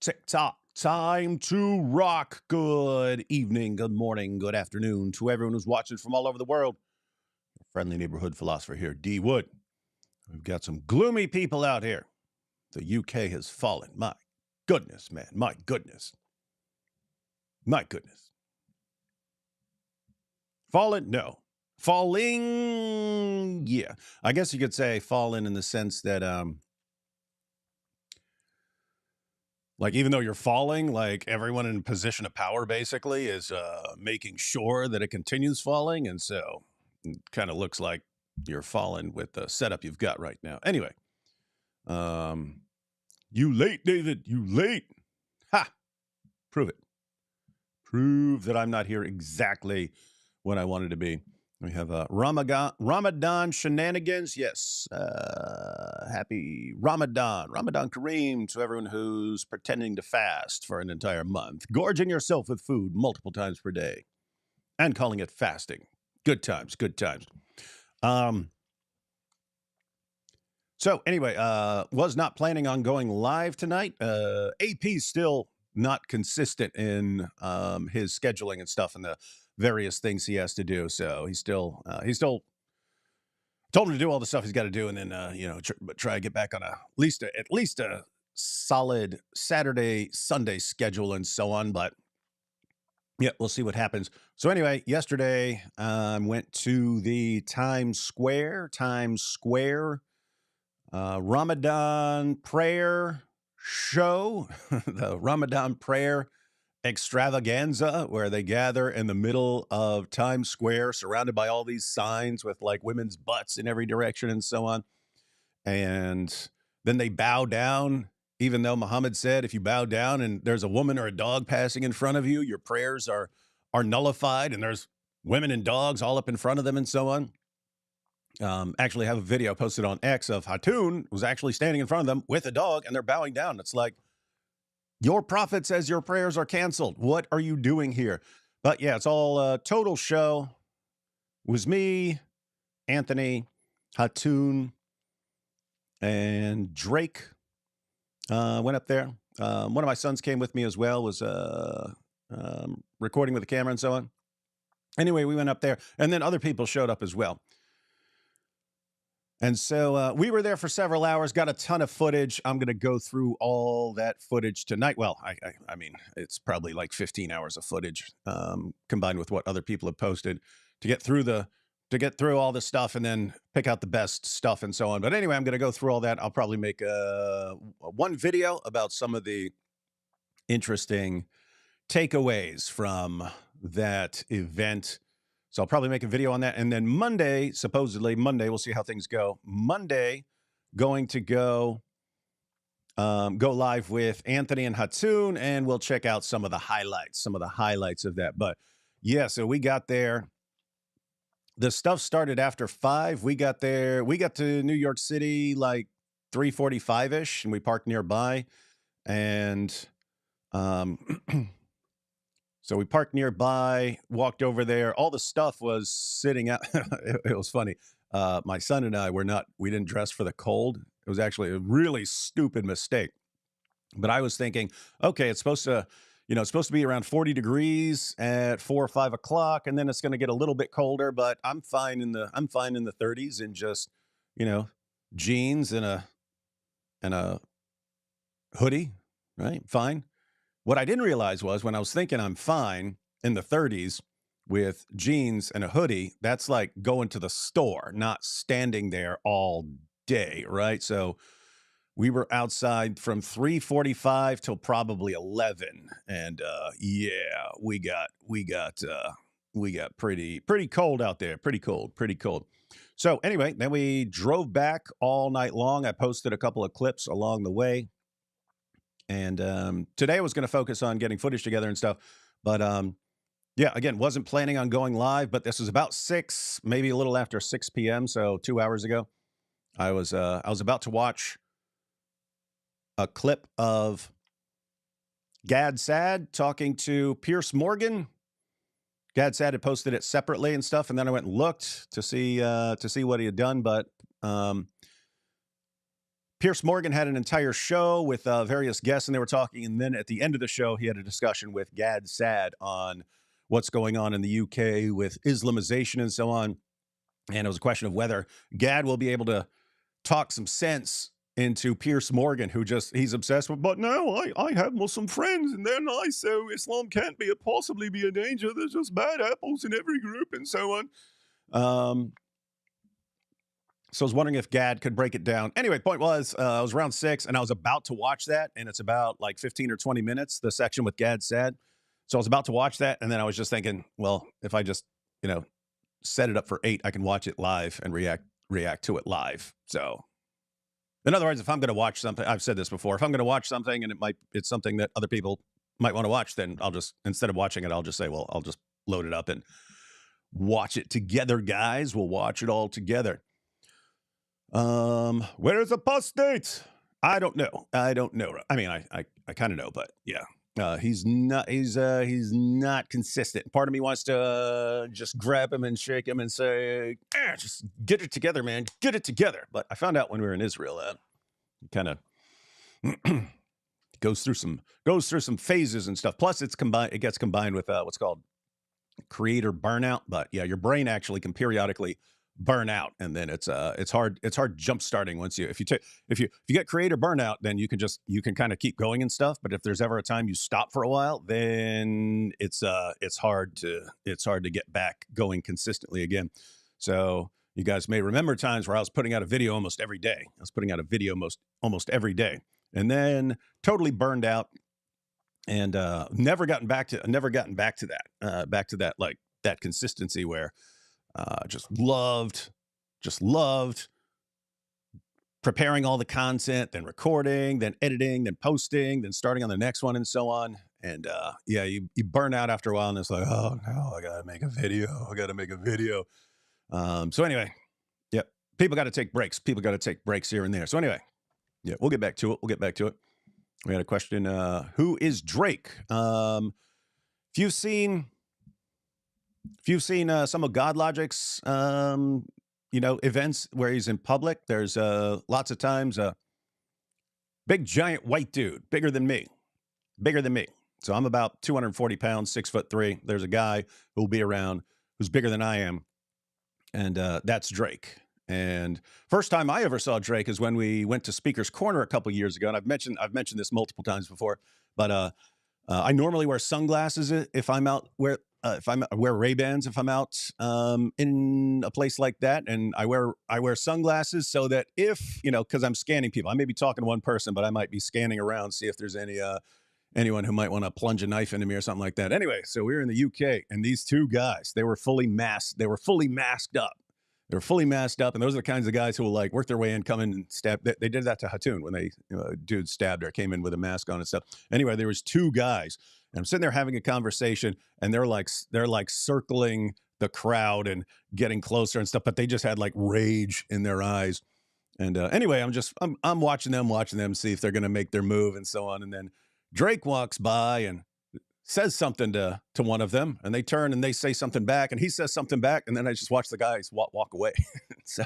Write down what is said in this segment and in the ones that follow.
TikTok, time to rock. Good evening, good morning, good afternoon to everyone who's watching from all over the world. Your friendly neighborhood philosopher here, D. Wood. We've got some gloomy people out here. The UK has fallen. My goodness, man. My goodness. My goodness. Fallen? No. Falling? Yeah. I guess you could say fallen in the sense that, like, even though you're falling, like, everyone in a position of power basically is making sure that it continues falling. And so it kind of looks like you're falling with the setup you've got right now. Anyway, you late, David. You late. Ha! Prove it. Prove that I'm not here exactly when I wanted to be. We have Ramadan shenanigans. Yes. Happy Ramadan. Ramadan Kareem to everyone who's pretending to fast for an entire month, gorging yourself with food multiple times per day and calling it fasting. Good times, good times. So anyway, was not planning on going live tonight. AP's still not consistent in his scheduling and stuff and the various things he has to do. So he's still told him to do all the stuff he's got to do, and then try to get back on at least a solid Saturday, Sunday schedule and so on. But yeah, we'll see what happens. So anyway, yesterday went to the Times Square Ramadan prayer show, the Ramadan prayer extravaganza, where they gather in the middle of Times Square surrounded by all these signs with like women's butts in every direction and so on. And then they bow down, even though Muhammad said if you bow down and there's a woman or a dog passing in front of you, your prayers are nullified, and there's women and dogs all up in front of them and so on. Actually have a video posted on X of Hatun was actually standing in front of them with a dog, and they're bowing down. It's like, your prophet says your prayers are canceled. What are you doing here? But yeah, it's all a total show. It was me, Anthony, Hatun, and Drake went up there. One of my sons came with me as well, was recording with the camera and so on. Anyway, we went up there, and then other people showed up as well. And so we were there for several hours, got a ton of footage. I'm going to go through all that footage tonight. Well, I mean, it's probably like 15 hours of footage combined with what other people have posted to get through all this stuff and then pick out the best stuff and so on. But anyway, I'm going to go through all that. I'll probably make one video about some of the interesting takeaways from that event. So I'll probably make a video on that. And then Monday, we'll see how things go. Monday, going to go live with Anthony and Hatun, and we'll check out some of the highlights of that. But yeah, so we got there. The stuff started after 5. We got there. We got to New York City like 3:45-ish, and we parked nearby. And so we parked nearby, walked over there. All the stuff was sitting out. It was funny. My son and I we didn't dress for the cold. It was actually a really stupid mistake. But I was thinking, okay, it's supposed to be around 40 degrees at 4 or 5 o'clock, and then it's going to get a little bit colder. But I'm fine in the 30s in just, jeans and a hoodie, right? Fine. What I didn't realize was when I was thinking I'm fine in the 30s with jeans and a hoodie, that's like going to the store, not standing there all day, right? So we were outside from 3:45 till probably 11, and yeah, we got pretty cold out there, pretty cold. So anyway, then we drove back all night long. I posted a couple of clips along the way. And today I was going to focus on getting footage together and stuff. But yeah, again, wasn't planning on going live, but this was about 6, maybe a little after 6 p.m. So 2 hours ago, I was about to watch a clip of Saad talking to Piers Morgan. Saad had posted it separately and stuff. And then I went and looked to see what he had done. But Piers Morgan had an entire show with various guests, and they were talking. And then at the end of the show, he had a discussion with Saad on what's going on in the UK with Islamization and so on. And it was a question of whether Gad will be able to talk some sense into Piers Morgan, who he's obsessed with, but no, I have Muslim friends and they're nice, so Islam can't possibly be a danger. There's just bad apples in every group and so on. So I was wondering if Gad could break it down. Anyway, point was, I was around 6 and I was about to watch that, and it's about like 15 or 20 minutes, the section with Saad. So I was about to watch that, and then I was just thinking, well, if I just, set it up for 8, I can watch it live and react to it live. So in other words, if I'm going to watch something, I've said this before, if I'm going to watch something and it's something that other people might want to watch, then I'll just, instead of watching it, I'll just say, well, I'll just load it up and watch it together, guys. We'll watch it all together. Where's Apostate? I don't know. I mean, I kind of know, but yeah. He's not consistent. Part of me wants to just grab him and shake him and say, just get it together, man. Get it together. But I found out when we were in Israel, he kind of goes through some phases and stuff. Plus it gets combined with what's called creator burnout. But yeah, your brain actually can periodically burn out, and then it's hard jump starting once if you get creator burnout, then you can kind of keep going and stuff. But if there's ever a time you stop for a while, then it's hard to get back going consistently again. So you guys may remember times where I was putting out a video almost every day. Almost every day, and then totally burned out, and never gotten back to that like that consistency where just loved preparing all the content, then recording, then editing, then posting, then starting on the next one and so on. And yeah, you burn out after a while, and it's like, oh no, I gotta make a video. So anyway, yeah, people got to take breaks here and there. So anyway, yeah, we'll get back to it. We had a question, who is Drake? If you've seen some of God Logic's, events where he's in public, there's lots of times a big giant white dude, bigger than me. So I'm about 240 pounds, 6'3". There's a guy who'll be around who's bigger than I am, and that's Drake. And first time I ever saw Drake is when we went to Speaker's Corner a couple years ago, and I've mentioned this multiple times before, but I normally wear sunglasses if I'm out where. If I wear Ray-Bans, if I'm out in a place like that, and I wear sunglasses so that if, because I'm scanning people, I may be talking to one person, but I might be scanning around, see if there's anyone who might want to plunge a knife into me or something like that. Anyway, so we were in the UK, and these two guys, they were fully masked up. And those are the kinds of guys who will like work their way in, come in and stab. They did that to Hatun when a dude stabbed her, came in with a mask on and stuff. Anyway, there was two guys. And I'm sitting there having a conversation, and they're like circling the crowd and getting closer and stuff, but they just had like rage in their eyes. And anyway, I'm watching them, see if they're going to make their move and so on. And then Drake walks by and says something to one of them, and they turn and they say something back, and he says something back, and then I just watch the guys walk away. So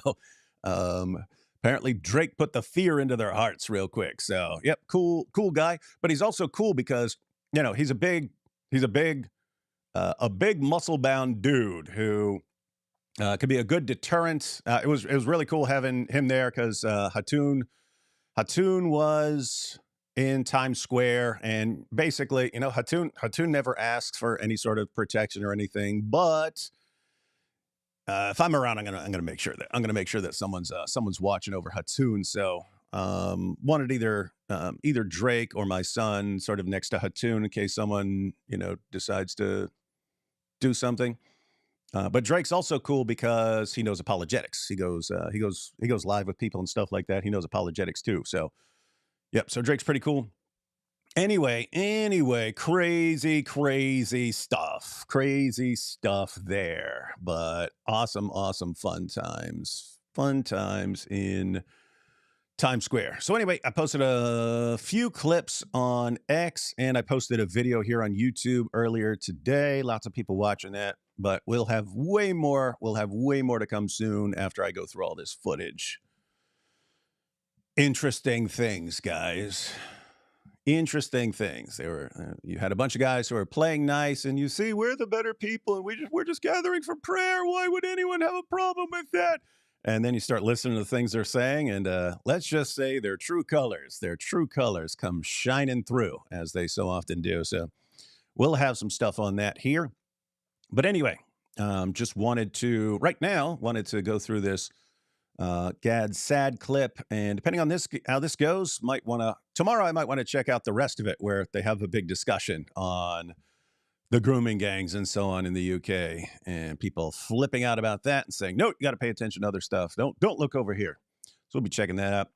apparently Drake put the fear into their hearts real quick. So yep, cool guy, but he's also cool because he's a big muscle-bound dude who could be a good deterrent. It was really cool having him there because Hatun was in Times Square, and basically, Hatun never asks for any sort of protection or anything. But if I'm around, I'm gonna make sure that someone's watching over Hatun. So wanted either Drake or my son sort of next to Hatun in case someone decides to do something. But Drake's also cool because he knows apologetics. He goes live with people and stuff like that. He knows apologetics too. So yep. So Drake's pretty cool. Anyway, crazy stuff there. But awesome, fun times in Times Square. So anyway, I posted a few clips on X, and I posted a video here on YouTube earlier today. Lots of people watching that, but we'll have way more to come soon after I go through all this footage. Interesting things, guys. Interesting things. They were you had a bunch of guys who were playing nice, and you see, we're the better people, and we're just gathering for prayer. Why would anyone have a problem with that? And then you start listening to the things they're saying, and let's just say their true colors. Their true colors come shining through, as they so often do. So we'll have some stuff on that here. But anyway, just wanted to go through this Gad's Saad clip, and depending on this how this goes, tomorrow I might want to check out the rest of it, where they have a big discussion on the grooming gangs and so on in the UK, and people flipping out about that and saying, no, you got to pay attention to other stuff. Don't look over here. So we'll be checking that out.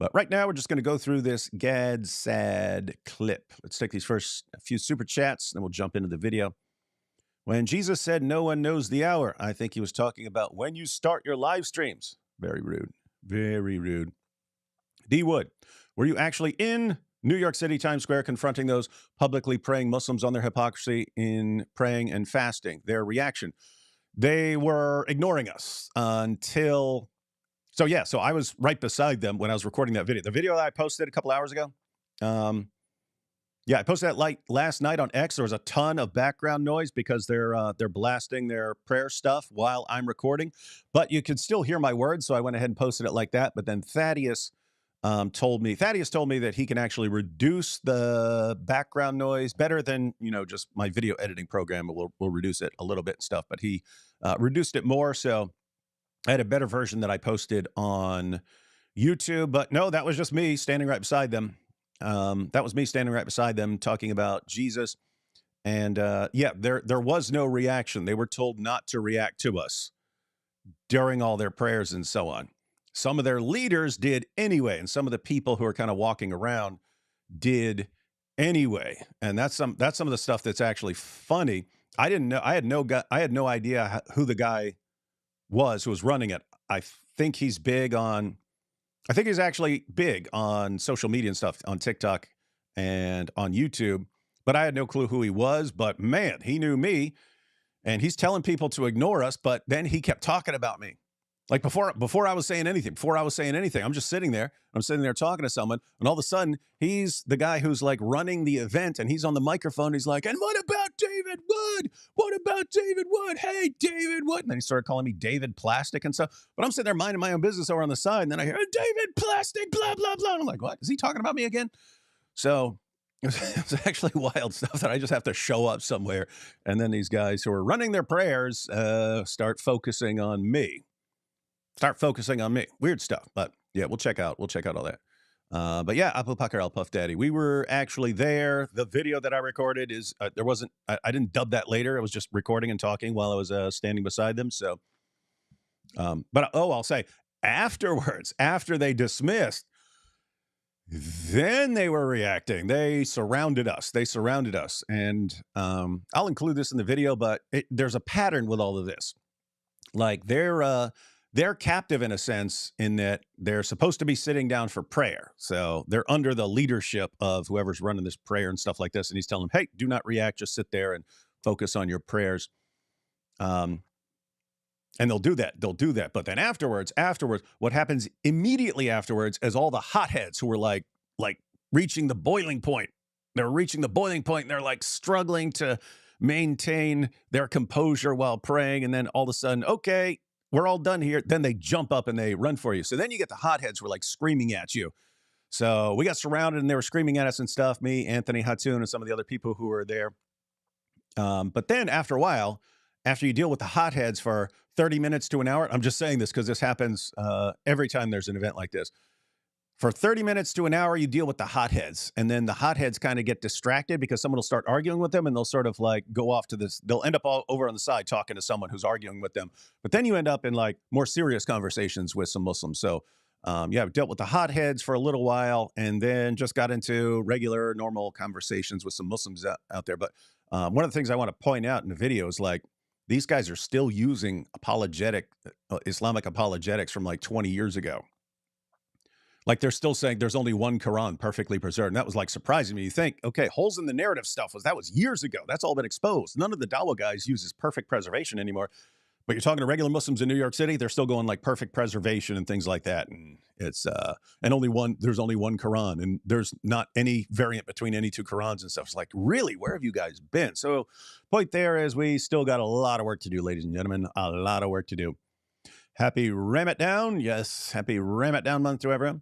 But right now, we're just going to go through this Gad's Saad clip. Let's take these first few super chats, then we'll jump into the video. When Jesus said no one knows the hour, I think he was talking about when you start your live streams. Very rude. Very rude. D. Wood, were you actually in New York City, Times Square, confronting those publicly praying Muslims on their hypocrisy in praying and fasting? Their reaction. They were ignoring us until... So I was right beside them when I was recording that video. The video that I posted a couple hours ago. I posted that last night on X. There was a ton of background noise because they're blasting their prayer stuff while I'm recording, but you could still hear my words, so I went ahead and posted it like that. But then Thaddeus told me that he can actually reduce the background noise better than just my video editing program. Will reduce it a little bit and stuff, but he reduced it more. So I had a better version that I posted on YouTube. But no, that was just me standing right beside them. That was me standing right beside them talking about Jesus. And there was no reaction. They were told not to react to us during all their prayers and so on. Some of their leaders did anyway, and some of the people who are kind of walking around did anyway. And that's some of the stuff that's actually funny. I didn't know. I had no idea who the guy was who was running it. I think he's actually big on social media and stuff, on TikTok and on YouTube, but I had no clue who he was. But man, he knew me, and he's telling people to ignore us. But then he kept talking about me. Like before I was saying anything, I'm just sitting there. I'm sitting there talking to someone, and all of a sudden, he's the guy who's like running the event, and he's on the microphone. He's like, "And what about David Wood? What about David Wood? Hey, David Wood!" And then he started calling me David Plastic and stuff. But I'm sitting there minding my own business over on the side, and then I hear David Plastic, blah blah blah. And I'm like, "What? Is he talking about me again?" So it's actually wild stuff that I just have to show up somewhere, and then these guys who are running their prayers start focusing on me. Weird stuff. But yeah, we'll check out all that. But yeah, Apple Pucker, Al Puff Daddy. We were actually there. The video that I recorded is, I didn't dub that later. I was just recording and talking while I was standing beside them. So, I'll say afterwards, after they dismissed, then they were reacting. They surrounded us. And I'll include this in the video, but there's a pattern with all of this. Like they're captive in a sense, in that they're supposed to be sitting down for prayer. So they're under the leadership of whoever's running this prayer and stuff like this. And he's telling them, hey, do not react. Just sit there and focus on your prayers. And they'll do that. But then afterwards, what happens immediately afterwards is all the hotheads who were like reaching the boiling point. They're reaching the boiling point, and they're like struggling to maintain their composure while praying. And then all of a sudden, okay, we're all done here. Then they jump up and they run for you. So then you get the hotheads who are like screaming at you. So we got surrounded and they were screaming at us and stuff. Me, Anthony, Hatun, and some of the other people who were there. But then after a while, after you deal with the hotheads for 30 minutes to an hour, I'm just saying this because this happens every time there's an event like this. For 30 minutes to an hour, you deal with the hotheads, and then the hotheads kind of get distracted because someone will start arguing with them, and they'll sort of like go off to this. They'll end up all over on the side talking to someone who's arguing with them. But then you end up in like more serious conversations with some Muslims. So I've dealt with the hotheads for a little while, and then just got into regular, normal conversations with some Muslims out there. But one of the things I want to point out in the video is like, these guys are still using Islamic apologetics from like 20 years ago. Like they're still saying there's only one Quran perfectly preserved. And that was like surprising me. You think, okay, holes in the narrative stuff was years ago. That's all been exposed. None of the Dawa guys uses perfect preservation anymore. But you're talking to regular Muslims in New York City, they're still going like perfect preservation and things like that. And it's and there's only one Quran, and there's not any variant between any two Qurans and stuff. It's like, really, where have you guys been? So point there is we still got a lot of work to do, ladies and gentlemen, a lot of work to do. Happy Ramadan. Yes, happy Ramadan month to everyone.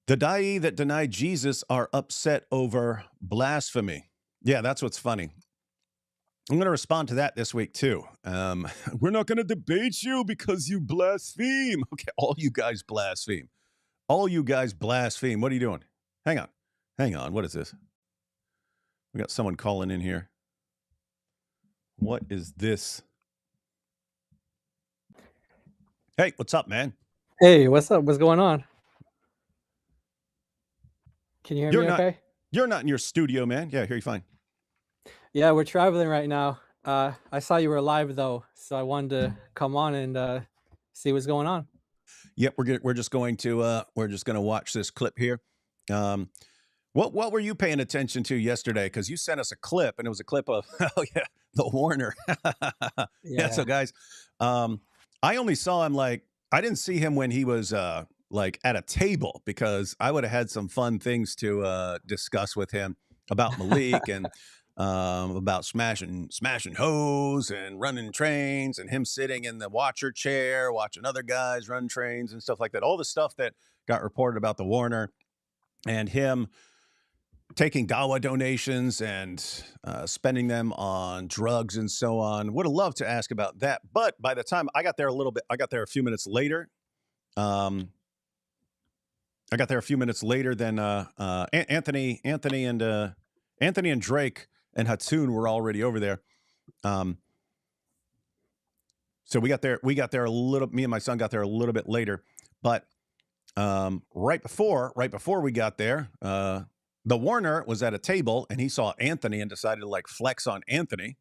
The Da'i that deny Jesus are upset over blasphemy. Yeah, that's what's funny. I'm going to respond to that this week, too. We're not going to debate you because you blaspheme. Okay, all you guys blaspheme. All you guys blaspheme. What are you doing? Hang on. Hang on. What is this? We got someone calling in here. What is this? Hey, what's up, man? Hey, what's up? What's going on? Can you hear me okay? You're not in your studio, man. Yeah, I hear you fine. Yeah, we're traveling right now. I saw you were live though, so I wanted to come on and see what's going on. Yep, we're just going to watch this clip here. What were you paying attention to yesterday? Because you sent us a clip, and it was a clip of the Warner. Yeah. So guys, I only saw him I didn't see him when he was at a table, because I would have had some fun things to discuss with him about Malik and about smashing hoes and running trains, and him sitting in the watcher chair watching other guys run trains and stuff like that. All the stuff that got reported about the Warner, and him taking Dawa donations and spending them on drugs and so on. Would have loved to ask about that, but by the time I got there a few minutes later. I got there a few minutes later than Anthony and Drake and Hatun were already over there. So we got there a little. Me and my son got there a little bit later, but right before we got there, the Warner was at a table and he saw Anthony and decided to flex on Anthony.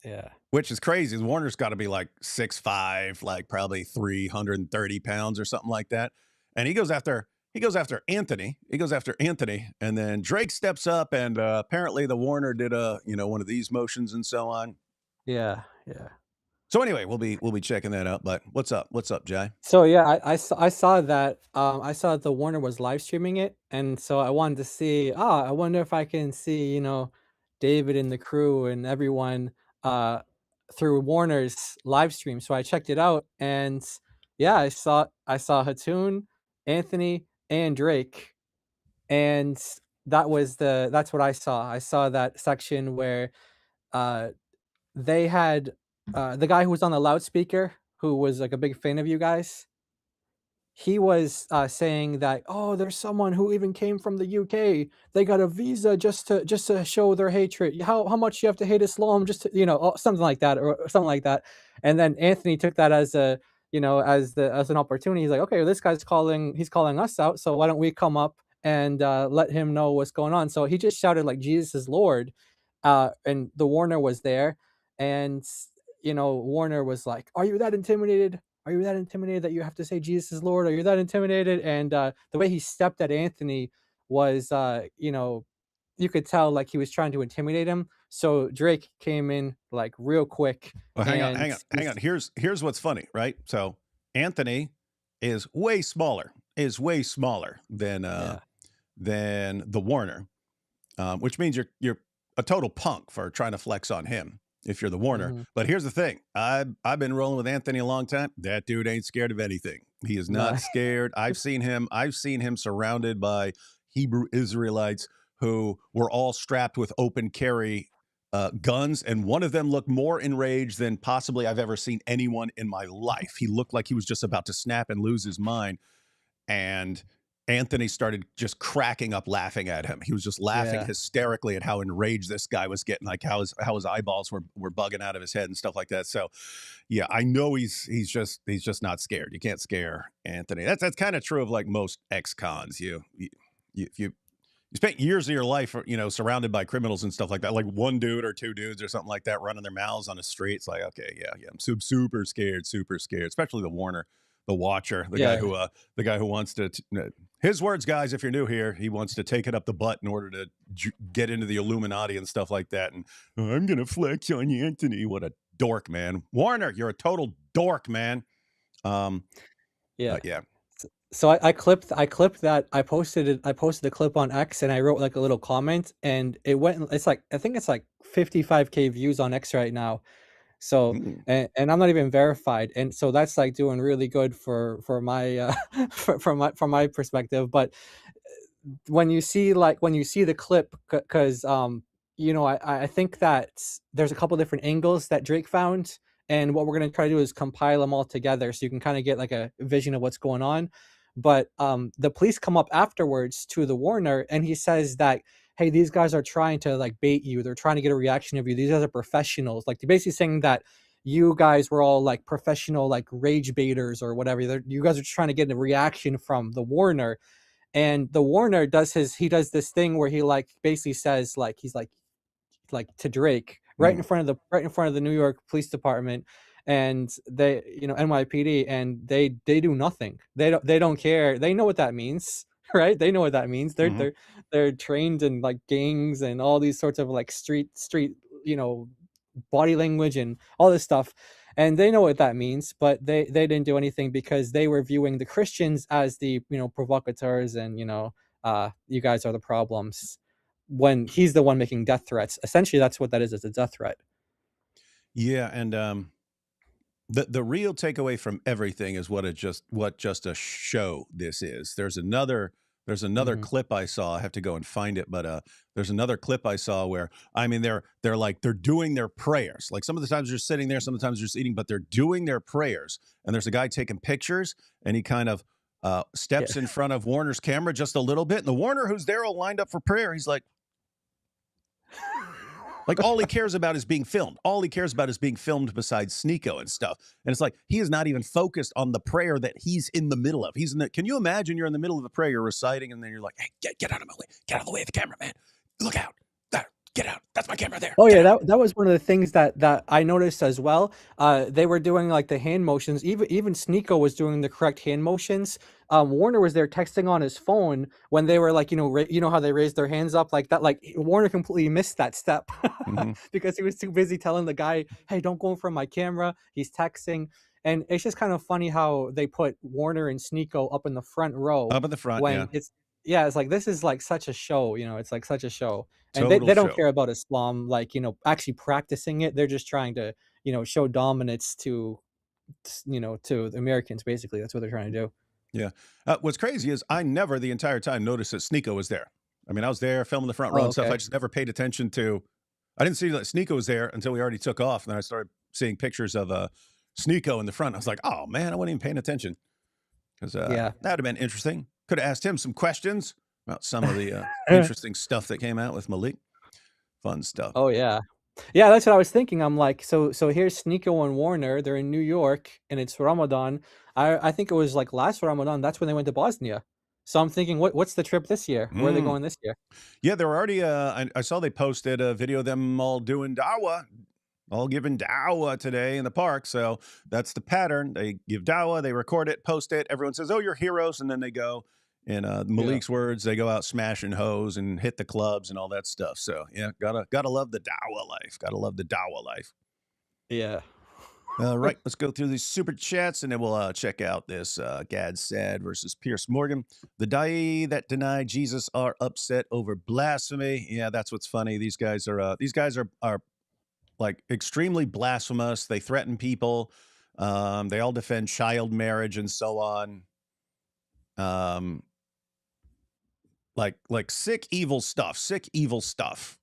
Yeah, which is crazy. The Warner's got to be 6'5", probably 330 pounds or something like that. And he goes after Anthony. And then Drake steps up, and apparently the Warner did one of these motions and so on. yeah. So anyway, we'll be checking that out. But what's up, Jai? So yeah, I saw that. I saw that the Warner was live streaming it, and so I wanted to see. I wonder if I can see David and the crew and everyone through Warner's live stream. So I checked it out, and yeah, I saw Hatun, Anthony, and Drake, and that's what I saw. I saw that section where they had the guy who was on the loudspeaker, who was a big fan of you guys. He was saying that, oh, there's someone who even came from the UK. They got a visa just to show their hatred. How much you have to hate Islam just to, something like that, or something like that. And then Anthony took that as as an opportunity. He's like, okay, well, this guy's he's calling us out, so why don't we come up and let him know what's going on? So he just shouted Jesus is Lord, and the Warner was there, and Warner was like, are you that intimidated? Are you that intimidated that you have to say Jesus is Lord? Are you that intimidated? And the way he stepped at Anthony was, you could tell he was trying to intimidate him. So Drake came in real quick. Well, hang on. Here's what's funny, right? So Anthony is way smaller than the Warner, which means you're a total punk for trying to flex on him if you're the Warner. Mm-hmm. But here's the thing. I've been rolling with Anthony a long time. That dude ain't scared of anything. He is not scared. I've seen him surrounded by Hebrew Israelites who were all strapped with open carry guns, and one of them looked more enraged than possibly I've ever seen anyone in my life. He looked like he was just about to snap and lose his mind. And Anthony started just cracking up laughing at him. He was just laughing hysterically at how enraged this guy was getting, how his eyeballs were bugging out of his head and stuff like that. So yeah, I know he's just not scared. You can't scare Anthony. That's kind of true of most ex-cons. You spent years of your life, surrounded by criminals and stuff like that. Like one dude or two dudes or something like that running their mouths on the streets. Like, okay, yeah, I'm super scared, especially the Warner, the Watcher, the guy who wants to. His words, guys, if you're new here, he wants to take it up the butt in order to get into the Illuminati and stuff like that. And I'm gonna flex on Anthony. What a dork, man. Warner, you're a total dork, man. Um, Yeah. but yeah. So I clipped that. I posted the clip on X, and I wrote like a little comment, and it's like, I think it's like 55K views on X right now. So, Mm, and I'm not even verified, and so that's like doing really good for my from my perspective. But when you see the clip, because you know, I think that there's a couple different angles that Drake found, and what we're going to try to do is compile them all together so you can kind of get like a vision of what's going on. But the police come up afterwards to the Warner, and he says that, hey, these guys are trying to like bait you, they're trying to get a reaction of you, these guys are professionals, like they're basically saying that you guys were all like professional like rage baiters or whatever. You guys are trying to get a reaction from the Warner. And the Warner does this thing where he like basically says, like, he's like to Drake mm, right in front of the New York Police Department, and they, you know, NYPD, and they do nothing. They don't care. They know what that means, right? They know what that means. hmm. They're trained in like gangs and all these sorts of like street, you know, body language and all this stuff, and they know what that means, but they didn't do anything because they were viewing the Christians as the, you know, provocateurs, and, you know, you guys are the problems, when he's the one making death threats. Essentially, that's what that is. It's a death threat. Yeah, and the real takeaway from everything is what just a show this is. There's another Mhm. clip I saw. I have to go and find it, but there's another clip I saw where, I mean, they're like they're doing their prayers. Like some of the times they're sitting there, some of the times they're just eating, but they're doing their prayers. And there's a guy taking pictures, and he kind of Yeah. steps in front of Warner's camera just a little bit, and the Warner who's there all lined up for prayer, he's like all he cares about is being filmed. All he cares about is being filmed besides Sneeko and stuff. And it's like he is not even focused on the prayer that he's in the middle of. He's in the. Can you imagine you're in the middle of a prayer, you're reciting, and then you're like, "Hey, get out of my way! Get out of the way of the camera, man! Look out! There, get out! That's my camera there! Oh Get yeah, out!" that was one of the things that I noticed as well. They were doing like the hand motions. Even Sneeko was doing the correct hand motions. Warner was there texting on his phone when they were like, you know, you know how they raised their hands up like that. Like Warner completely missed that step Mm-hmm. because he was too busy telling the guy, "Hey, don't go in front of my camera." He's texting, and it's just kind of funny how they put Warner and Sneeko up in the front row Up in the front, yeah, when it's, yeah, it's like this is like such a show. You know, it's like such a show, and total they don't show. care about Islam, like, you know, actually practicing it. They're just trying to, you know, show dominance to, you know, to the Americans. Basically, that's what they're trying to do. Yeah. What's crazy is I never the entire time noticed that Sneeko was there. I mean, I was there filming the front row Oh, and stuff. I okay. just never paid attention to. I didn't see that Sneeko was there until we already took off, and then I started seeing pictures of Sneeko in the front. I was like, oh man, I wasn't even paying attention because Yeah. that'd have been interesting. Could have asked him some questions about some of the interesting stuff that came out with Malik. Fun stuff. Oh yeah. Yeah, that's what I was thinking. I'm like, so here's Sneeko and Warner. They're in New York, and it's Ramadan. I think it was like last Ramadan. That's when they went to Bosnia. So I'm thinking, what's the trip this year? Where are they Mm. going this year? Yeah, they were already. I saw they posted a video of them all doing dawah, all giving dawah today in the park. So that's the pattern. They give dawah, they record it, post it. Everyone says, "Oh, you're heroes," and then they go. In Yeah. Malik's words, they go out smashing hoes and hit the clubs and all that stuff. So yeah, gotta love the dawah life. Gotta love the dawah life. Yeah. All right, let's go through these super chats and then we'll check out this Gad Saad versus Pierce Morgan. The Dai that deny Jesus are upset over blasphemy. Yeah, that's what's funny. These guys are like extremely blasphemous. They threaten people. They all defend child marriage and so on. Um, like sick evil stuff. Sick evil stuff.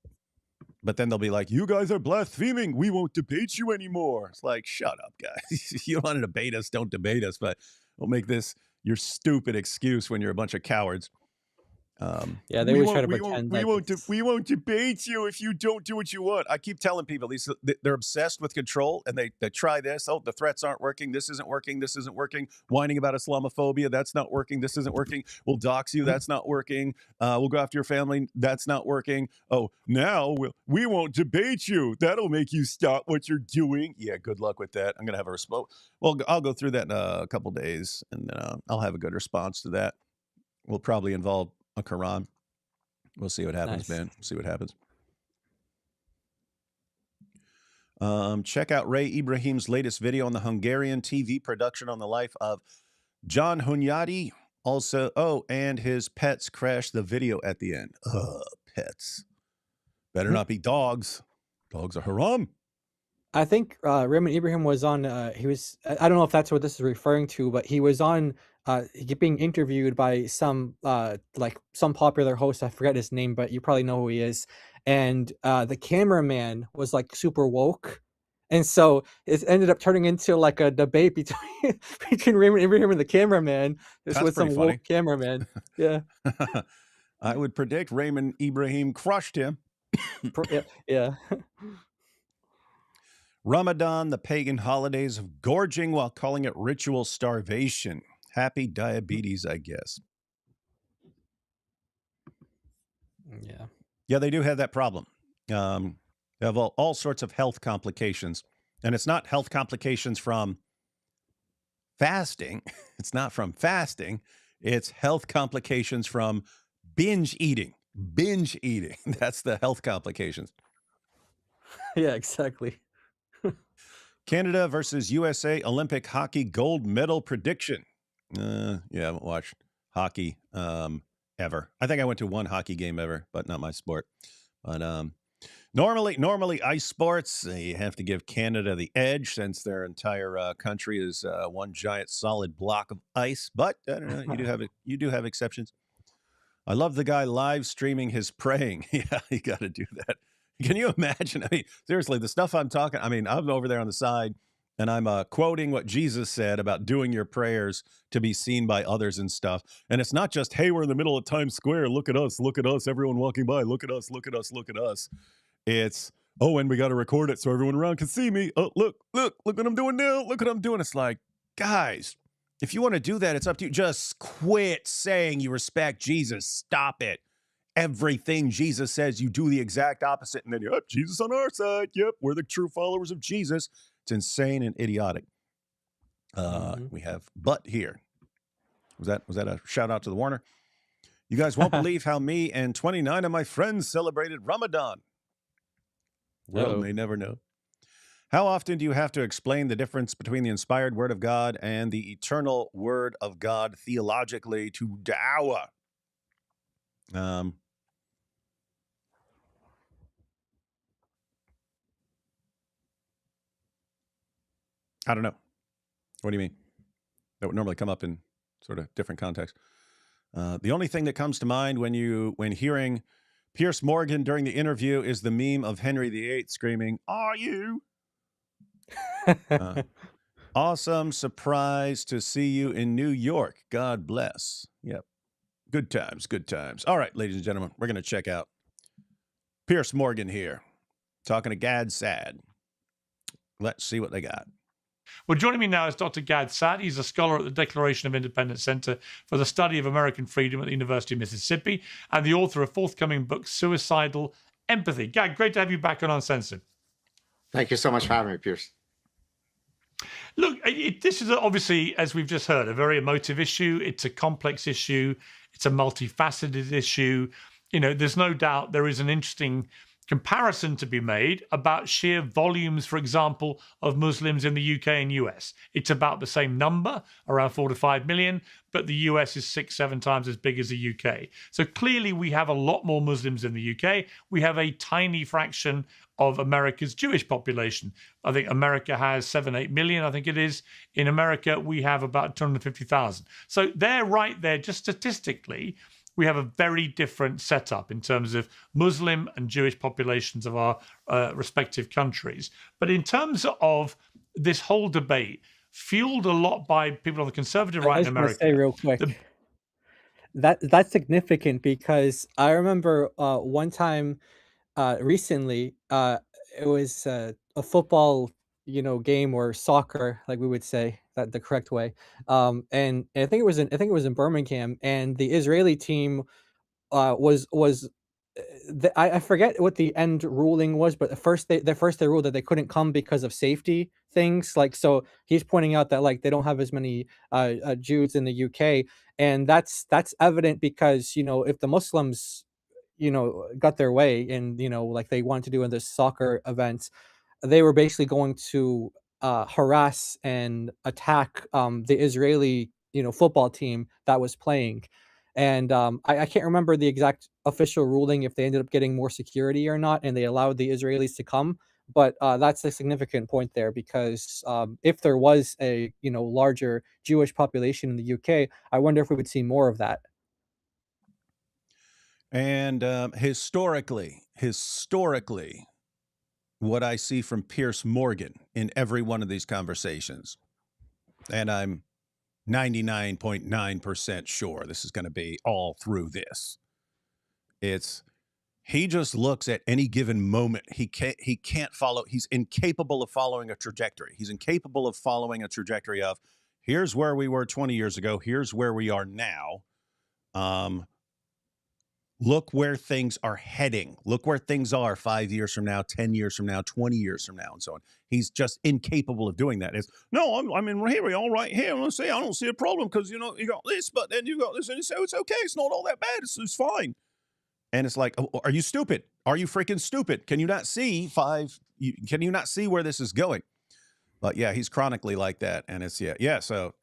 But then they'll be like, "You guys are blaspheming. We won't debate you anymore." It's like, shut up, guys. If you want to debate us, don't debate us. But don't make this your stupid excuse when you're a bunch of cowards. Yeah, they We always try won't, to we won't, pretend we like won't, it's we won't debate you if you don't do what you want. I keep telling people they're obsessed with control, and they try this. Oh, the threats aren't working. This isn't working. This isn't working. Whining about Islamophobia. That's not working. This isn't working. We'll dox you. That's not working. We'll go after your family. That's not working. Oh, now we won't debate you. That'll make you stop what you're doing. Yeah, good luck with that. I'm gonna have a response. Well, I'll go through that in a couple days, and I'll have a good response to that. We'll probably involve a Quran. We'll see what happens, nice. man. We'll see what happens. Check out Ray Ibrahim's latest video on the Hungarian TV production on the life of John Hunyadi. Also, oh, and his pets crashed the video at the end. Pets. Better not be dogs. Dogs are haram. I think Raymond Ibrahim was on. He was. I don't know if that's what this is referring to, but he was on. Being interviewed by some like some popular host. I forget his name, but you probably know who he is. And the cameraman was like super woke, and so it ended up turning into like a debate between between Raymond Ibrahim and the cameraman. This That's with pretty some woke funny. cameraman. Yeah, I would predict Raymond Ibrahim crushed him. yeah, yeah. Ramadan, the pagan holidays of gorging while calling it ritual starvation. Happy diabetes, I guess. Yeah. Yeah, they do have that problem. They have all sorts of health complications. And it's not health complications from fasting. It's not from fasting. It's health complications from binge eating. Binge eating. That's the health complications. Yeah, exactly. Canada versus USA Olympic hockey gold medal prediction. Yeah, I haven't watched hockey ever. I think I went to one hockey game ever, but not my sport. But normally ice sports, you have to give Canada the edge since their entire country is one giant solid block of ice. But I don't know, you do have exceptions. I love the guy live streaming his praying. Yeah, you got to do that. Can you imagine? I mean, seriously, the stuff I'm talking, I mean, I'm over there on the side and I'm quoting what Jesus said about doing your prayers to be seen by others and stuff. And it's not just, hey, we're in the middle of Times Square. Look at us, everyone walking by. Look at us, look at us, look at us. It's, oh, and we got to record it so everyone around can see me. Oh, look what I'm doing now. Look what I'm doing. It's like, guys, if you want to do that, it's up to you. Just quit saying you respect Jesus. Stop it. Everything Jesus says, you do the exact opposite. And then, yep, Jesus on our side. Yep, we're the true followers of Jesus. It's insane and idiotic. We have but here. Was that a shout out to the Warner? You guys won't believe how me and 29 of my friends celebrated Ramadan. World may never know. How often do you have to explain the difference between the inspired word of God and the eternal word of God theologically to da'wah? I don't know. What do you mean? That would normally come up in sort of different contexts. The only thing that comes to mind when hearing Piers Morgan during the interview is the meme of Henry VIII screaming, "Are you?" Awesome surprise to see you in New York. God bless. Yep. Good times, good times. All right, ladies and gentlemen, we're going to check out Piers Morgan here, talking to Gad Saad. Let's see what they got. Well, joining me now is Dr. Gad Saad. He's a scholar at the Declaration of Independence Center for the Study of American Freedom at the University of Mississippi and the author of forthcoming book, Suicidal Empathy. Gad, great to have you back on Uncensored. Thank you so much for having me, Piers. Look, this is obviously, as we've just heard, a very emotive issue. It's a complex issue. It's a multifaceted issue. You know, there's no doubt there is an interesting comparison to be made about sheer volumes, for example, of Muslims in the UK and US. It's about the same number, around 4 to 5 million, but the US is 6-7 times as big as the UK. So clearly we have a lot more Muslims in the UK. We have a tiny fraction of America's Jewish population. I think America has 7-8 million, I think it is. In America, we have about 250,000. So they're right there, just statistically, we have a very different setup in terms of Muslim and Jewish populations of our respective countries. But in terms of this whole debate, fueled a lot by people on the conservative right in America. Say real quick, that's significant because I remember one time recently, it was a football, game or soccer, like we would say that the correct way. And I think it was in Birmingham, and the Israeli team was I forget what the end ruling was, but at first they ruled that they couldn't come because of safety things. Like, so he's pointing out that like they don't have as many Jews in the UK, and that's evident because if the Muslims got their way and like they wanted to do in this soccer event, they were basically going to harass and attack the Israeli, football team that was playing. And I can't remember the exact official ruling if they ended up getting more security or not, and they allowed the Israelis to come. But that's a significant point there, because if there was a larger Jewish population in the UK, I wonder if we would see more of that. And historically, what I see from Piers Morgan in every one of these conversations, and I'm 99.9% sure this is going to be all through this. He just looks at any given moment. He can't follow. He's incapable of following a trajectory. He's incapable of following a trajectory of, here's where we were 20 years ago. Here's where we are now. Look where things are heading. Look where things are 5 years from now, 10 years from now, 20 years from now, and so on. He's just incapable of doing that. I'm in here, all right here. I don't see a problem because, you got this, but then you got this, and so it's okay. It's not all that bad. It's fine. And it's like, oh, are you stupid? Are you freaking stupid? Can you not see can you not see where this is going? But yeah, he's chronically like that. And it's, so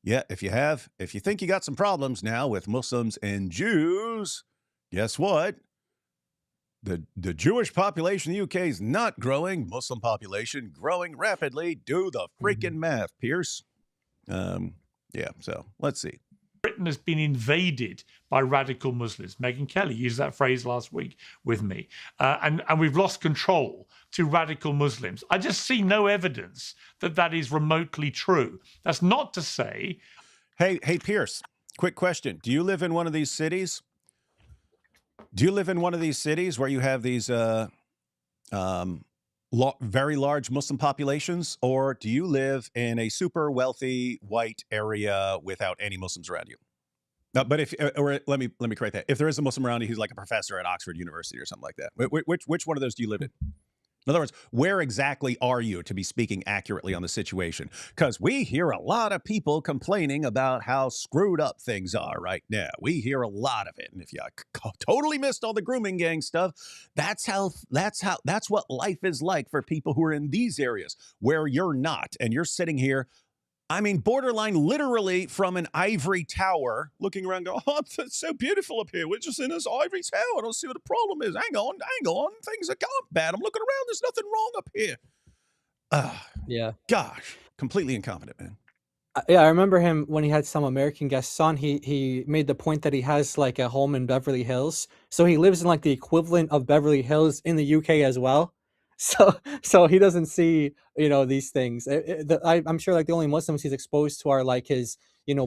yeah, if you think you got some problems now with Muslims and Jews, guess what? The Jewish population in the UK is not growing. Muslim population growing rapidly. Do the freaking math, Piers. So let's see. Britain has been invaded by radical Muslims. Megyn Kelly used that phrase last week with me. And we've lost control to radical Muslims. I just see no evidence that is remotely true. That's not to say... Hey, Piers, quick question. Do you live in one of these cities? Do you live in one of these cities where you have these very large Muslim populations, or do you live in a super wealthy white area without any Muslims around you? No, but let me correct that. If there is a Muslim around you, he's like a professor at Oxford University or something like that. Which one of those do you live in? In other words, where exactly are you to be speaking accurately on the situation? Because we hear a lot of people complaining about how screwed up things are right now. We hear a lot of it. And if you totally missed all the grooming gang stuff, that's what life is like for people who are in these areas where you're not. And you're sitting here, borderline literally from an ivory tower, looking around going, oh, it's so beautiful up here. We're just in this ivory tower. I don't see what the problem is. Hang on. Things are going bad. I'm looking around. There's nothing wrong up here. Yeah. Gosh, completely incompetent, man. Yeah, I remember him when he had some American guests on. He made the point that he has like a home in Beverly Hills. So he lives in like the equivalent of Beverly Hills in the UK as well. So he doesn't see these things. I'm sure like the only Muslims he's exposed to are like his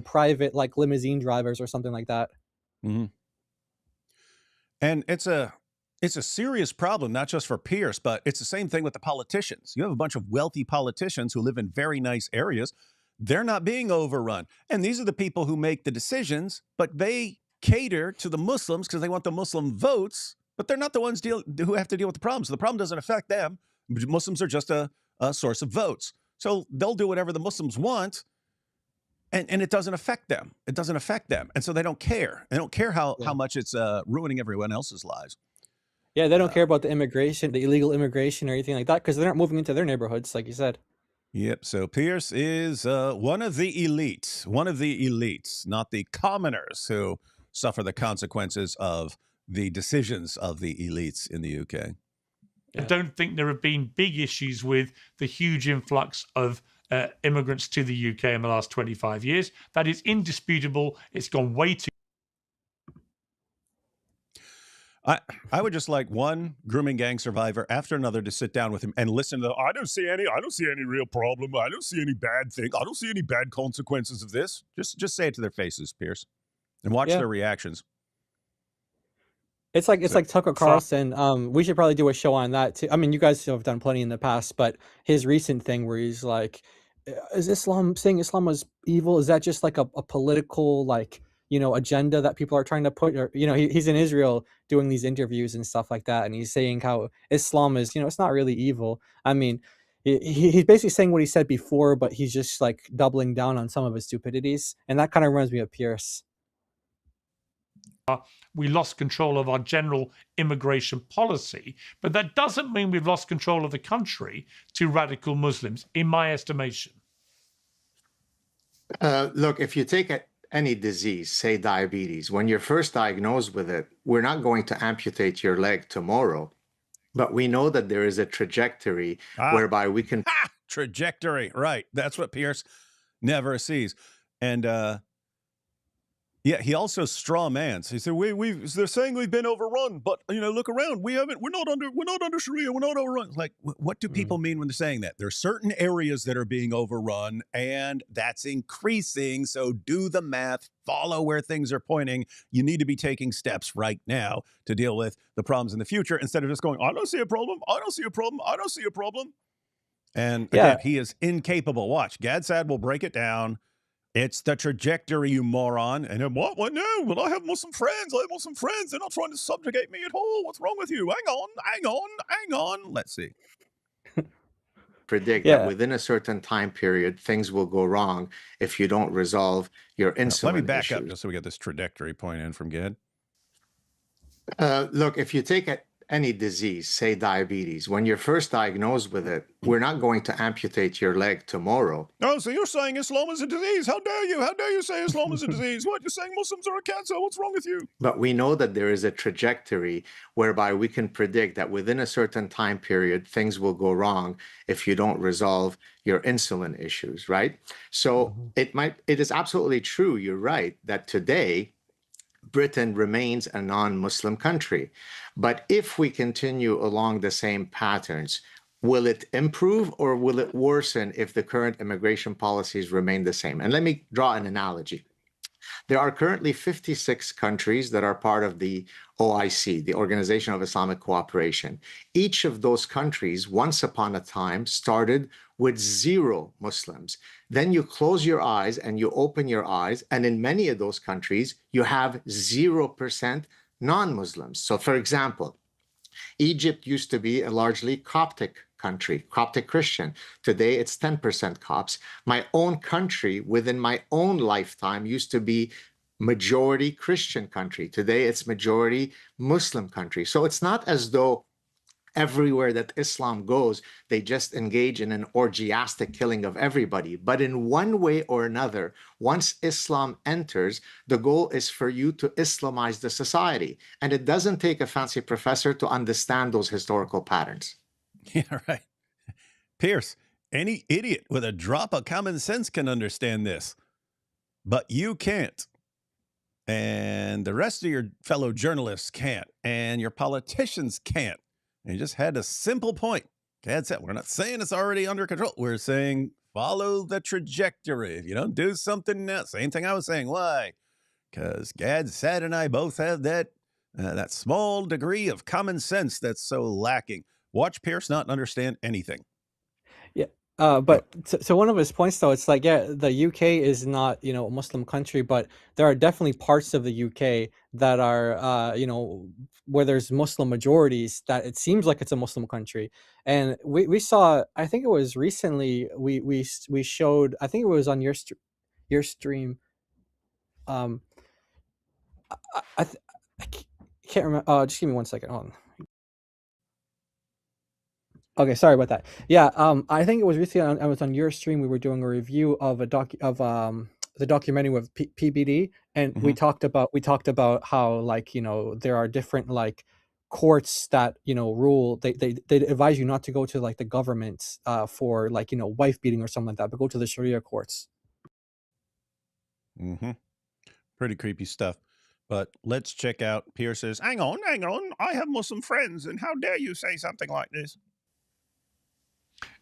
private like limousine drivers or something like that. Mm-hmm. And it's a serious problem, not just for Piers, but it's the same thing with the politicians. You have a bunch of wealthy politicians who live in very nice areas. They're not being overrun, and these are the people who make the decisions, but they cater to the Muslims because they want the Muslim votes. But they're not the ones who have to deal with the problem. So the problem doesn't affect them. Muslims are just a source of votes. So they'll do whatever the Muslims want, and it doesn't affect them. It doesn't affect them. And so they don't care. They don't care how much it's ruining everyone else's lives. Yeah, they don't care about the illegal immigration or anything like that, because they're not moving into their neighborhoods, like you said. Yep. So Piers is one of the elites, not the commoners who suffer the consequences of the decisions of the elites in the UK. I don't think there have been big issues with the huge influx of immigrants to the UK in the last 25 years. That is indisputable. It's gone way too. I would just like one grooming gang survivor after another to sit down with him and listen to I don't see any real problem. I don't see any bad thing. I don't see any bad consequences of this. Just say it to their faces, Piers, and watch their reactions. It's like Tucker Carlson. We should probably do a show on that too. I mean, you guys have done plenty in the past, but his recent thing where he's like, "Is saying Islam was evil? Is that just like a political agenda that people are trying to put?" Or he's in Israel doing these interviews and stuff like that, and he's saying how Islam is it's not really evil. I mean, he's basically saying what he said before, but he's just like doubling down on some of his stupidities, and that kind of reminds me of Pierce. we lost control of our general immigration policy. But that doesn't mean we've lost control of the country to radical Muslims, in my estimation. Look, if you take any disease, say diabetes, when you're first diagnosed with it, we're not going to amputate your leg tomorrow, but we know that there is a trajectory whereby we can... Trajectory, right. That's what Piers never sees. And yeah, he also straw mans. He said, they're saying we've been overrun, but look around. We're not under Sharia, we're not overrun. Like, what do people mean when they're saying that? There are certain areas that are being overrun, and that's increasing. So do the math, follow where things are pointing. You need to be taking steps right now to deal with the problems in the future instead of just going, I don't see a problem, I don't see a problem, I don't see a problem. And again, he is incapable. Watch, Gad Saad will break it down. It's the trajectory, you moron. And then what? No, well, I have Muslim friends. They're not trying to subjugate me at all. What's wrong with you? Hang on. Let's see. Predict that within a certain time period, things will go wrong if you don't resolve your insulin issues. Let me back up just so we get this trajectory point in from Gad. Look, if you take any disease, say diabetes, when you're first diagnosed with it, we're not going to amputate your leg tomorrow. Oh, so you're saying Islam is a disease? How dare you? How dare you say Islam is a disease? What, you're saying Muslims are a cancer? What's wrong with you? But we know that there is a trajectory whereby we can predict that within a certain time period, things will go wrong if you don't resolve your insulin issues, right? So it is absolutely true, you're right, that today, Britain remains a non-Muslim country. But if we continue along the same patterns, will it improve or will it worsen if the current immigration policies remain the same? And let me draw an analogy. There are currently 56 countries that are part of the OIC, the Organization of Islamic Cooperation. Each of those countries, once upon a time, started with 0 Muslims. Then you close your eyes and you open your eyes, and in many of those countries, you have 0% non-Muslims. So for example, Egypt used to be a largely Coptic country, Coptic Christian. Today, it's 10% Copts. My own country, within my own lifetime, used to be majority Christian country. Today, it's majority Muslim country. So it's not as though everywhere that Islam goes, they just engage in an orgiastic killing of everybody. But in one way or another, once Islam enters, the goal is for you to Islamize the society. And it doesn't take a fancy professor to understand those historical patterns. Yeah, right. Piers, any idiot with a drop of common sense can understand this, but you can't. And the rest of your fellow journalists can't. And your politicians can't. And you just had a simple point. Gad said, we're not saying it's already under control. We're saying follow the trajectory. If you don't do something now, same thing I was saying. Why? Because Gad, Saad, and I both have that small degree of common sense that's so lacking. Watch Piers not understand anything. Yeah. But so one of his points, though, it's like, yeah, the UK is not, a Muslim country, but there are definitely parts of the UK that are, where there's Muslim majorities that it seems like it's a Muslim country. And we saw, I think it was recently, we showed, I think it was on your stream. I can't remember. Just give me 1 second. Hold on. Okay, sorry about that. Yeah, I think it was recently. I was on your stream. We were doing a review of the documentary with PBD, and we talked about how, like, there are different, like, courts that rule. They advise you not to go to, like, the government for, like, wife beating or something like that, but go to the Sharia courts. Pretty creepy stuff. But let's check out Piers says, hang on, I have Muslim friends, and how dare you say something like this?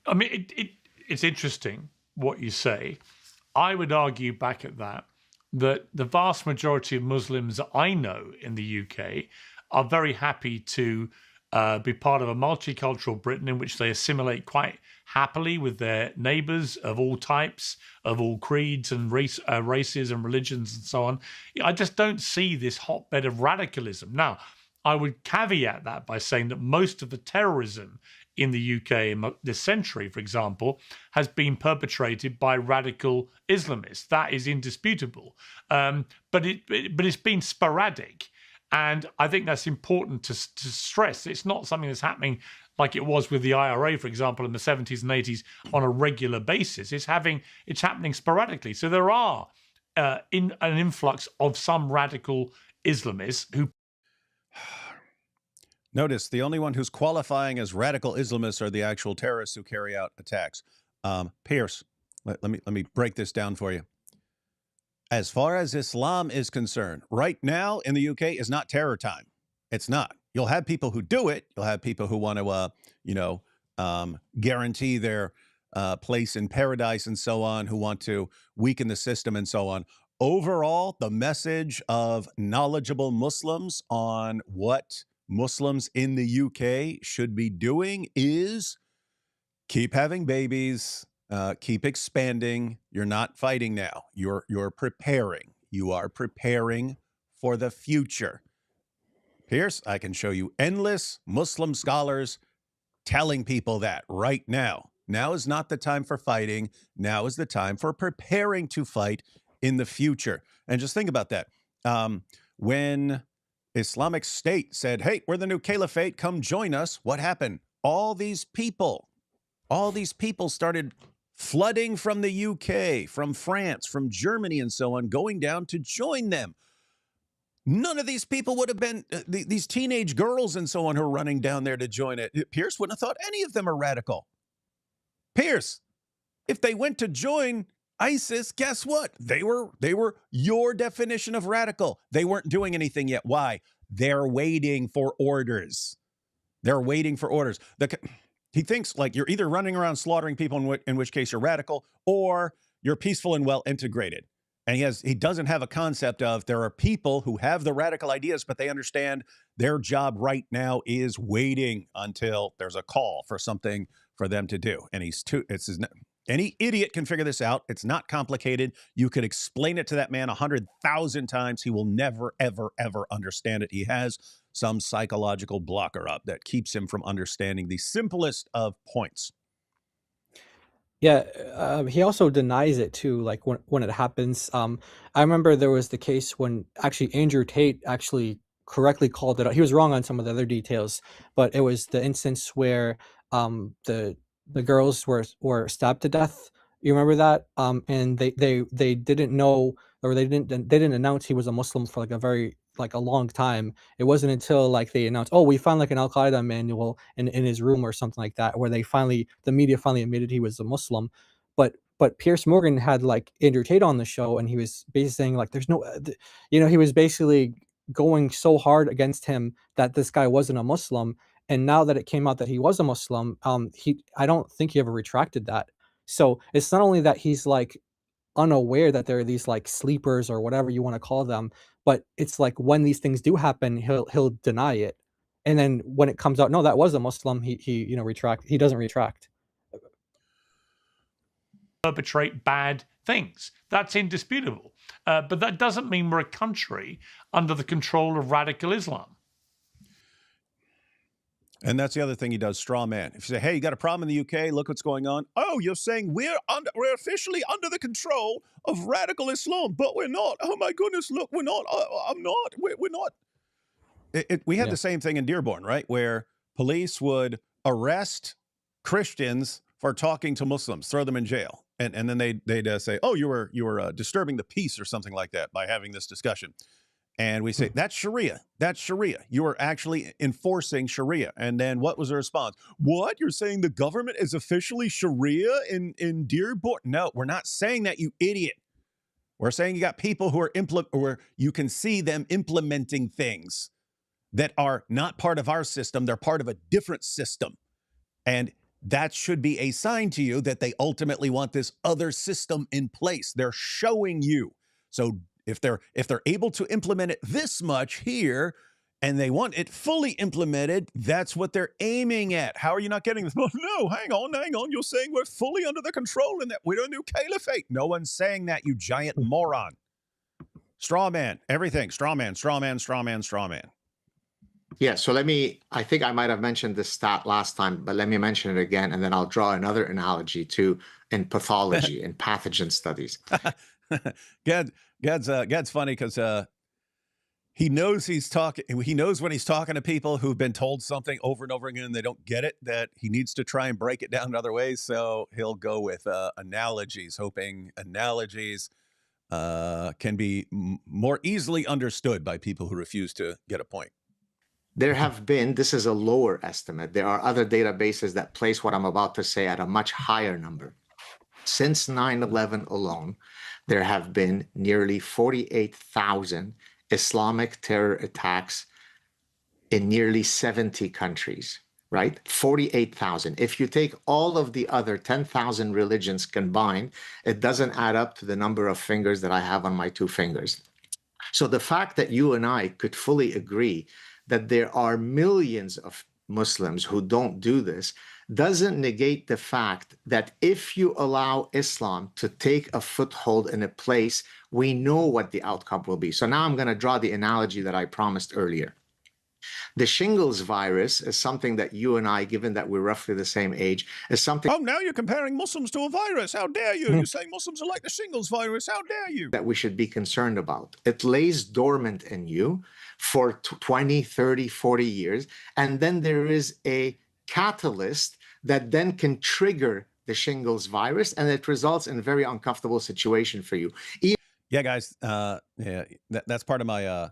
I mean, it's interesting what you say. I would argue back at that the vast majority of Muslims I know in the UK are very happy to be part of a multicultural Britain in which they assimilate quite happily with their neighbours of all types, of all creeds and races and religions and so on. I just don't see this hotbed of radicalism. Now, I would caveat that by saying that most of the terrorism in the UK in this century, for example, has been perpetrated by radical Islamists. That is indisputable. But it's been sporadic. And I think that's important to stress. It's not something that's happening like it was with the IRA, for example, in the 70s and 80s on a regular basis. It's happening sporadically. So there are in an influx of some radical Islamists who. Notice the only one who's qualifying as radical Islamists are the actual terrorists who carry out attacks. Piers, let me break this down for you. As far as Islam is concerned, right now in the UK is not terror time. It's not. You'll have people who do it. You'll have people who want to, guarantee their place in paradise and so on, who want to weaken the system and so on. Overall, the message of knowledgeable Muslims on what Muslims in the UK should be doing is keep having babies, keep expanding. You're not fighting now. You're preparing. You are preparing for the future. Piers, I can show you endless Muslim scholars telling people that right now. Now is not the time for fighting. Now is the time for preparing to fight in the future. And just think about that. When Islamic State said, hey, we're the new caliphate, come join us, what happened? All these people started flooding from the UK, from France, from Germany, and so on, going down to join them. None of these people would have been, these teenage girls and so on who are running down there to join it. Piers wouldn't have thought any of them are radical. Piers, if they went to join ISIS, guess what? They were your definition of radical. They weren't doing anything yet. Why? They're waiting for orders. They're waiting for orders. He thinks like you're either running around slaughtering people, in which case you're radical, or you're peaceful and well integrated. And he doesn't have a concept of there are people who have the radical ideas, but they understand their job right now is waiting until there's a call for something for them to do. And any idiot can figure this out. It's not complicated. You could explain it to that man 100,000 times. He will never, ever, ever understand it. He has some psychological blocker up that keeps him from understanding the simplest of points. Yeah, he also denies it too, like when it happens. I remember there was the case when actually Andrew Tate actually correctly called it out. He was wrong on some of the other details, but it was the instance where the girls were stabbed to death. You remember that? And they didn't know, or they didn't announce he was a Muslim for like a long time. It wasn't until like they announced, oh, we found like an Al Qaeda manual in his room or something like that, where the media finally admitted he was a Muslim. But Piers Morgan had like Andrew Tate on the show, and he was basically saying like, there's no, he was basically going so hard against him that this guy wasn't a Muslim. And now that it came out that he was a Muslim, I don't think he ever retracted that. So it's not only that he's like unaware that there are these like sleepers or whatever you want to call them, but it's like when these things do happen, he'll deny it, and then when it comes out, no, that was a Muslim, he he doesn't retract. Perpetrate bad things. That's indisputable. But that doesn't mean we're a country under the control of radical Islam. And that's the other thing he does, straw man. If you say, hey, you got a problem in the UK, look what's going on. Oh, you're saying we're officially under the control of radical Islam, but we're not. Oh my goodness, look, we're not. I'm not. We're not. We had the same thing in Dearborn, right? Where police would arrest Christians for talking to Muslims, throw them in jail. And then they'd say, oh, you were disturbing the peace or something like that by having this discussion. And we say, that's Sharia. That's Sharia. You are actually enforcing Sharia. And then what was the response? What? You're saying the government is officially Sharia in Dearborn? No, we're not saying that, you idiot. We're saying you got people who are where you can see them implementing things that are not part of our system. They're part of a different system. And that should be a sign to you that they ultimately want this other system in place. They're showing you. So if they're able to implement it this much here, and they want it fully implemented, that's what they're aiming at. How are you not getting this? Oh, no, hang on. You're saying we're fully under the control and that we don't do caliphate. No one's saying that, you giant moron. Straw man, everything. Straw man. Yeah, so I think I might have mentioned this stat last time, but let me mention it again, and then I'll draw another analogy too in pathology and pathogen studies. Gad's funny because he knows he's talking. He knows when he's talking to people who've been told something over and over again and they don't get it, that he needs to try and break it down in other ways. So he'll go with analogies, hoping analogies can be more easily understood by people who refuse to get a point. There have been, this is a lower estimate. There are other databases that place what I'm about to say at a much higher number. Since 9/11 alone, there have been nearly 48,000 Islamic terror attacks in nearly 70 countries, right? 48,000. If you take all of the other 10,000 religions combined, it doesn't add up to the number of fingers that I have on my two fingers. So the fact that you and I could fully agree that there are millions of Muslims who don't do this doesn't negate the fact that if you allow Islam to take a foothold in a place, we know what the outcome will be. So now I'm going to draw the analogy that I promised earlier. The shingles virus is something that you and I, given that we're roughly the same age, is something. Oh, now you're comparing Muslims to a virus. How dare you? You're saying Muslims are like the shingles virus. How dare you? That we should be concerned about. It lays dormant in you for 20, 30, 40 years. And then there is a catalyst that then can trigger the shingles virus, and it results in a very uncomfortable situation for you. Yeah, guys. Yeah, that's part of my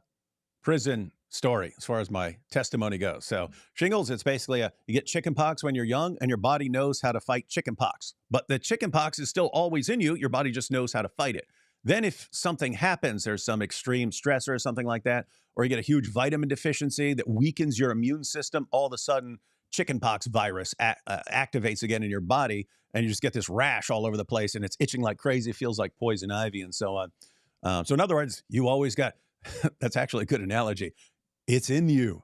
prison story as far as my testimony goes. So shingles, it's basically you get chickenpox when you're young and your body knows how to fight chickenpox. But the chickenpox is still always in you. Your body just knows how to fight it. Then if something happens, there's some extreme stressor or something like that, or you get a huge vitamin deficiency that weakens your immune system, all of a sudden chickenpox virus activates again in your body, and you just get this rash all over the place, and it's itching like crazy. It feels like poison ivy and so on. So in other words, you always got, that's actually a good analogy. It's in you.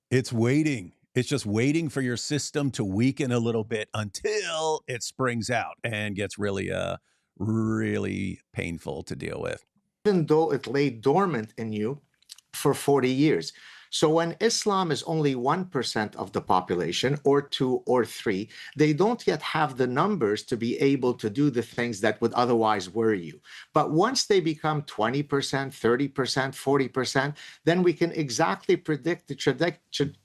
It's waiting. It's just waiting for your system to weaken a little bit until it springs out and gets really, really painful to deal with. Even though it lay dormant in you for 40 years. So when Islam is only 1% of the population, or 2 or 3, they don't yet have the numbers to be able to do the things that would otherwise worry you. But once they become 20%, 30%, 40%, then we can exactly predict the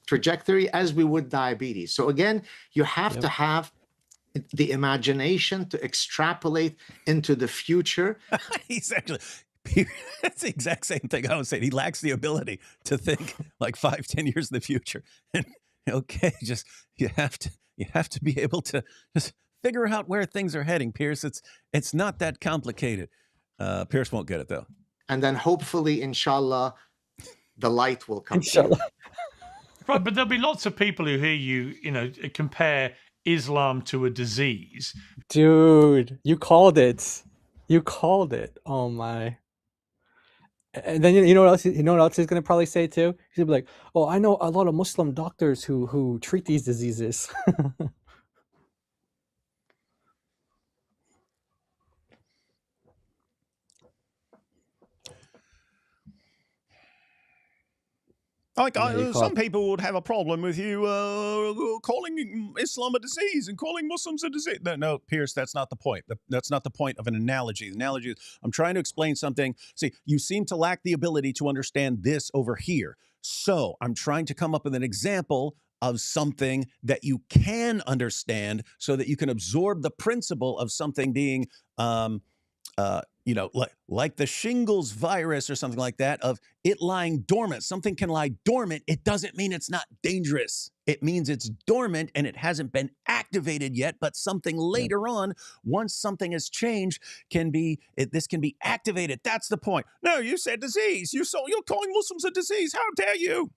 trajectory as we would diabetes. So again, you have to have the imagination to extrapolate into the future. He's actually... That's the exact same thing I was saying. He lacks the ability to think like 5, 10 years in the future. And okay, just you have to be able to just figure out where things are heading, Piers. It's not that complicated. Piers won't get it though. And then hopefully, inshallah, the light will come. Inshallah. Right, but there'll be lots of people who hear you, compare Islam to a disease. Dude, you called it. You called it. Oh my. And then you know what else? You know what else he's gonna probably say too? He's gonna be like, "Oh, I know a lot of Muslim doctors who treat these diseases." Like some people would have a problem with you calling Islam a disease and calling Muslims a disease. No, Piers, that's not the point. That's not the point of an analogy. The analogy is I'm trying to explain something. See, you seem to lack the ability to understand this over here. So I'm trying to come up with an example of something that you can understand so that you can absorb the principle of something being like the shingles virus or something like that, of it lying dormant. Something can lie dormant. It doesn't mean it's not dangerous. It means it's dormant and it hasn't been activated yet, but something later on, once something has changed, this can be activated. That's the point. No, you said disease. You're calling Muslims a disease. How dare you?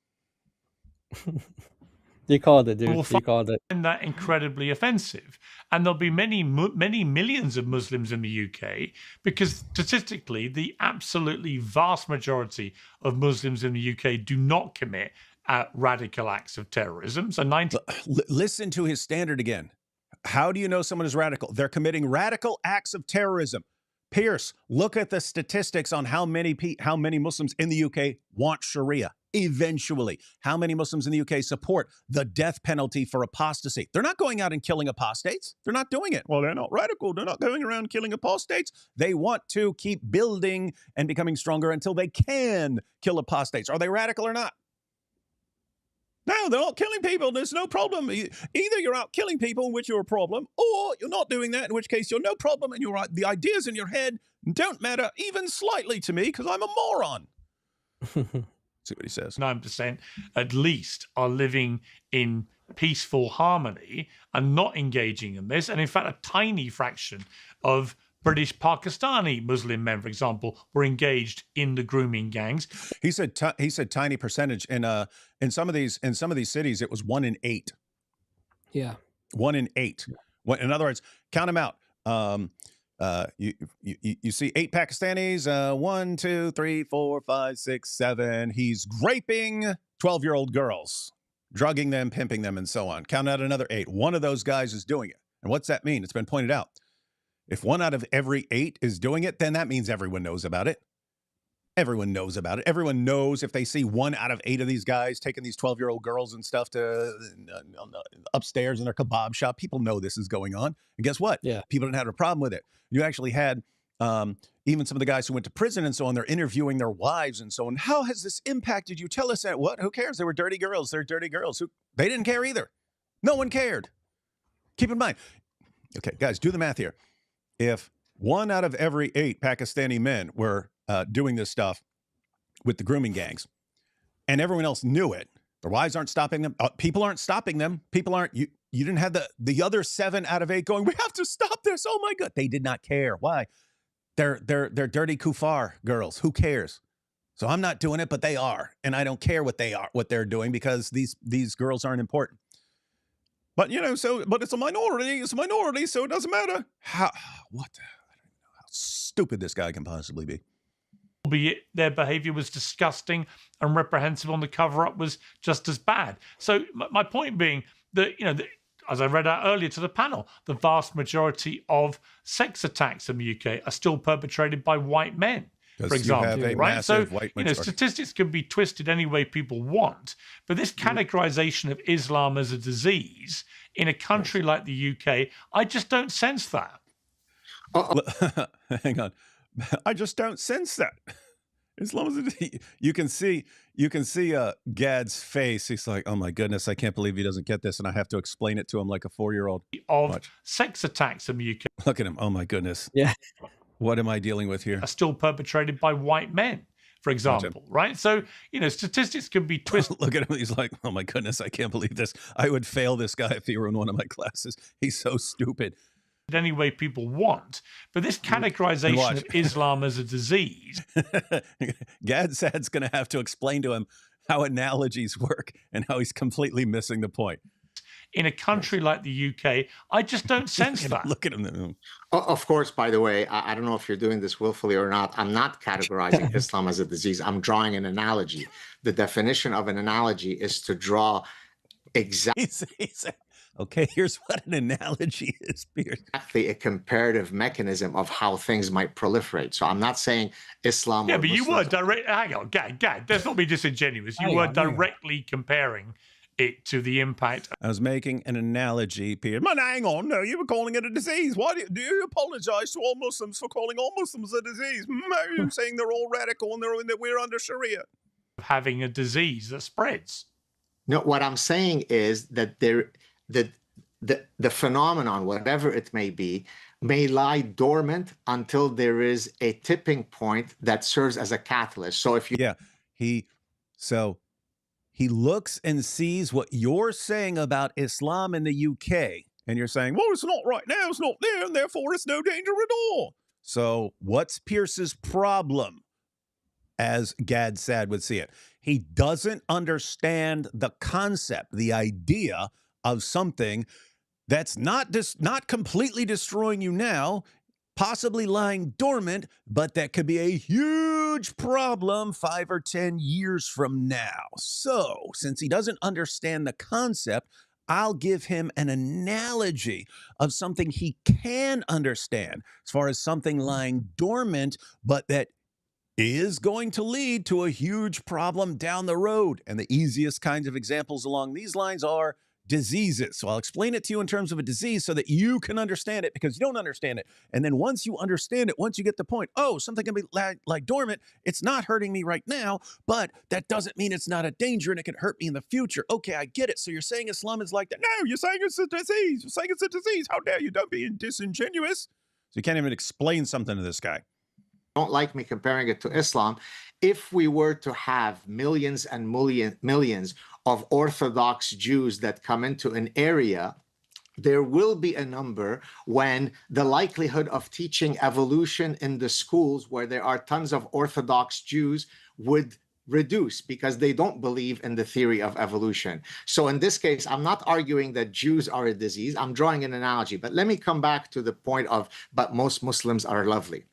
You called it, dude. We'll You called it. find that incredibly offensive. And there'll be many millions of Muslims in the UK, because statistically, the absolutely vast majority of Muslims in the UK do not commit radical acts of terrorism. So listen to his standard again. How do you know someone is radical? They're committing radical acts of terrorism. Piers, look at the statistics on how many Muslims in the UK want Sharia. eventually. How many Muslims in the UK support the death penalty for apostasy? They're not going out and killing apostates. They're not doing it. Well, they're not radical. They're not going around killing apostates. They want to keep building and becoming stronger until they can kill apostates. Are they radical or not? No, they're not killing people. There's no problem. Either you're out killing people, in which you're a problem, or you're not doing that, in which case you're no problem, and the ideas in your head don't matter even slightly to me because I'm a moron. See what he says. 9% at least are living in peaceful harmony and not engaging in this. And in fact, a tiny fraction of British Pakistani Muslim men, for example, were engaged in the grooming gangs. He said tiny percentage in some of these cities. It was 1 in 8. Yeah, 1 in 8. In other words, count them out. You see 8 Pakistanis. 1, 2, 3, 4, 5, 6, 7. He's raping 12-year-old girls, drugging them, pimping them, and so on. Count out another 8. One of those guys is doing it. And what's that mean? It's been pointed out. If 1 out of every 8 is doing it, then that means everyone knows about it. Everyone knows about it. Everyone knows if they see 1 out of 8 of these guys taking these 12-year-old girls and stuff to upstairs in their kebab shop, people know this is going on. And guess what? Yeah. People didn't have a problem with it. You actually had even some of the guys who went to prison and so on, they're interviewing their wives and so on. How has this impacted you? Tell us that. What? Who cares? They were dirty girls. They're dirty girls. They didn't care either. No one cared. Keep in mind. Okay, guys, do the math here. If 1 out of every 8 Pakistani men were doing this stuff with the grooming gangs, and everyone else knew it, their wives aren't stopping them. People aren't stopping them. People aren't. You didn't have the other 7 out of 8 going, we have to stop this. Oh my God. They did not care. Why? They're dirty kuffar girls. Who cares? So I'm not doing it, but they are, and I don't care what they're doing because these girls aren't important. But but it's a minority. It's a minority, so it doesn't matter. I don't know how stupid this guy can possibly be. Albeit their behavior was disgusting and reprehensible, and the cover-up was just as bad. So my point being that, as I read out earlier to the panel, the vast majority of sex attacks in the UK are still perpetrated by white men, for example, right? So, statistics can be twisted any way people want, but this categorization of Islam as a disease in a country like the UK, I just don't sense that. Hang on. I just don't sense that. Islam is a disease. You can see Gad's face. He's like, oh my goodness, I can't believe he doesn't get this, and I have to explain it to him like a 4-year-old. Sex attacks in the UK. Look at him. Oh my goodness. Yeah. What am I dealing with here? Are still perpetrated by white men, for example, right? So, statistics can be twisted. Look at him. He's like, oh my goodness, I can't believe this. I would fail this guy if he were in one of my classes. He's so stupid. Any way people want, but this categorization of Islam as a disease. Gad Saad's going to have to explain to him how analogies work and how he's completely missing the point. In a country like the UK, I just don't sense that. Look at him. Of course, by the way, I don't know if you're doing this willfully or not. I'm not categorizing Islam as a disease. I'm drawing an analogy. The definition of an analogy is to draw exactly. Okay, here's what an analogy is, Piers. Exactly a comparative mechanism of how things might proliferate. So I'm not saying Islam. Yeah, but you were direct. Hang on, Gad. Let's not be disingenuous. You were directly comparing it to the impact. I was making an analogy, Piers. Man, hang on. No, you were calling it a disease. Why do you apologize to all Muslims for calling all Muslims a disease? You're saying they're all radical and that we're under Sharia. Having a disease that spreads. No, what I'm saying is that the phenomenon, whatever it may be, may lie dormant until there is a tipping point that serves as a catalyst. So if you he looks and sees what you're saying about Islam in the UK, and you're saying, well, it's not right now, it's not there, and therefore it's no danger at all. So what's Pierce's problem, as Gad Saad would see it? He doesn't understand the concept, the idea of something that's not completely destroying you now, possibly lying dormant, but that could be a huge problem 5 or 10 years from now. So, since he doesn't understand the concept, I'll give him an analogy of something he can understand as far as something lying dormant, but that is going to lead to a huge problem down the road. And the easiest kinds of examples along these lines are diseases. So I'll explain it to you in terms of a disease so that you can understand it, because you don't understand it. And then once you understand it, once you get the point, oh, something can be like dormant, it's not hurting me right now, but that doesn't mean it's not a danger and it can hurt me in the future. Okay, I get it. So you're saying Islam is like that. No, you're saying it's a disease. You're saying it's a disease. How dare you? Don't be disingenuous. So you can't even explain something to this guy. Don't like me comparing it to Islam. If we were to have millions and millions of Orthodox Jews that come into an area, there will be a number when the likelihood of teaching evolution in the schools where there are tons of Orthodox Jews would reduce, because they don't believe in the theory of evolution. So in this case, I'm not arguing that Jews are a disease. I'm drawing an analogy. But let me come back to the point of, but most Muslims are lovely.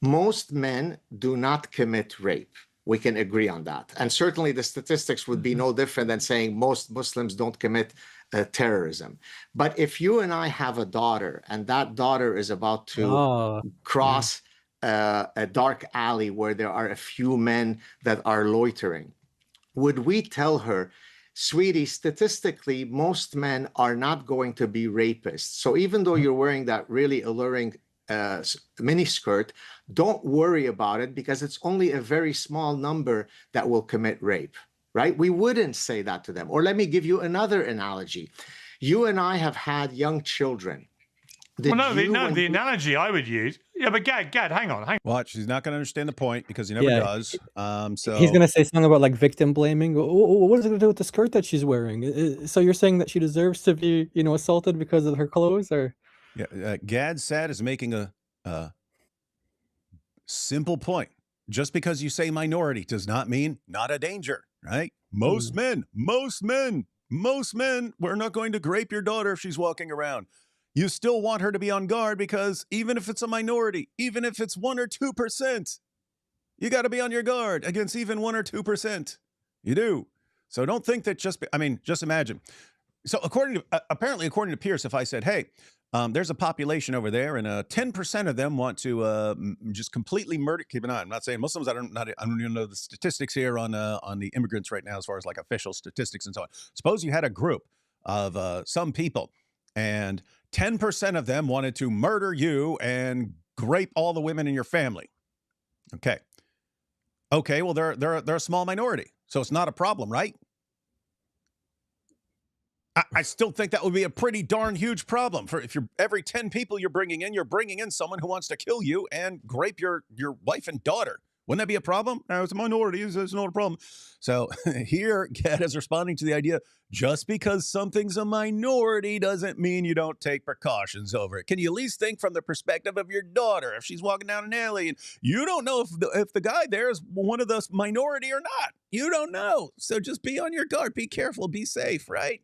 Most men do not commit rape. We can agree on that. And certainly the statistics would be no different than saying most Muslims don't commit terrorism. But if you and I have a daughter, and that daughter is about to cross a dark alley where there are a few men that are loitering, would we tell her, sweetie, statistically, most men are not going to be rapists. So even though you're wearing that really alluring miniskirt, don't worry about it, because it's only a very small number that will commit rape, right? We wouldn't say that to them. Or let me give you another analogy. You and I have had young children. The analogy I would use, but Gad, hang on. Watch, he's not going to understand the point, because he never does. So he's going to say something about like victim blaming. What is it going to do with the skirt that she's wearing? So you're saying that she deserves to be, assaulted because of her clothes, or? Yeah, Gad Saad is making a simple point. Just because you say minority does not mean not a danger, right? Most men, we're not going to grape your daughter if she's walking around. You still want her to be on guard, because even if it's a minority, even if it's 1 or 2%, you got to be on your guard against even 1 or 2%. You do. So don't think that just imagine. So apparently according to Piers, if I said, hey, there's a population over there, and 10% of them want to just completely murder. Keep an eye. I'm not saying Muslims. I don't even know the statistics here on the immigrants right now, as far as like official statistics and so on. Suppose you had a group of some people, and 10% of them wanted to murder you and grape all the women in your family. Okay. Well, they're a small minority, so it's not a problem, right? I still think that would be a pretty darn huge problem. For if you're every 10 people you're bringing in someone who wants to kill you and grape your wife and daughter. Wouldn't that be a problem? No, it's a minority. It's not a problem. So here, Gad is responding to the idea, just because something's a minority doesn't mean you don't take precautions over it. Can you at least think from the perspective of your daughter? If she's walking down an alley and you don't know if the guy there is one of the minority or not. You don't know. So just be on your guard. Be careful. Be safe, right?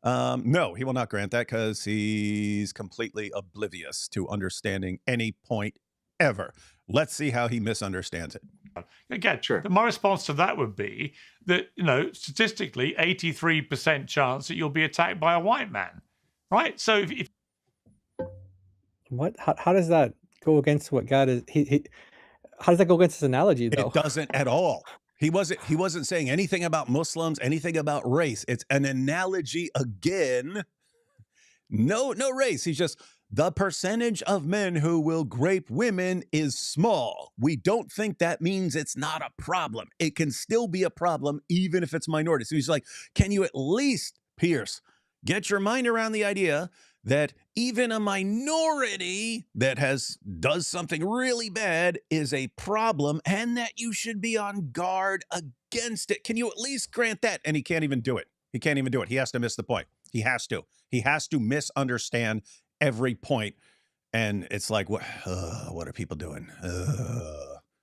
No, he will not grant that, because he's completely oblivious to understanding any point ever. Let's see how he misunderstands it. Again, sure. My response to that would be that, statistically, 83% chance that you'll be attacked by a white man, right? So if what? How does that go against what God is? How does that go against his analogy, though? It doesn't at all. He wasn't saying anything about Muslims, anything about race. It's an analogy again. No race. He's just, the percentage of men who will grape women is small. We don't think that means it's not a problem. It can still be a problem even if it's minority. So he's like, can you at least, Piers, get your mind around the idea that even a minority that does something really bad is a problem, and that you should be on guard against it? Can you at least grant that? And he can't even do it. He can't even do it. He has to miss the point. He has to misunderstand every point. And it's like, what are people doing?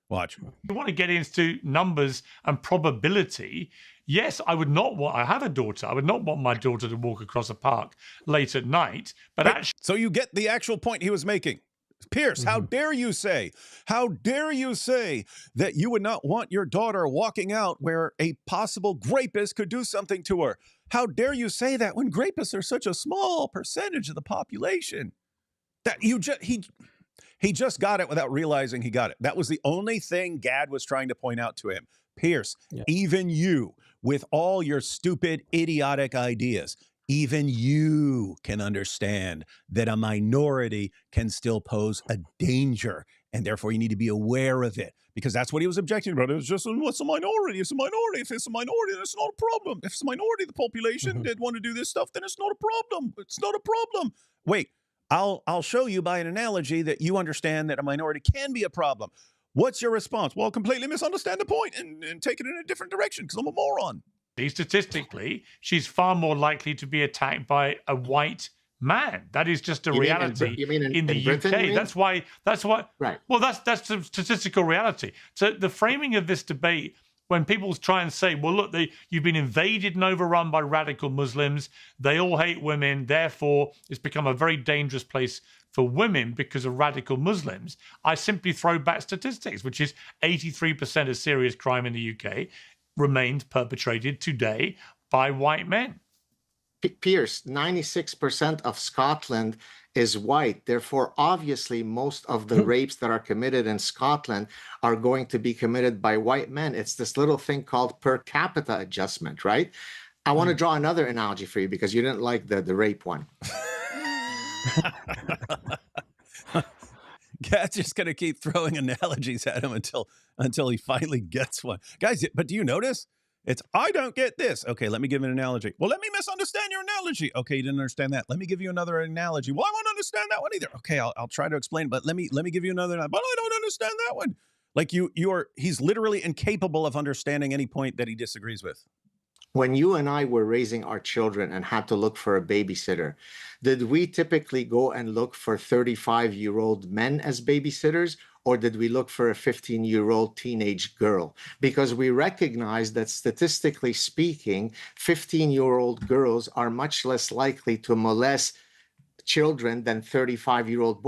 Watch. You want to get into numbers and probability. Yes, I have a daughter. I would not want my daughter to walk across a park late at night. But actually, so you get the actual point he was making. Piers, how dare you say that you would not want your daughter walking out where a possible rapist could do something to her? How dare you say that when rapists are such a small percentage of the population? That He just got it without realizing he got it. That was the only thing Gad was trying to point out to him. Piers, Yeah. even you, with all your stupid, idiotic ideas, even you can understand that a minority can still pose a danger, and therefore you need to be aware of it, because that's what he was objecting about. It was just, what's a minority? It's a minority. If it's a minority, that's not a problem. If it's a minority of the population that want to do this stuff, then it's not a problem. It's not a problem. Wait, I'll show you by an analogy that you understand that a minority can be a problem. What's your response? Well, completely misunderstand the point and take it in a different direction because I'm a moron. Statistically, she's far more likely to be attacked by a white man. That is just a reality in the UK. That's why. Right. Well, that's the statistical reality. So the framing of this debate, when people try and say, well, look, you've been invaded and overrun by radical Muslims. They all hate women. Therefore, it's become a very dangerous place for women because of radical Muslims. I simply throw back statistics, which is 83% of serious crime in the UK remains perpetrated today by white men. Piers, 96% of Scotland is white. Therefore, obviously, most of the rapes that are committed in Scotland are going to be committed by white men. It's this little thing called per capita adjustment, right? I want to draw another analogy for you because you didn't like the rape one. Gad's just going to keep throwing analogies at him until he finally gets one. Guys, but do you notice? It's, I don't get this. Okay, let me give an analogy. Well, let me misunderstand your analogy. Okay, you didn't understand that. Let me give you another analogy. Well, I won't understand that one either. Okay, I'll try to explain, but let me give you another. But I don't understand that one. Like he's literally incapable of understanding any point that he disagrees with. When you and I were raising our children and had to look for a babysitter, did we typically go and look for 35-year-old men as babysitters, or did we look for a 15-year-old teenage girl? Because we recognize that statistically speaking, 15-year-old girls are much less likely to molest children than 35-year-old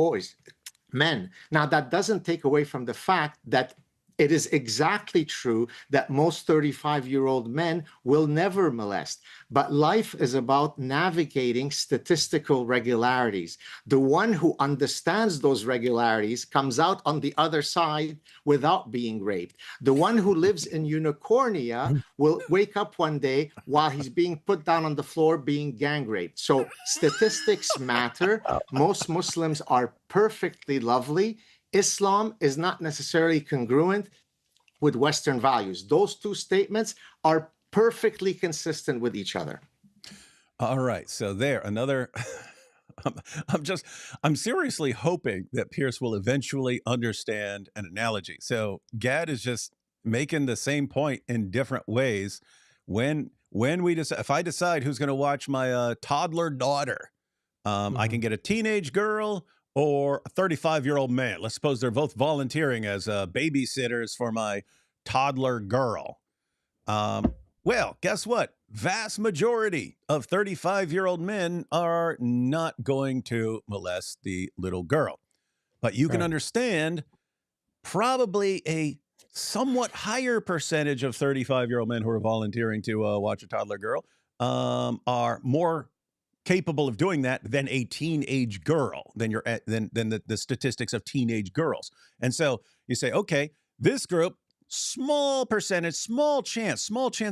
men. Now, that doesn't take away from the fact that it is exactly true that most 35-year-old men will never molest. But life is about navigating statistical regularities. The one who understands those regularities comes out on the other side without being raped. The one who lives in unicornia will wake up one day while he's being put down on the floor being gang raped. So statistics matter. Most Muslims are perfectly lovely. Islam is not necessarily congruent with Western values. Those two statements are perfectly consistent with each other. All right. So there, another, I'm seriously hoping that Piers will eventually understand an analogy. So Gad is just making the same point in different ways. When we decide, if I decide who's going to watch my toddler daughter, I can get a teenage girl or a 35-year-old man. Let's suppose they're both volunteering as babysitters for my toddler girl. Well, guess what? Vast majority of 35-year-old men are not going to molest the little girl. But you can understand probably a somewhat higher percentage of 35-year-old men who are volunteering to watch a toddler girl are more capable of doing that than a teenage girl, than the statistics of teenage girls. And so you say, okay, this group, small percentage, small chance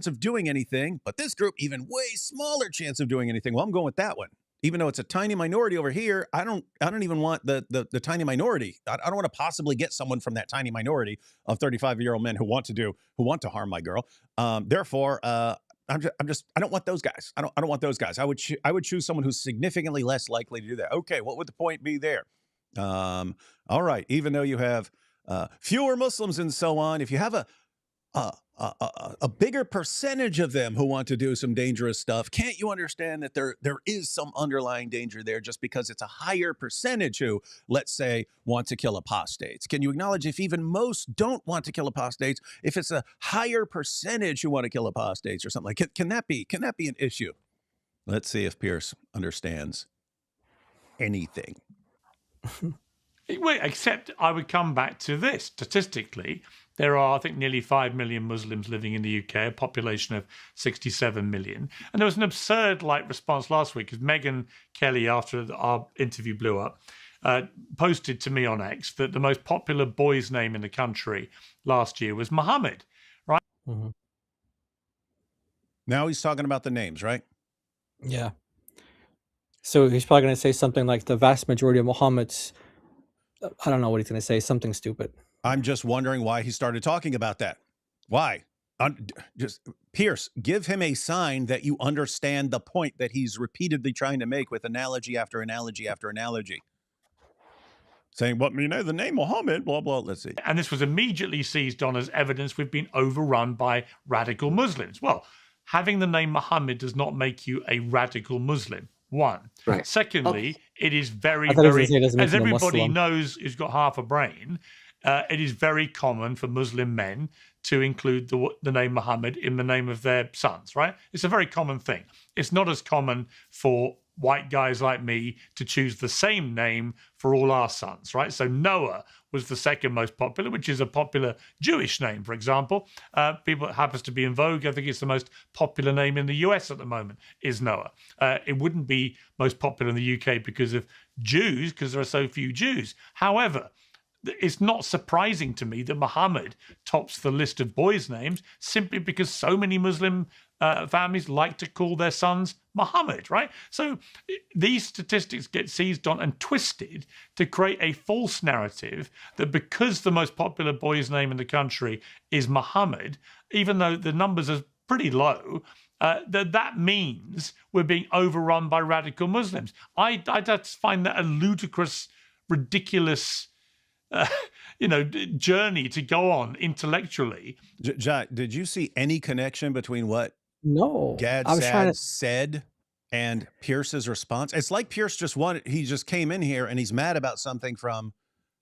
of doing anything, but this group, even way smaller chance of doing anything. Well, I'm going with that one. Even though it's a tiny minority over here, I don't even want the tiny minority. I don't want to possibly get someone from that tiny minority of 35-year-old men who want to harm my girl. Therefore, I don't want those guys. I don't want those guys. I would choose someone who's significantly less likely to do that. Okay, what would the point be there? All right, even though you have fewer Muslims and so on, if you have a bigger percentage of them who want to do some dangerous stuff, can't you understand that there is some underlying danger there just because it's a higher percentage who, let's say, want to kill apostates? Can you acknowledge if even most don't want to kill apostates, if it's a higher percentage who want to kill apostates or something like it, can that be an issue? Let's see if Piers understands anything. Well, except I would come back to this. Statistically, there are, I think, nearly 5 million Muslims living in the UK, a population of 67 million. And there was an absurd response last week because Megyn Kelly, after our interview blew up, posted to me on X that the most popular boy's name in the country last year was Muhammad, right? Mm-hmm. Now he's talking about the names, right? Yeah. So he's probably going to say something like the vast majority of Muhammad's. I don't know what he's going to say. Something stupid. I'm just wondering why he started talking about that. Why? Just Piers, give him a sign that you understand the point that he's repeatedly trying to make with analogy after analogy after analogy. Saying, what, you know, the name Muhammad, blah, blah. Let's see. And this was immediately seized on as evidence we've been overrun by radical Muslims. Well, having the name Muhammad does not make you a radical Muslim. One. Right. Secondly, it is very, I thought it was very, gonna say it doesn't make as him a everybody Muslim. knows who's got half a brain, it is very common for Muslim men to include the name Muhammad in the name of their sons, right? It's a very common thing. It's not as common for white guys like me to choose the same name for all our sons, right? So Noah was the second most popular, which is a popular Jewish name, for example. People, it happens to be in vogue. I think it's the most popular name in the US at the moment is Noah. It wouldn't be most popular in the UK because of Jews, because there are so few Jews. However, it's not surprising to me that Muhammad tops the list of boys' names simply because so many Muslim families like to call their sons Muhammad, right? So these statistics get seized on and twisted to create a false narrative that because the most popular boy's name in the country is Muhammad, even though the numbers are pretty low, that means we're being overrun by radical Muslims. I just find that a ludicrous, ridiculous journey to go on intellectually. Jack, did you see any connection between what No. Gad I was trying to. said and Pierce's response? It's like Pierce he just came in here and he's mad about something from,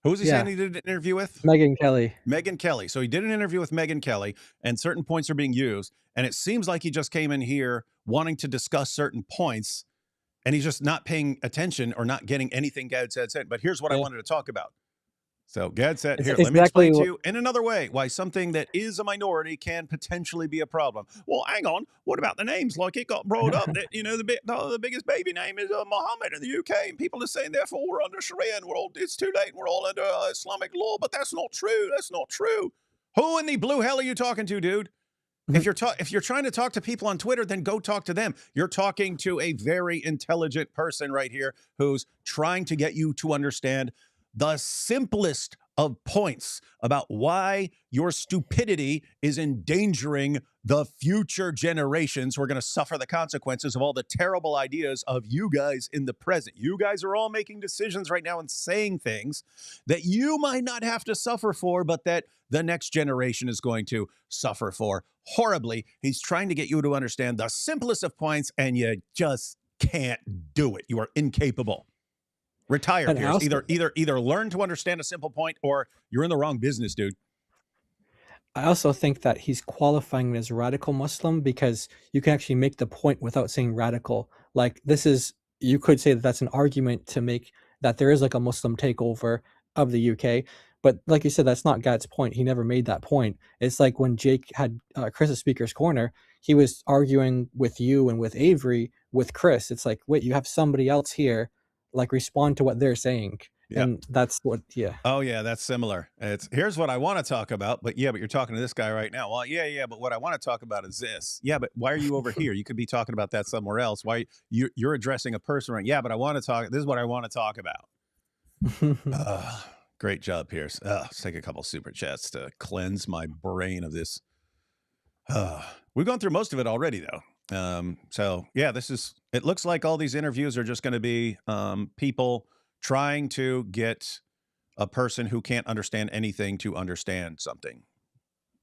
who was he saying he did an interview with? Megyn Kelly. Megyn Kelly. So he did an interview with Megyn Kelly and certain points are being used. And it seems like he just came in here wanting to discuss certain points and he's just not paying attention or not getting anything Gad said. But here's what I wanted to talk about. So Gad said, here, let me explain to you in another way why something that is a minority can potentially be a problem. Well, hang on. What about the names? Like it got brought up that, the biggest baby name is Muhammad in the UK. And people are saying, therefore, we're under Sharia and it's too late. And we're all under Islamic law. But that's not true. That's not true. Who in the blue hell are you talking to, dude? If you're trying to talk to people on Twitter, then go talk to them. You're talking to a very intelligent person right here who's trying to get you to understand the simplest of points about why your stupidity is endangering the future generations who are going to suffer the consequences of all the terrible ideas of you guys in the present. You guys are all making decisions right now and saying things that you might not have to suffer for, but that the next generation is going to suffer for horribly. He's trying to get you to understand the simplest of points, and you just can't do it. You are incapable. Retire, And Piers. also- Either learn to understand a simple point, or you're in the wrong business, dude. I also think that he's qualifying it as radical Muslim because you can actually make the point without saying radical. Like you could say that that's an argument to make that there is like a Muslim takeover of the UK. But like you said, that's not Gad's point. He never made that point. It's like when Jake had Chris's Speaker's Corner, he was arguing with you and with Avery with Chris. It's like, wait, you have somebody else here. Like respond to what they're saying. Yep. And that's what, yeah. Oh yeah, that's similar. Here's what I want to talk about, but you're talking to this guy right now. Well, yeah, but what I want to talk about is this. Yeah, but why are you over here? You could be talking about that somewhere else. Why you're addressing a person right? Yeah, but I want to talk. This is what I want to talk about. Great job, Piers. Let's take a couple super chats to cleanse my brain of this. We've gone through most of it already, though. So yeah, it looks like all these interviews are just going to be people trying to get a person who can't understand anything to understand something.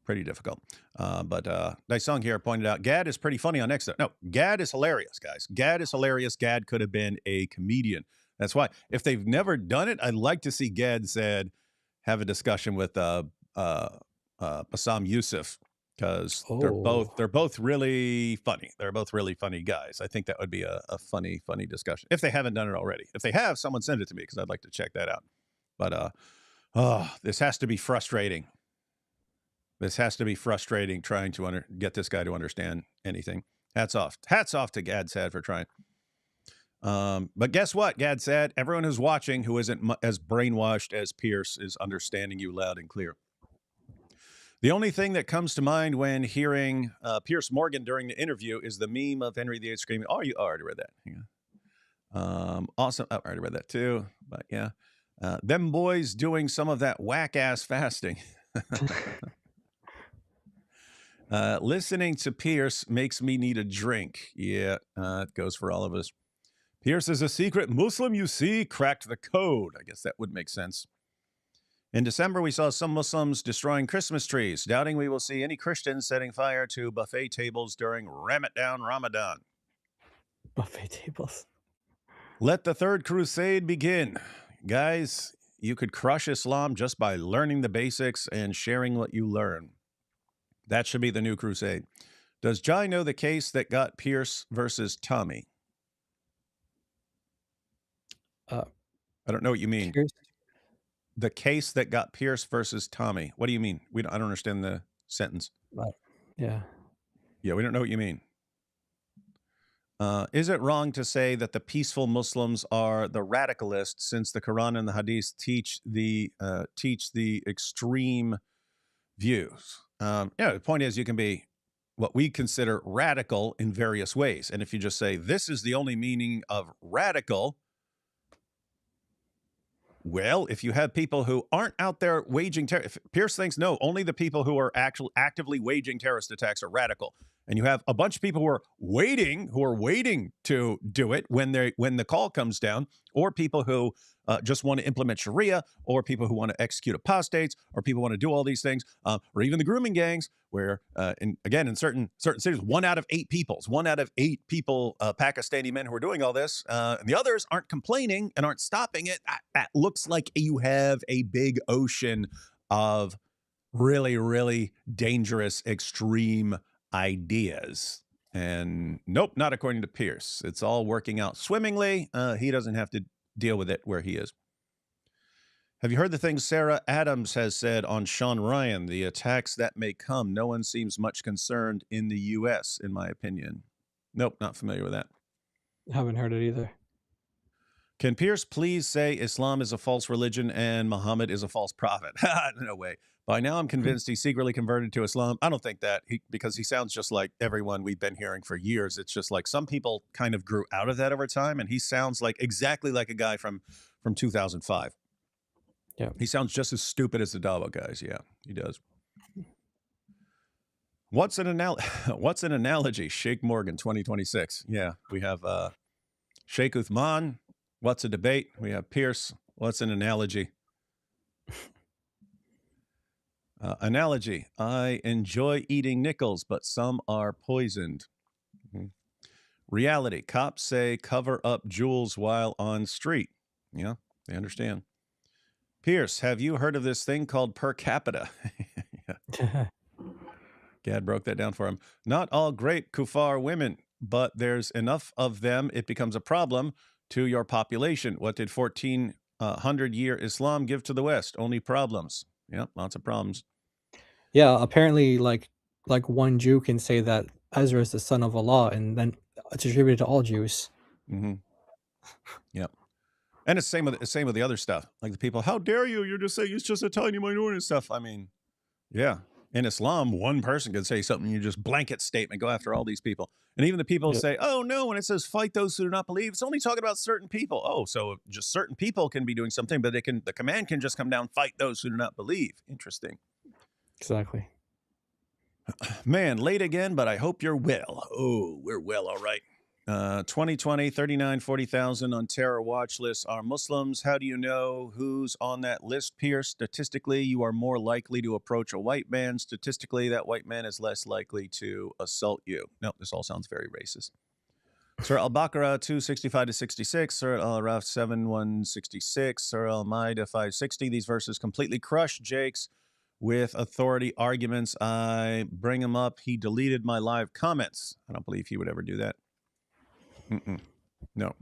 Pretty difficult. But Daisung here pointed out, Gad is pretty funny on X. No, Gad is hilarious, guys. Gad is hilarious. Gad could have been a comedian. That's why, if they've never done it, I'd like to see Gad have a discussion with Bassam Youssef, because they're both really funny. They're both really funny guys. I think that would be a funny discussion if they haven't done it already. If they have, someone send it to me because I'd like to check that out. But this has to be frustrating. This has to be frustrating trying to get this guy to understand anything. Hats off to Gad Saad for trying. But guess what, Gad said? Everyone who's watching who isn't as brainwashed as Pierce is understanding you loud and clear. The only thing that comes to mind when hearing Piers Morgan during the interview is the meme of Henry VIII screaming, "Oh, you already read that." Hang on. Awesome. I already read that too. But yeah. Them boys doing some of that whack-ass fasting. Listening to Pierce makes me need a drink. Yeah, it goes for all of us. Pierce is a secret Muslim, you see, cracked the code. I guess that would make sense. In December, we saw some Muslims destroying Christmas trees, doubting we will see any Christians setting fire to buffet tables during Ramadan. Buffet tables. Let the third crusade begin. Guys, you could crush Islam just by learning the basics and sharing what you learn. That should be the new crusade. Does Jai know the case that got Pierce versus Tommy? I don't know what you mean. Pierce? The case that got Pierce versus Tommy. What do you mean? I don't understand the sentence. Yeah. Yeah, we don't know what you mean. Is it wrong to say that the peaceful Muslims are the radicalists, since the Quran and the Hadith teach the extreme views? The point is, you can be what we consider radical in various ways, and if you just say this is the only meaning of radical, well, if you have people who aren't out there waging terror, if Pierce thinks no, only the people who are actively waging terrorist attacks are radical, and you have a bunch of people who are waiting to do it when the call comes down, or people who just want to implement Sharia, or people who want to execute apostates, or people who want to do all these things, or even the grooming gangs, where in certain cities, 1 out of 8 people, Pakistani men who are doing all this, and the others aren't complaining and aren't stopping it. That looks like you have a big ocean of really, really dangerous, extreme ideas. And nope, not according to Pierce. It's all working out swimmingly. He doesn't have to deal with it where he is. Have you heard the things Sarah Adams has said on Sean Ryan? The attacks that may come. No one seems much concerned in the U.S., in my opinion. Nope, not familiar with that. Haven't heard it either. Can Pierce please say Islam is a false religion and Muhammad is a false prophet? No way. By now, I'm convinced he secretly converted to Islam. I don't think that, because he sounds just like everyone we've been hearing for years. It's just like some people kind of grew out of that over time, and he sounds like exactly like a guy from 2005. Yeah, he sounds just as stupid as the Dawa guys. Yeah, he does. What's an analogy? Sheikh Morgan, 2026. Yeah, we have Sheikh Uthman. What's a debate? We have Pierce. What's an analogy? Analogy. I enjoy eating nickels, but some are poisoned. Reality. Cops say cover up jewels while on street. Yeah, they understand. Pierce, have you heard of this thing called per capita? Gad broke that down for him. Not all great kuffar women, but there's enough of them it becomes a problem to your population. What did 1400-year Islam give to the West? Only problems. Yeah, lots of problems. Yeah, apparently, like one Jew can say that Ezra is the son of Allah, and then it's attributed to all Jews. Mm-hmm. Yep. And it's the same with the other stuff. Like the people, how dare you? You're just saying it's just a tiny minority and stuff. I mean, yeah. In Islam, one person could say something, you just blanket statement, go after all these people. And even the people say, oh, no, when it says fight those who do not believe, it's only talking about certain people. Oh, so just certain people can be doing something, but the command can just come down, fight those who do not believe. Interesting. Exactly. Man, late again, but I hope you're well. Oh, we're well, all right. 2020, 39, 40,000 on terror watch list are Muslims. How do you know who's on that list, Pierce? Statistically, you are more likely to approach a white man. Statistically, that white man is less likely to assault you. No, this all sounds very racist. Surah Al-Baqarah 265-66, Surah Al-Araf 7166, Surah Al-Ma'idah 560. These verses completely crush Jake's with authority arguments. I bring him up. He deleted my live comments. I don't believe he would ever do that. No.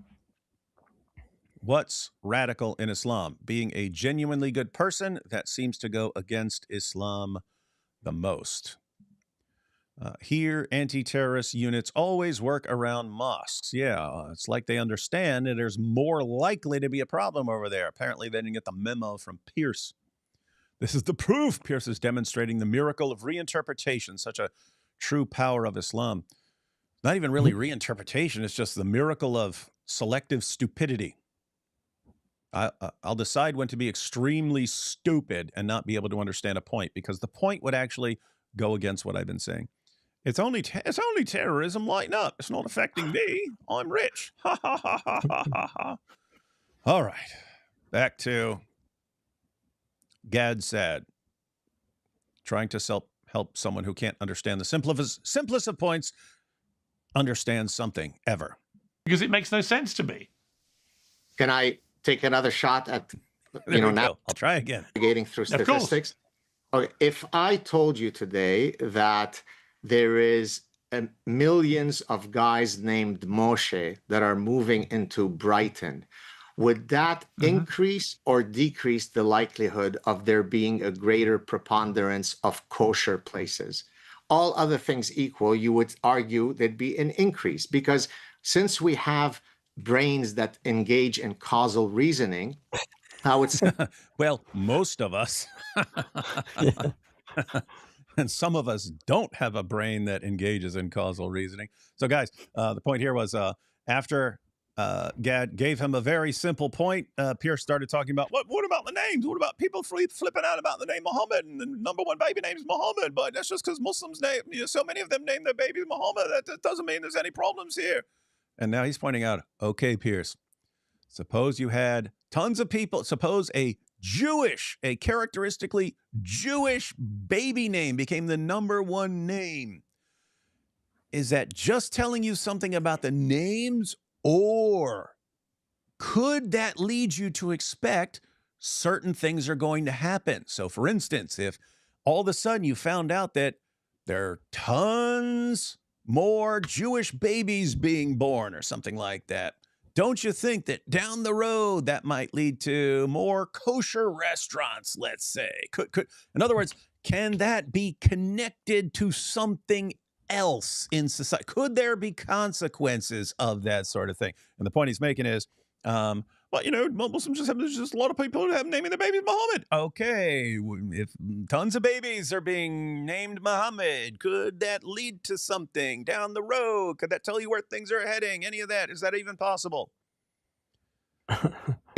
What's radical in Islam? Being a genuinely good person. That seems to go against Islam the most. Here, anti-terrorist units always work around mosques. Yeah, it's like they understand that there's more likely to be a problem over there. Apparently, they didn't get the memo from Piers. This is the proof. Piers is demonstrating the miracle of reinterpretation, such a true power of Islam. Not even really reinterpretation. It's just the miracle of selective stupidity. I'll decide when to be extremely stupid and not be able to understand a point, because the point would actually go against what I've been saying. It's only terrorism. Lighten up. It's not affecting me. I'm rich. Ha ha ha ha ha ha ha. All right. Back to Gad Saad. Trying to help someone who can't understand the simplest of points understand something ever. Because it makes no sense to me. Can I take another shot at, I'll try again. navigating through statistics? Okay, if I told you today that there is millions of guys named Moshe that are moving into Brighton, would that increase or decrease the likelihood of there being a greater preponderance of kosher places? All other things equal, you would argue there'd be an increase, because since we have brains that engage in causal reasoning, I would say, well, most of us. And some of us don't have a brain that engages in causal reasoning. So, guys, the point here was after Gad gave him a very simple point, Piers started talking about, what about the names? What about people flipping out about the name Muhammad? And the number one baby name is Muhammad, but that's just because Muslims so many of them name their babies Muhammad. That doesn't mean there's any problems here. And now he's pointing out, okay, Piers, suppose you had tons of people, suppose a characteristically Jewish baby name became the number one name. Is that just telling you something about the names, or could that lead you to expect certain things are going to happen? So, for instance, if all of a sudden you found out that there are tons more Jewish babies being born or something like that, don't you think that down the road that might lead to more kosher restaurants, let's say? In other words, can that be connected to something else in society? Could there be consequences of that sort of thing? And the point he's making is, Muslims just a lot of people who have naming their babies Muhammad. Okay, if tons of babies are being named Muhammad, could that lead to something down the road? Could that tell you where things are heading? Any of that? Is that even possible?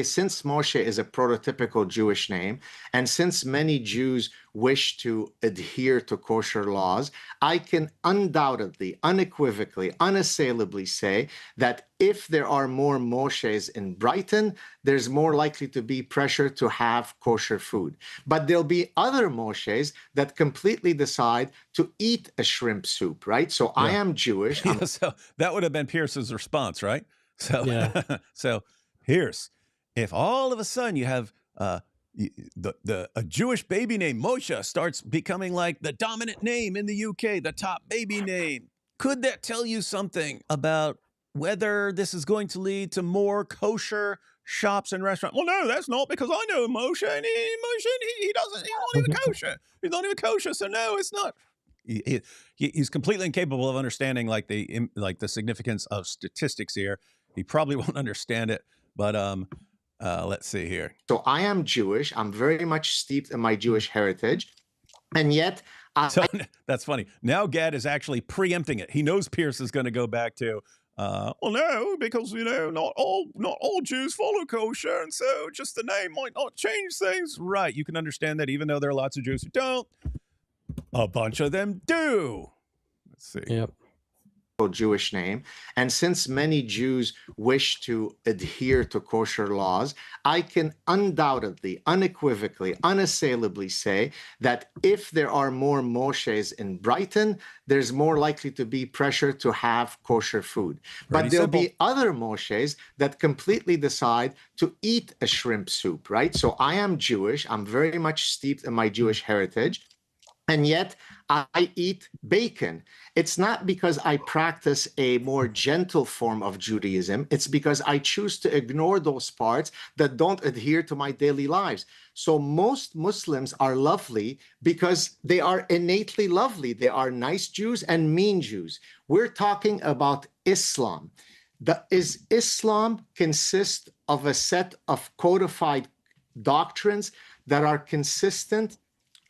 Since Moshe is a prototypical Jewish name, and since many Jews wish to adhere to kosher laws, I can undoubtedly, unequivocally, unassailably say that if there are more Moshes in Brighton, there's more likely to be pressure to have kosher food. But there'll be other Moshes that completely decide to eat a shrimp soup, right? So I am Jewish. So that would have been Pierce's response, right? So, so here's, if all of a sudden you have a Jewish baby named Moshe starts becoming like the dominant name in the UK, the top baby name, could that tell you something about whether this is going to lead to more kosher shops and restaurants? Well, no, that's not, because I know Moshe, and he's not even kosher. He's not even kosher, so no, it's not. He's completely incapable of understanding like the significance of statistics here. He probably won't understand it, but let's see here. So I am Jewish. I'm very much steeped in my Jewish heritage. And yet... that's funny. Now Gad is actually preempting it. He knows Piers is going to go back to, well, no, because, not all Jews follow kosher, and so just the name might not change things. Right. You can understand that even though there are lots of Jews who don't, a bunch of them do. Let's see. Yep. Jewish name, and since many Jews wish to adhere to kosher laws, I can undoubtedly, unequivocally, unassailably say that if there are more Moshes in Brighton, there's more likely to be pressure to have kosher food. But there'll be other Moshes that completely decide to eat a shrimp soup, right? So I am Jewish. I'm very much steeped in my Jewish heritage. and yet I eat bacon. It's not because I practice a more gentle form of Judaism. It's because I choose to ignore those parts that don't adhere to my daily lives. So most Muslims are lovely because they are innately lovely. They are nice Jews and mean Jews. We're talking about Islam. Is Islam consist of a set of codified doctrines that are consistent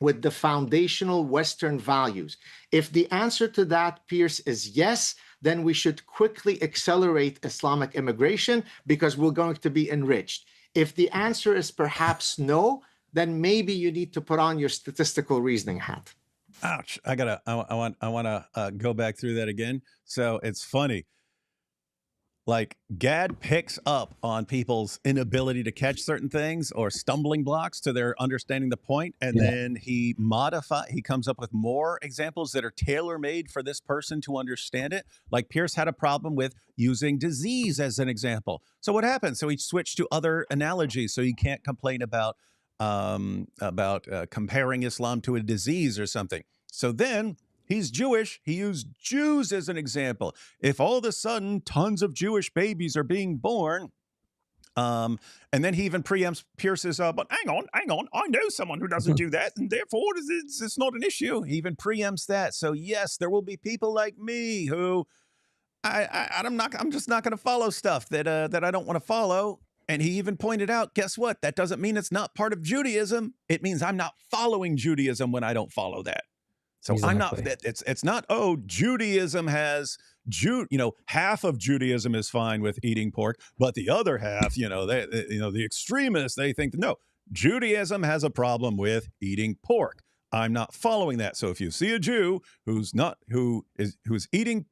with the foundational Western values? If the answer to that, Piers, is yes, then we should quickly accelerate Islamic immigration because we're going to be enriched. If the answer is perhaps no, then maybe you need to put on your statistical reasoning hat. Ouch. I want to go back through that again. So it's funny. Like Gad picks up on people's inability to catch certain things or stumbling blocks to their understanding the point, and then he comes up with more examples that are tailor-made for this person to understand it. Like Piers had a problem with using disease as an example. So what happened? So he switched to other analogies, so you can't complain about comparing Islam to a disease or something. So then he's Jewish. He used Jews as an example. If all of a sudden tons of Jewish babies are being born, and then he even preempts Pierce's, but hang on, I know someone who doesn't do that, and therefore it's not an issue. He even preempts that. So yes, there will be people like me who I'm just not going to follow stuff that I don't want to follow. And he even pointed out, guess what? That doesn't mean it's not part of Judaism. It means I'm not following Judaism when I don't follow that. So I'm not, it's not, oh, Judaism has, half of Judaism is fine with eating pork, but the other half, the extremists, they think, no, Judaism has a problem with eating pork. I'm not following that. So if you see a Jew who's eating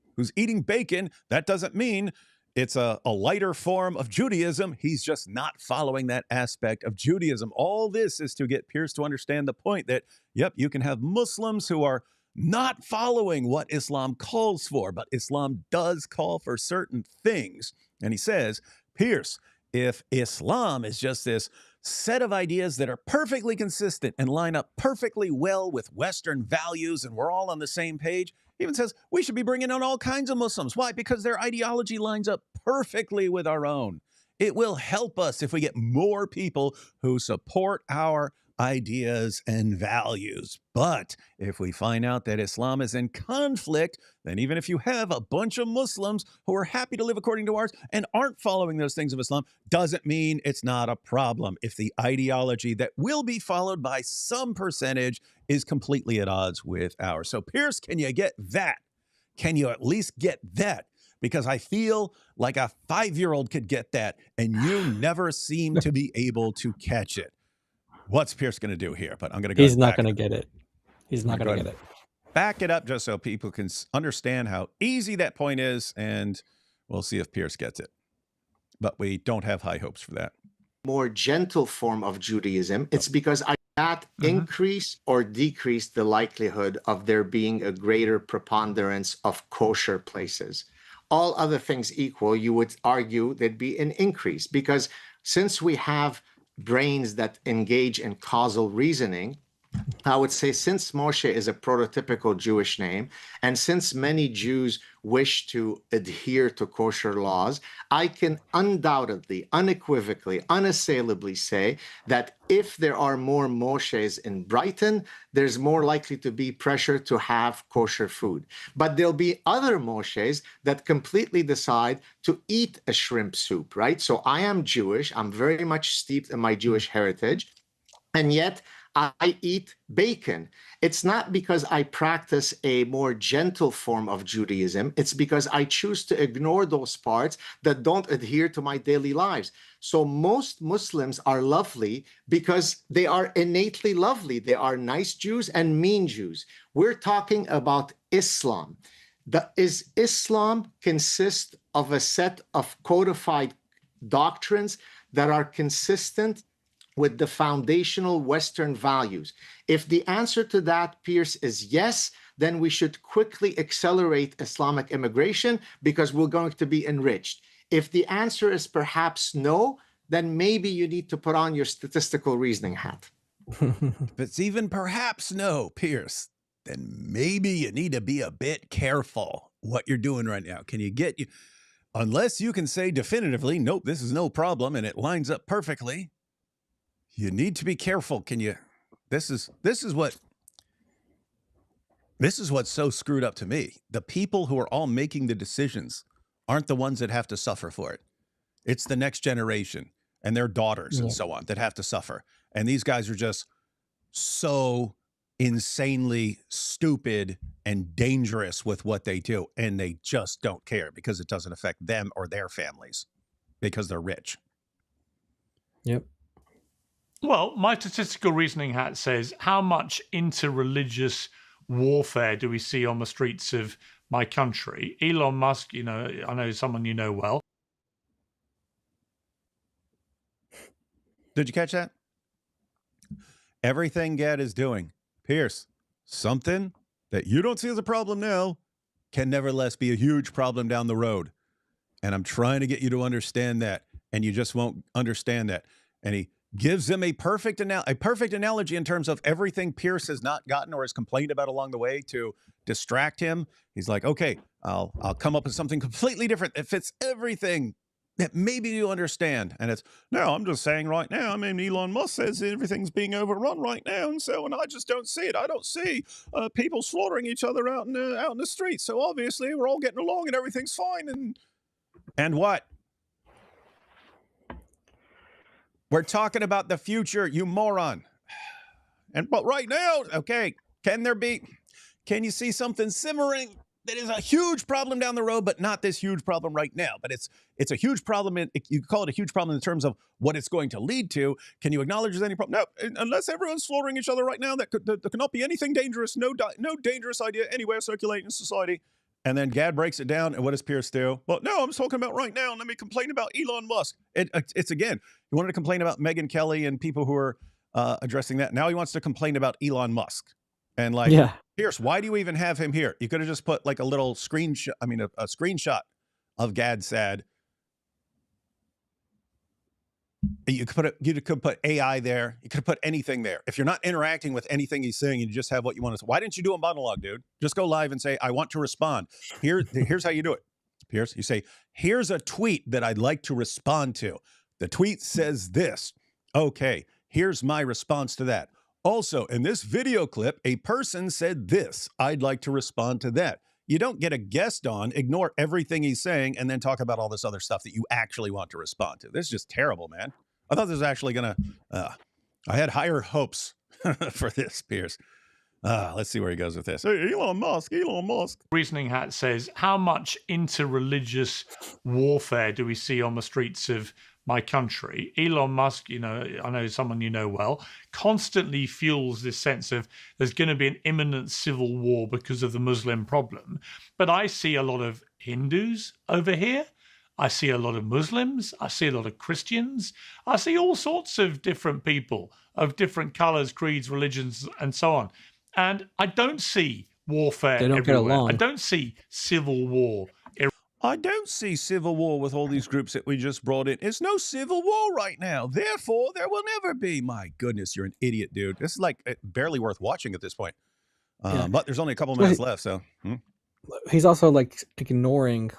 bacon, that doesn't mean it's a lighter form of Judaism. He's just not following that aspect of Judaism. All this is to get Piers to understand the point that, yep, you can have Muslims who are not following what Islam calls for, but Islam does call for certain things. And he says, Piers, if Islam is just this set of ideas that are perfectly consistent and line up perfectly well with Western values, and we're all on the same page, he even says we should be bringing in all kinds of Muslims. Why? Because their ideology lines up perfectly with our own. It will help us if we get more people who support our ideas and values. But if we find out that Islam is in conflict, then even if you have a bunch of Muslims who are happy to live according to ours and aren't following those things of Islam, doesn't mean it's not a problem if the ideology that will be followed by some percentage is completely at odds with ours. So Piers, can you get that? Can you at least get that? Because I feel like a 5-year-old could get that, and you never seem to be able to catch it. What's Piers going to do here? But I'm going to go. He's not going to get it. He's not going to get it. Back it up just so people can understand how easy that point is, and we'll see if Piers gets it. But we don't have high hopes for that. More gentle form of Judaism. It's because I not increase or decrease the likelihood of there being a greater preponderance of kosher places. All other things equal, you would argue there'd be an increase, because since we have brains that engage in causal reasoning, I would say, since Moshe is a prototypical Jewish name, and since many Jews wish to adhere to kosher laws, I can undoubtedly, unequivocally, unassailably say that if there are more Moshes in Brighton, there's more likely to be pressure to have kosher food. But there'll be other Moshes that completely decide to eat a shrimp soup, right? So I am Jewish. I'm very much steeped in my Jewish heritage, and yet I eat bacon. It's not because I practice a more gentle form of Judaism. It's because I choose to ignore those parts that don't adhere to my daily lives. So most Muslims are lovely because they are innately lovely. They are nice Jews and mean Jews. We're talking about Islam. Is Islam consist of a set of codified doctrines that are consistent with the foundational Western values? If the answer to that, Piers, is yes, then we should quickly accelerate Islamic immigration because we're going to be enriched. If the answer is perhaps no, then maybe you need to put on your statistical reasoning hat. If it's even perhaps no, Piers, then maybe you need to be a bit careful what you're doing right now. Can you get you? Unless you can say definitively, nope, this is no problem, and it lines up perfectly, you need to be careful. Can you? This is what's so screwed up to me. The people who are all making the decisions aren't the ones that have to suffer for it. It's the next generation and their daughters and so on that have to suffer. And these guys are just so insanely stupid and dangerous with what they do, and they just don't care because it doesn't affect them or their families because they're rich. Yep. Well, my statistical reasoning hat says, how much interreligious warfare do we see on the streets of my country? Elon Musk, I know someone you know well. Did you catch that? Everything Gad is doing, Piers, something that you don't see as a problem now can nevertheless be a huge problem down the road. And I'm trying to get you to understand that, and you just won't understand that. And he gives him a perfect analogy in terms of everything Piers has not gotten or has complained about along the way to distract him. He's like, okay, I'll come up with something completely different that fits everything that maybe you understand. And it's, no, I'm just saying right now, I mean, Elon Musk says everything's being overrun right now, and I just don't see it. I don't see people slaughtering each other out in the streets. So obviously we're all getting along and everything's fine. And what? We're talking about the future, you moron. But right now, okay, can you see something simmering that is a huge problem down the road, but not this huge problem right now? But it's a huge problem. You call it a huge problem in terms of what it's going to lead to. Can you acknowledge there's any problem? No, unless everyone's slaughtering each other right now, there cannot be anything dangerous. No dangerous idea anywhere circulating in society. And then Gad breaks it down, and what does Piers do? Well, no, I'm talking about right now, and let me complain about Elon Musk. It's again, he wanted to complain about Megyn Kelly and people who are addressing that. Now he wants to complain about Elon Musk. And Piers, why do you even have him here? You could have just put like a little screenshot, a screenshot of Gad Saad. You could put AI there. You could put anything there. If you're not interacting with anything he's saying, you just have what you want to say. Why didn't you do a monologue, dude? Just go live and say, I want to respond. Here's how you do it, Piers. You say, here's a tweet that I'd like to respond to. The tweet says this. Okay, here's my response to that. Also, in this video clip, a person said this. I'd like to respond to that. You don't get a guest on, ignore everything he's saying, and then talk about all this other stuff that you actually want to respond to. This is just terrible, man. I thought this was actually going to... I had higher hopes for this, Piers. Let's see where he goes with this. Hey, Elon Musk. Reasoning hat says, how much interreligious warfare do we see on the streets of my country? Elon Musk, I know someone you know well, constantly fuels this sense of there's going to be an imminent civil war because of the Muslim problem. But I see a lot of Hindus over here. I see a lot of Muslims. I see a lot of Christians. I see all sorts of different people of different colors, creeds, religions, and so on. And I don't see warfare They don't everywhere. get along. I don't see civil war. I don't see civil war with all these groups that we just brought in. It's no civil war right now. Therefore, there will never be. My goodness, you're an idiot, dude. This is like barely worth watching at this point. But there's only a couple minutes left, so. He's also like ignoring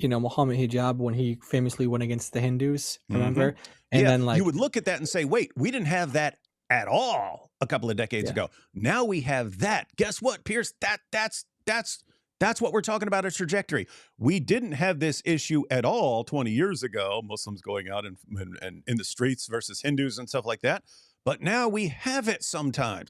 Muhammad Hijab when he famously went against the Hindus, remember? And then you would look at that and say, wait, we didn't have that at all a couple of decades ago. Now we have that. Guess what, Piers? That's what we're talking about, a trajectory. We didn't have this issue at all 20 years ago, Muslims going out and in the streets versus Hindus and stuff like that. But now we have it sometimes.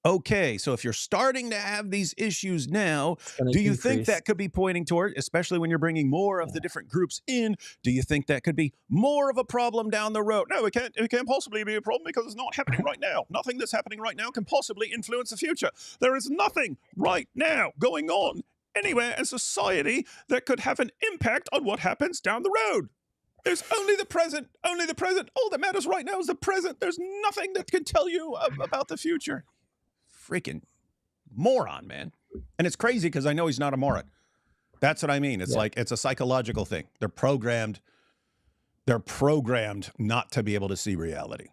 Okay, so if you're starting to have these issues now, do you think that could be pointing toward, especially when you're bringing more of the different groups in, do you think that could be more of a problem down the road? No, it can't possibly be a problem because it's not happening right now. Nothing that's happening right now can possibly influence the future. There is nothing right now going on anywhere in society that could have an impact on what happens down the road. There's only the present. All that matters right now is the present. There's nothing that can tell you about the future. Freaking moron, man. And it's crazy because I know he's not a moron. That's what I mean. It's like, it's a psychological thing. They're programmed not to be able to see reality.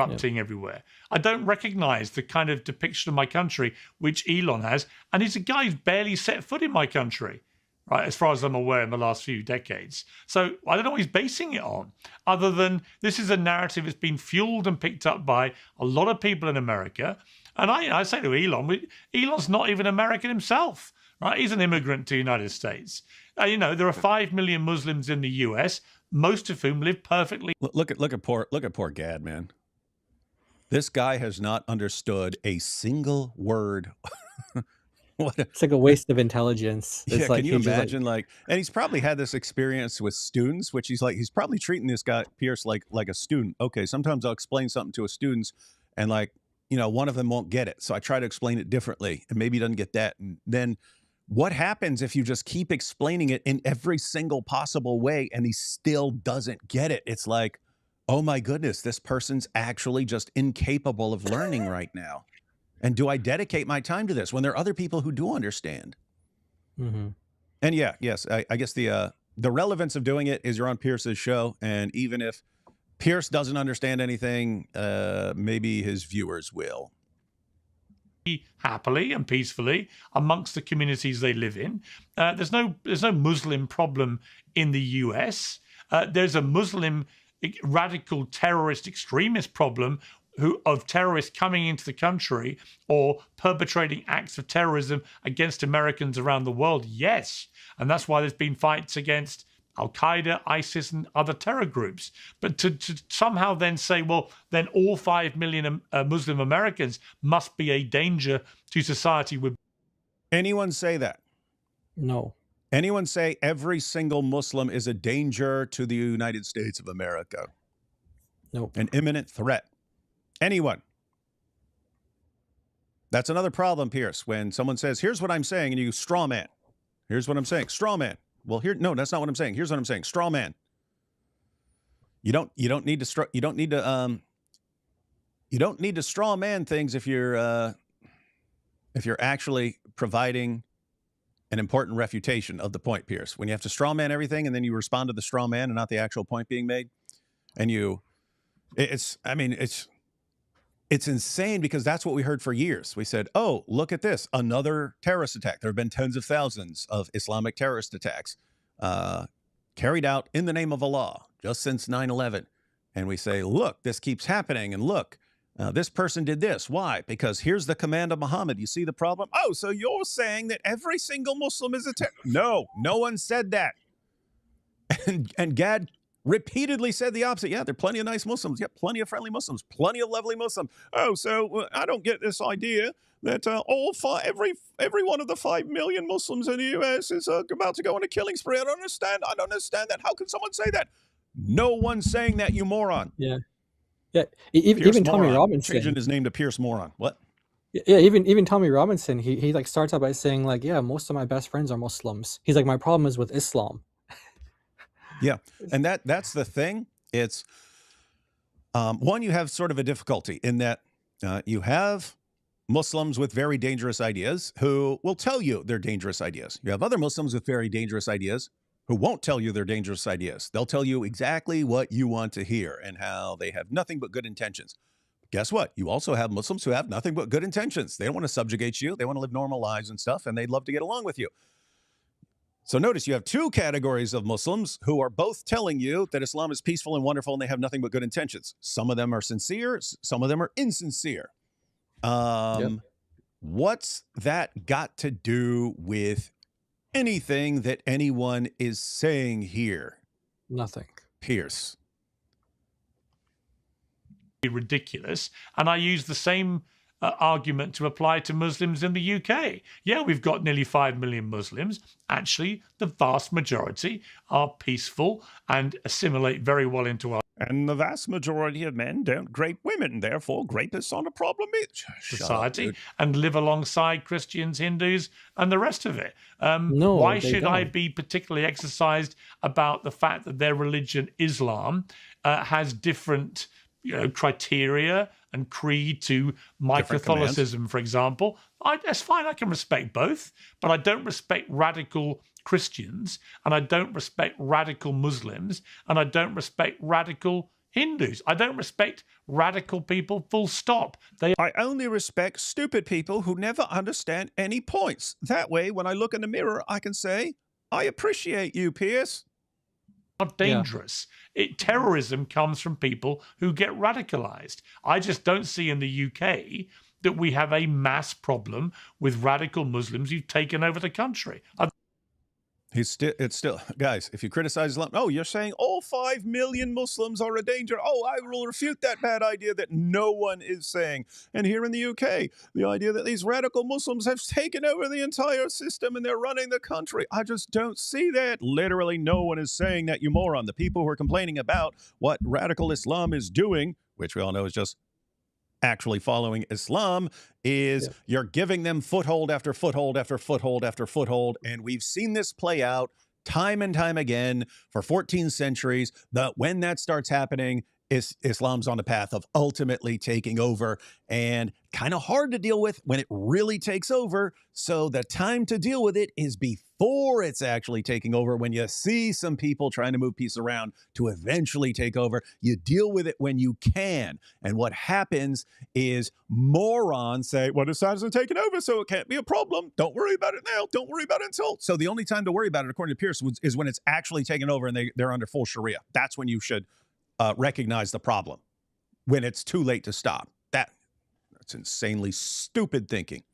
erupting everywhere. I don't recognize the kind of depiction of my country which Elon has. And he's a guy who's barely set foot in my country, right, as far as I'm aware, in the last few decades. So I don't know what he's basing it on, other than this is a narrative that's been fueled and picked up by a lot of people in America. And I say to Elon, Elon's not even American himself, right? He's an immigrant to the United States. There are 5 million Muslims in the US, most of whom live perfectly. Look at poor Gad, man. This guy has not understood a single word. It's like a waste of intelligence. It's Can you imagine? And he's probably had this experience with students, which he's probably treating this guy Piers like a student. Okay, sometimes I'll explain something to a student, and one of them won't get it, so I try to explain it differently, and maybe he doesn't get that. And then what happens if you just keep explaining it in every single possible way, and he still doesn't get it? It's like, oh my goodness, this person's actually just incapable of learning right now. And do I dedicate my time to this when there are other people who do understand? Mm-hmm. And yes, I guess the relevance of doing it is you're on Pierce's show, and even if Piers doesn't understand anything, maybe his viewers will. Happily and peacefully amongst the communities they live in. There's no Muslim problem in the US. There's a Muslim radical terrorist extremist problem of terrorists coming into the country or perpetrating acts of terrorism against Americans around the world. Yes. And that's why there's been fights against Al-Qaeda, ISIS, and other terror groups. But to somehow then say, well, then all 5 million Muslim Americans must be a danger to society. Anyone say that? No. Anyone say every single Muslim is a danger to the United States of America? Nope. An imminent threat? Anyone? That's another problem, Piers. When someone says, here's what I'm saying, and you straw man. Here's what I'm saying. Straw man. Well, no, that's not what I'm saying. Here's what I'm saying. Straw man. You don't need to straw man things if you're actually providing an important refutation of the point, Piers. When you have to straw man everything and then you respond to the straw man and not the actual point being made, and it's insane, because that's what we heard for years. We said, oh, look at this, another terrorist attack. There have been tens of thousands of Islamic terrorist attacks carried out in the name of Allah just since 9/11. And we say, look, this keeps happening. And look, this person did this. Why? Because here's the command of Muhammad. You see the problem? Oh, so you're saying that every single Muslim is a terrorist? No one said that. And Gad repeatedly said the opposite. Yeah, there are plenty of nice Muslims. Yeah, plenty of friendly Muslims. Plenty of lovely Muslims. Oh, so I don't get this idea that every one of the 5 million Muslims in the U.S. is about to go on a killing spree. I don't understand that. How can someone say that? No one's saying that, you moron. Yeah. Even Tommy Robinson changing his name to Pierce Moron. What? Yeah, even Tommy Robinson, he starts out by saying yeah, most of my best friends are Muslims. He's like, my problem is with Islam. Yeah, and that's the thing. It's one, you have sort of a difficulty in that you have Muslims with very dangerous ideas who will tell you they're dangerous ideas. You have other Muslims with very dangerous ideas who won't tell you they're dangerous ideas. They'll tell you exactly what you want to hear and how they have nothing but good intentions. Guess what? You also have Muslims who have nothing but good intentions. They don't want to subjugate you. They want to live normal lives and stuff, and they'd love to get along with you. So notice you have two categories of Muslims who are both telling you that Islam is peaceful and wonderful and they have nothing but good intentions. Some of them are sincere. Some of them are insincere. What's that got to do with anything that anyone is saying here? Nothing. Piers. Ridiculous. And I use the same argument to apply to Muslims in the UK. Yeah, we've got nearly 5 million Muslims. Actually, the vast majority are peaceful and assimilate very well into our And the vast majority of men don't grape women. Therefore, grapists aren't a problem. Society and live alongside Christians, Hindus, and the rest of it. No, why they should I don't. be particularly exercised about the fact that their religion, Islam, has different criteria and creed to my Different Catholicism, for example? That's fine. I can respect both, but I don't respect radical Christians, and I don't respect radical Muslims, and I don't respect radical Hindus. I don't respect radical people, full stop. I only respect stupid people who never understand any points. That way, when I look in the mirror, I can say, I appreciate you, Piers. are dangerous. Terrorism comes from people who get radicalized. I just don't see in the UK that we have a mass problem with radical Muslims who've taken over the country. It's still, guys, if you criticize Islam, oh, you're saying all 5 million Muslims are a danger. Oh, I will refute that bad idea that no one is saying. And here in the UK, the idea that these radical Muslims have taken over the entire system and they're running the country. I just don't see that. Literally no one is saying that, you moron. The people who are complaining about what radical Islam is doing, which we all know is just actually following Islam, is you're giving them foothold after foothold after foothold after foothold. And we've seen this play out time and time again for 14 centuries, that when that starts happening, Islam's on the path of ultimately taking over, and kind of hard to deal with when it really takes over. So the time to deal with it is before it's actually taking over. When you see some people trying to move pieces around to eventually take over, you deal with it when you can. And what happens is morons say, well, Assad hasn't taken over, so it can't be a problem. Don't worry about it now. Don't worry about it until. So the only time to worry about it, according to Piers, is when it's actually taken over and they're under full Sharia. That's when you should recognize the problem, when it's too late to stop. That's insanely stupid thinking.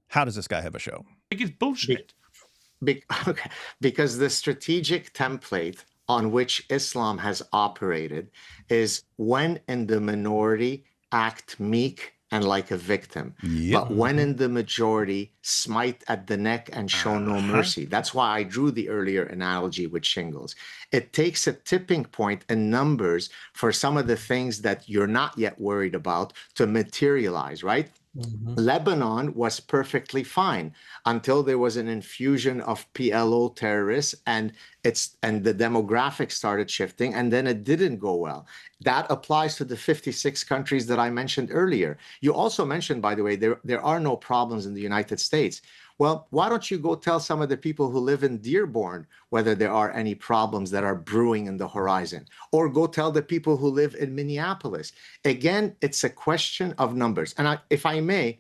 How does this guy have a show? I think it's bullshit. Okay. Because the strategic template on which Islam has operated is when in the minority, act meek and like a victim. But when in the majority, smite at the neck and show no mercy. That's why I drew the earlier analogy with shingles. It takes a tipping point in numbers for some of the things that you're not yet worried about to materialize, right? Lebanon was perfectly fine until there was an infusion of PLO terrorists and the demographics started shifting, and then it didn't go well. That applies to the 56 countries that I mentioned earlier. You also mentioned, by the way, there are no problems in the United States. Well, why don't you go tell some of the people who live in Dearborn whether there are any problems that are brewing in the horizon, or go tell the people who live in Minneapolis. Again, it's a question of numbers. And if I may,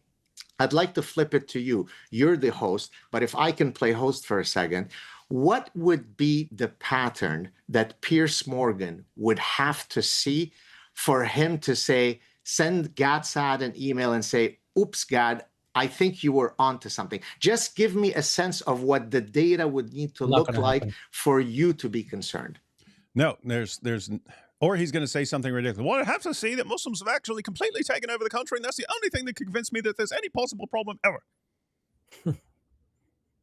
I'd like to flip it to you. You're the host, but if I can play host for a second, what would be the pattern that Piers Morgan would have to see for him to say, send Gad Saad an email and say, oops, Gad, I think you were onto something. Just give me a sense of what the data would need to look like for you to be concerned. No, or he's going to say something ridiculous. Well, I have to see that Muslims have actually completely taken over the country, and that's the only thing that can convince me that there's any possible problem ever.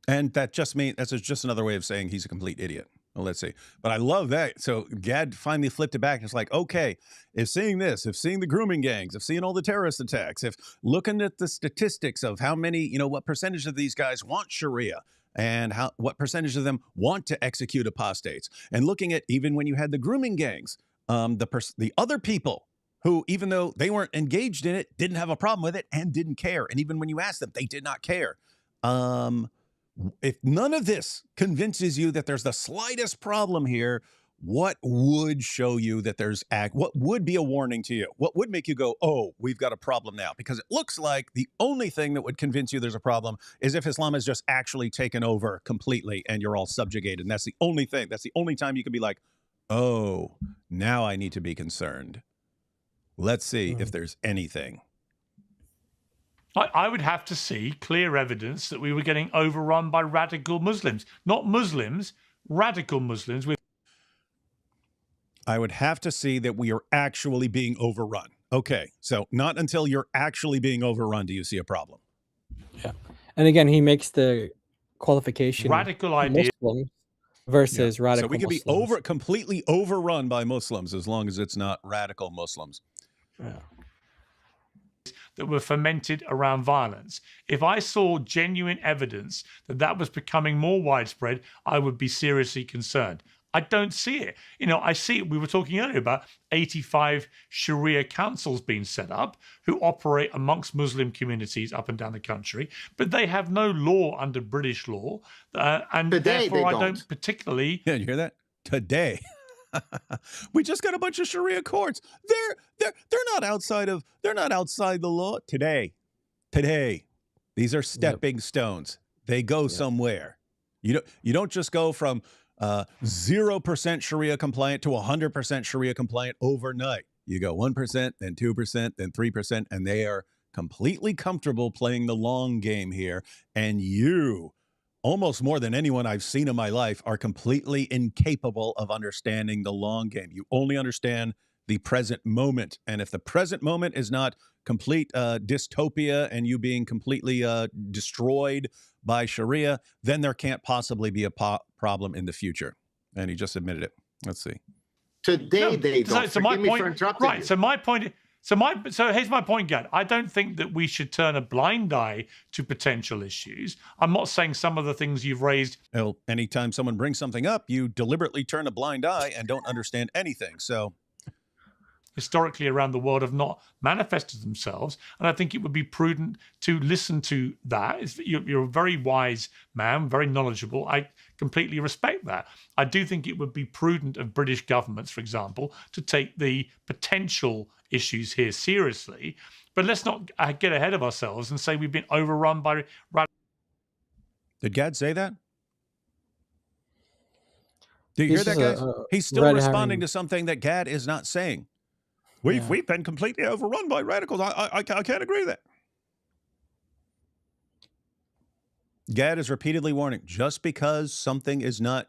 And that's just another way of saying he's a complete idiot. Well, let's see. But I love that. So Gad finally flipped it back. It's like, okay, if seeing this, if seeing the grooming gangs, if seeing all the terrorist attacks, if looking at the statistics of how many, what percentage of these guys want Sharia, and what percentage of them want to execute apostates, and looking at, even when you had the grooming gangs, the other people who, even though they weren't engaged in it, didn't have a problem with it and didn't care. And even when you asked them, they did not care. If none of this convinces you that there's the slightest problem here, what would show you that what would be a warning to you? What would make you go, oh, we've got a problem now? Because it looks like the only thing that would convince you there's a problem is if Islam has just actually taken over completely and you're all subjugated. And that's the only thing. That's the only time you can be like, oh, now I need to be concerned. Let's see if there's anything. I would have to see clear evidence that we were getting overrun by radical Muslims. Not Muslims, radical Muslims. I would have to see that we are actually being overrun. Okay, so not until you're actually being overrun do you see a problem. Yeah. And again, he makes the qualification radical idea Muslims versus radical So we could Muslims. be completely overrun by Muslims as long as it's not radical Muslims. Yeah. That were fermented around violence. If I saw genuine evidence that was becoming more widespread, I would be seriously concerned. I don't see it. I see it. We were talking earlier about 85 Sharia councils being set up who operate amongst Muslim communities up and down the country, but they have no law under British law. And Today therefore they I don't particularly... Yeah, you hear that? Today. We just got a bunch of Sharia courts. They're not outside the law today. These are stepping stones. They go somewhere. You don't just go from 0% Sharia compliant to 100% Sharia compliant overnight. You go 1%, then 2%, then 3%, and they are completely comfortable playing the long game here. And you, almost more than anyone I've seen in my life, are completely incapable of understanding the long game. You only understand the present moment. And if the present moment is not complete dystopia and you being completely destroyed by Sharia, then there can't possibly be a problem in the future. And he just admitted it. Let's see. Today they don't. So my Forgive me point, for interrupting right? you. So here's my point, Gad. I don't think that we should turn a blind eye to potential issues. I'm not saying some of the things you've raised. Well, anytime someone brings something up, you deliberately turn a blind eye and don't understand anything. So historically around the world have not manifested themselves. And I think it would be prudent to listen to that. You're a very wise man, very knowledgeable. I completely respect that. I do think it would be prudent of British governments, for example, to take the potential issues here seriously. But let's not get ahead of ourselves and say we've been overrun by... Did Gad say that? Do you hear that, guys? He's still responding to something that Gad is not saying. We've been completely overrun by radicals. I can't agree with that. Gad is repeatedly warning, just because something is not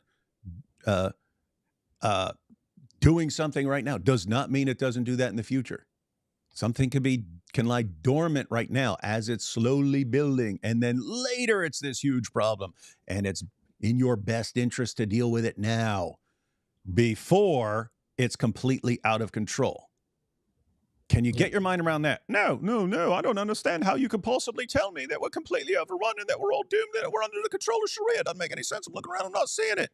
doing something right now does not mean it doesn't do that in the future. Something can lie dormant right now as it's slowly building, and then later it's this huge problem, and it's in your best interest to deal with it now before it's completely out of control. Can you get your mind around that? No. I don't understand how you could possibly tell me that we're completely overrun and that we're all doomed, that we're under the control of Sharia. It doesn't make any sense. I'm looking around, I'm not seeing it.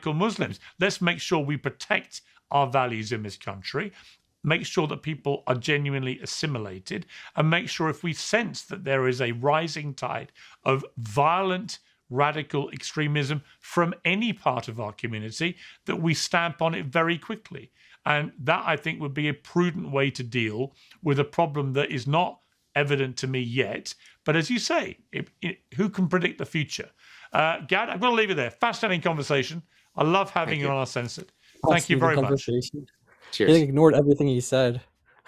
Muslims. Let's make sure we protect our values in this country, make sure that people are genuinely assimilated, and make sure if we sense that there is a rising tide of violent radical extremism from any part of our community, that we stamp on it very quickly. And that, I think, would be a prudent way to deal with a problem that is not evident to me yet. But as you say, who can predict the future? Gad, I'm going to leave it there. Fascinating conversation. I love having you on Uncensored. Thank you very much. Cheers. He ignored everything he said.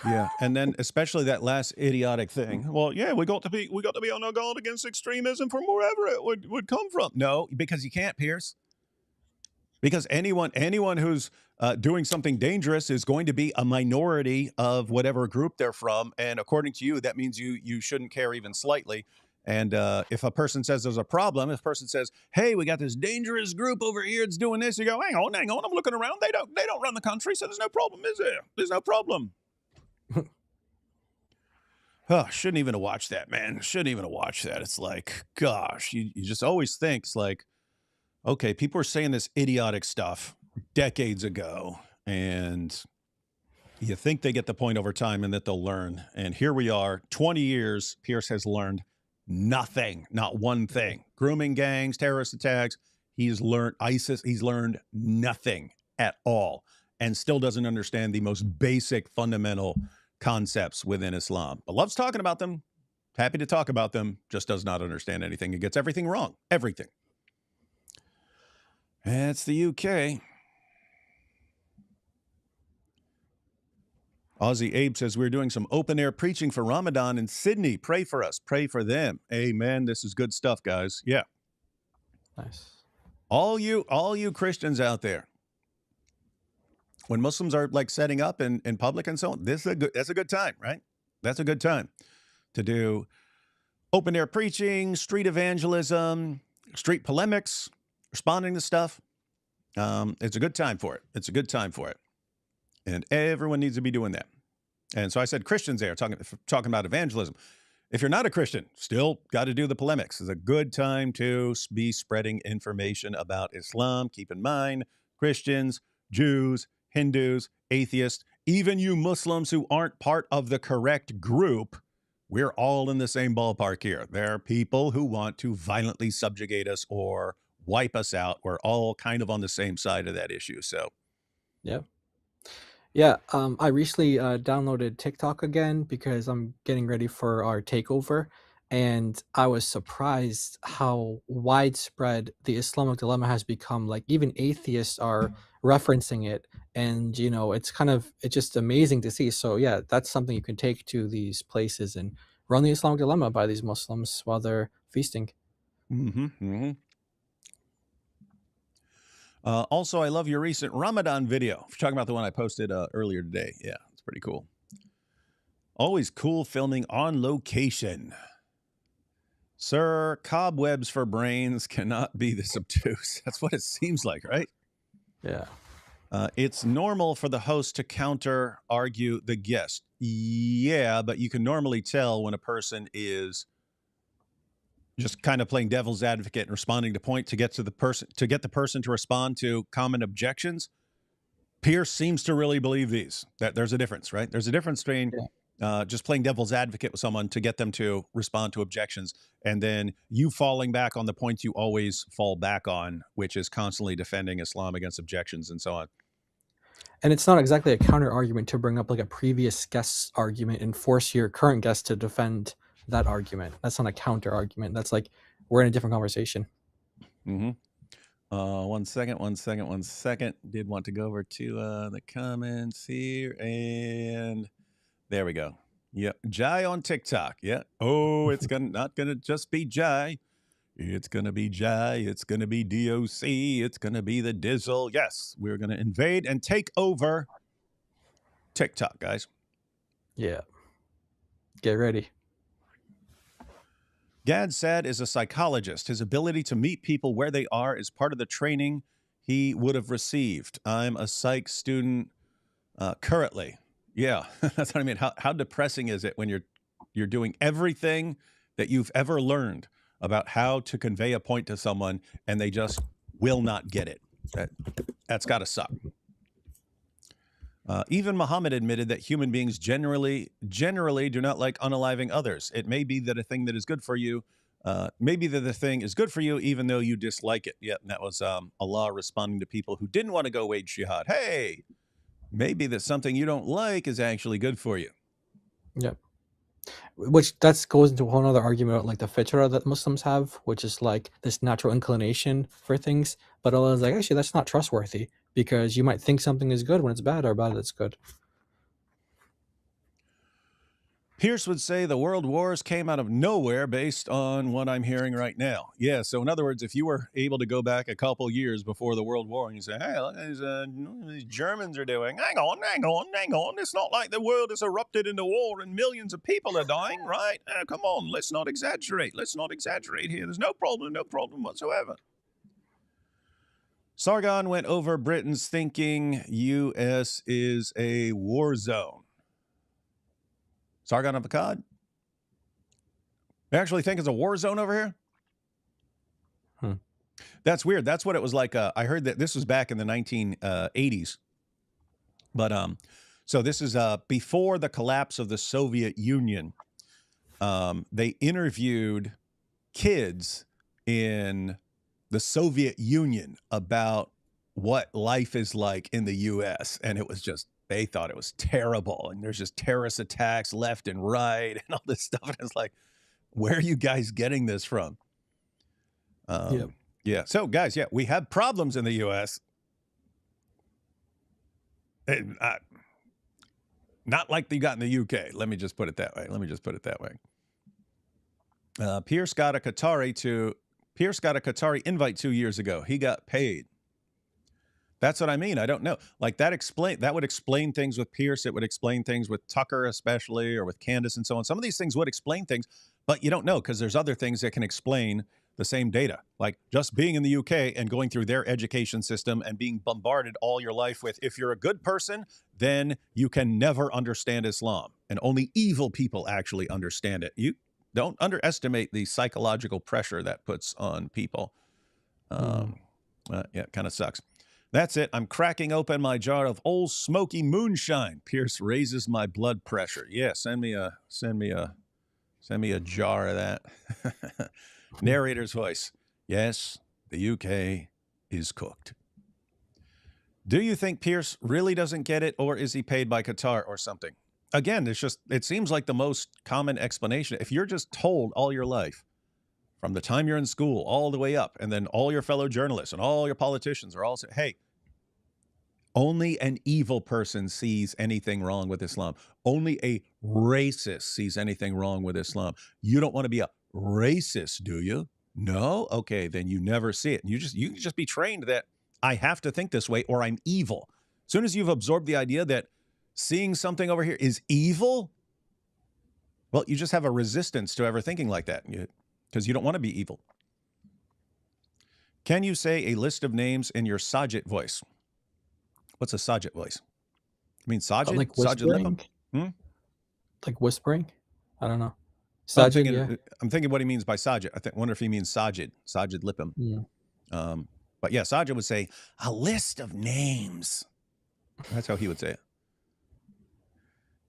Yeah, and then especially that last idiotic thing. Well, yeah, we got to be on our guard against extremism from wherever it would come from. No, because you can't, Piers. Because anyone who's doing something dangerous is going to be a minority of whatever group they're from, and according to you, that means you shouldn't care even slightly. And if a person says there's a problem, if a person says, "Hey, we got this dangerous group over here that's doing this," you go, "Hang on, I'm looking around. They don't run the country, so there's no problem, is there? There's no problem." Oh, shouldn't even have watched that, man. Shouldn't even have watched that. It's like, gosh, you just always think it's like, okay, people were saying this idiotic stuff decades ago, and you think they get the point over time and that they'll learn. And here we are, 20 years, Piers has learned nothing, not one thing. Grooming gangs, terrorist attacks, he's learned ISIS, he's learned nothing at all, and still doesn't understand the most basic fundamental concepts within Islam. But loves talking about them, happy to talk about them, just does not understand anything. He gets everything wrong, everything. That's the UK. Aussie Abe says, we're doing some open air preaching for Ramadan in Sydney. Pray for us. Pray for them. Amen. This is good stuff, guys. Yeah. Nice. All you Christians out there, when Muslims are like setting up in public and so on, that's a good time, right? That's a good time to do open air preaching, street evangelism, street polemics, responding to stuff. It's a good time for it. It's a good time for it. And everyone needs to be doing that. And so I said Christians there, talking about evangelism. If you're not a Christian, still got to do the polemics. It's a good time to be spreading information about Islam. Keep in mind, Christians, Jews, Hindus, atheists, even you Muslims who aren't part of the correct group, we're all in the same ballpark here. There are people who want to violently subjugate us or wipe us out. We're all kind of on the same side of that issue. So, Yeah. Yeah, I recently downloaded TikTok again because I'm getting ready for our takeover, and I was surprised how widespread the Islamic dilemma has become. Like even atheists are referencing it, and it's just amazing to see. So yeah, that's something you can take to these places and run the Islamic dilemma by these Muslims while they're feasting. Also, I love your recent Ramadan video. You're talking about the one I posted earlier today. Yeah, it's pretty cool. Always cool filming on location. Sir, cobwebs for brains cannot be this obtuse. That's what it seems like, right? Yeah. It's normal for the host to counter-argue the guest. Yeah, but you can normally tell when a person is just kind of playing devil's advocate and responding to point to get the person to respond to common objections. Piers seems to really believe that there's a difference, right? There's a difference between just playing devil's advocate with someone to get them to respond to objections, and then you falling back on the points you always fall back on, which is constantly defending Islam against objections and so on. And it's not exactly a counter argument to bring up like a previous guest's argument and force your current guest to defend that argument. That's not a counter argument. That's like we're in a different conversation. One second. Did want to go over to the comments here, and there we go. Yep, Jai on TikTok. Yeah. Oh, it's not gonna just be Jai. It's gonna be Jai. It's gonna be DOC. It's gonna be the Dizzle. Yes, we're gonna invade and take over TikTok, guys. Yeah. Get ready. Saad is a psychologist. His ability to meet people where they are is part of the training he would have received. I'm a psych student currently. Yeah, that's what I mean. How depressing is it when you're doing everything that you've ever learned about how to convey a point to someone and they just will not get it? That's got to suck. Even Muhammad admitted that human beings generally do not like unaliving others. It may be that a thing that is good for you, maybe that the thing is good for you, even though you dislike it. Yeah, and that was Allah responding to people who didn't want to go wage jihad. Hey, maybe that something you don't like is actually good for you. Yep. Which goes into a whole other argument about like the fitra that Muslims have, which is like this natural inclination for things. But Allah is like, actually, that's not trustworthy because you might think something is good when it's bad, or bad that's good. Piers would say the world wars came out of nowhere based on what I'm hearing right now. Yeah, so in other words, if you were able to go back a couple years before the world war and you say, hey, look, these Germans are doing, hang on. It's not like the world has erupted into war and millions of people are dying, right? Come on, let's not exaggerate. Let's not exaggerate here. There's no problem whatsoever. Sargon went over Britain's thinking U.S. is a war zone. Sargon of Akkad? They actually think it's a war zone over here? That's weird. That's what it was like. I heard that this was back in the 1980s. But so this is before the collapse of the Soviet Union. They interviewed kids in the Soviet Union about what life is like in the U.S. And it was just, they thought it was terrible. And there's just terrorist attacks left and right and all this stuff. And it's like, where are you guys getting this from? Yeah. So, guys, yeah, we have problems in the U.S. And, not like they got in the U.K. Let me just put it that way. Piers got a Qatari invite 2 years ago. He got paid. That's what I mean. I don't know. Like that would explain things with Piers. It would explain things with Tucker, especially, or with Candace and so on. Some of these things would explain things, but you don't know because there's other things that can explain the same data. Like just being in the UK and going through their education system and being bombarded all your life with, if you're a good person, then you can never understand Islam. And only evil people actually understand it. You don't underestimate the psychological pressure that puts on people. Yeah, it kind of sucks. That's it. I'm cracking open my jar of old smoky moonshine. Piers raises my blood pressure. Yeah, send me a jar of that. Narrator's voice. Yes, the UK is cooked. Do you think Piers really doesn't get it, or is he paid by Qatar or something? Again, it seems like the most common explanation. If you're just told all your life, from the time you're in school all the way up, and then all your fellow journalists and all your politicians are all saying, hey, only an evil person sees anything wrong with Islam. Only a racist sees anything wrong with Islam. You don't want to be a racist, do you? No? Okay, then you never see it. You can just be trained that I have to think this way or I'm evil. As soon as you've absorbed the idea that seeing something over here is evil, well, you just have a resistance to ever thinking like that because you don't want to be evil. Can you say a list of names in your Sajid voice? What's a Sajid voice? I mean, Sajid? Like Sajid whispering? Like whispering? I don't know. Sajid, I'm thinking what he means by Sajid. Wonder if he means Sajid Lipum. Yeah. But yeah, Sajid would say, a list of names. That's how he would say it.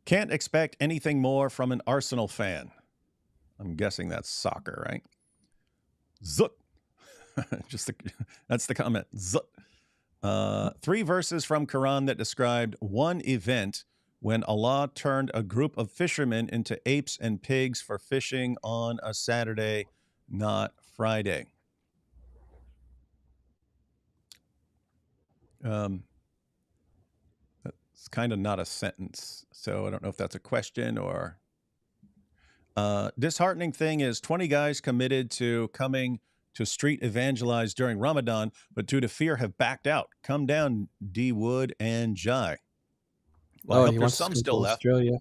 Can't expect anything more from an Arsenal fan. I'm guessing that's soccer, right? Zut. That's the comment. Zut. 3 verses from Quran that described one event when Allah turned a group of fishermen into apes and pigs for fishing on a Saturday, not Friday. That's kind of not a sentence, so I don't know if that's a question or... disheartening thing is 20 guys committed to coming to street evangelize during Ramadan, but due to fear have backed out. Come down, D. Wood and Jai. Well, I hope there's some still left. Australia.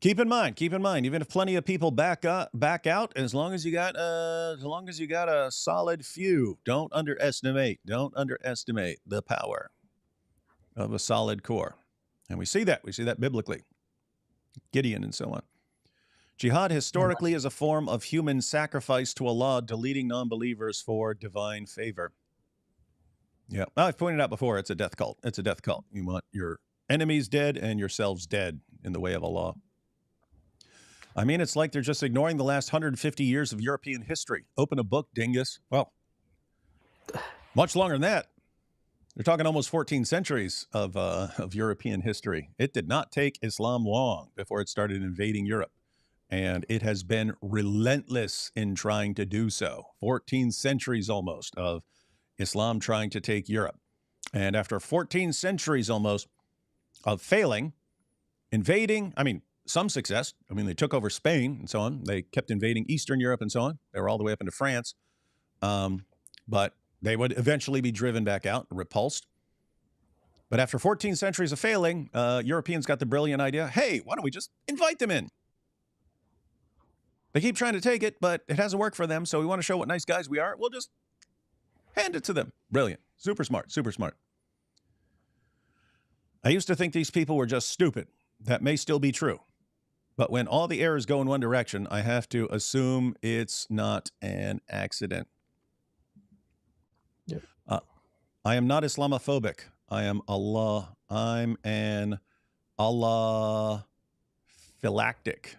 Keep in mind, even if plenty of people back out, as long as you got a solid few, don't underestimate the power of a solid core. And we see that biblically. Gideon and so on. Jihad historically is a form of human sacrifice to Allah, deleting non-believers for divine favor. Yeah, I've pointed out before, it's a death cult. You want your enemies dead and yourselves dead in the way of Allah. I mean, it's like they're just ignoring the last 150 years of European history. Open a book, dingus. Well, much longer than that. They're talking almost 14 centuries of European history. It did not take Islam long before it started invading Europe. And it has been relentless in trying to do so. 14 centuries almost of Islam trying to take Europe. And after 14 centuries almost of failing, invading, some success. They took over Spain and so on. They kept invading Eastern Europe and so on. They were all the way up into France. But they would eventually be driven back out, repulsed. But after 14 centuries of failing, Europeans got the brilliant idea, hey, why don't we just invite them in? They keep trying to take it, but it hasn't worked for them, so we want to show what nice guys we are. We'll just hand it to them. Brilliant. Super smart. I used to think these people were just stupid. That may still be true. But when all the errors go in one direction, I have to assume it's not an accident. Yeah. I am not Islamophobic. I'm an Allah phylactic.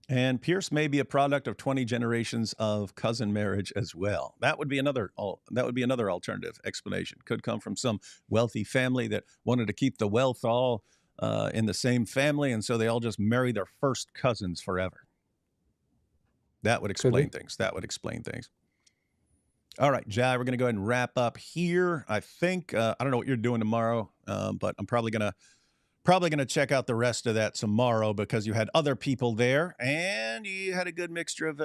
And Piers may be a product of 20 generations of cousin marriage as well. That would be another alternative explanation. Could come from some wealthy family that wanted to keep the wealth all in the same family, and so they all just marry their first cousins forever. That would explain things. All right, Jai, we're going to go ahead and wrap up here. I think I don't know what you're doing tomorrow, but I'm probably going to check out the rest of that tomorrow because you had other people there and you had a good mixture of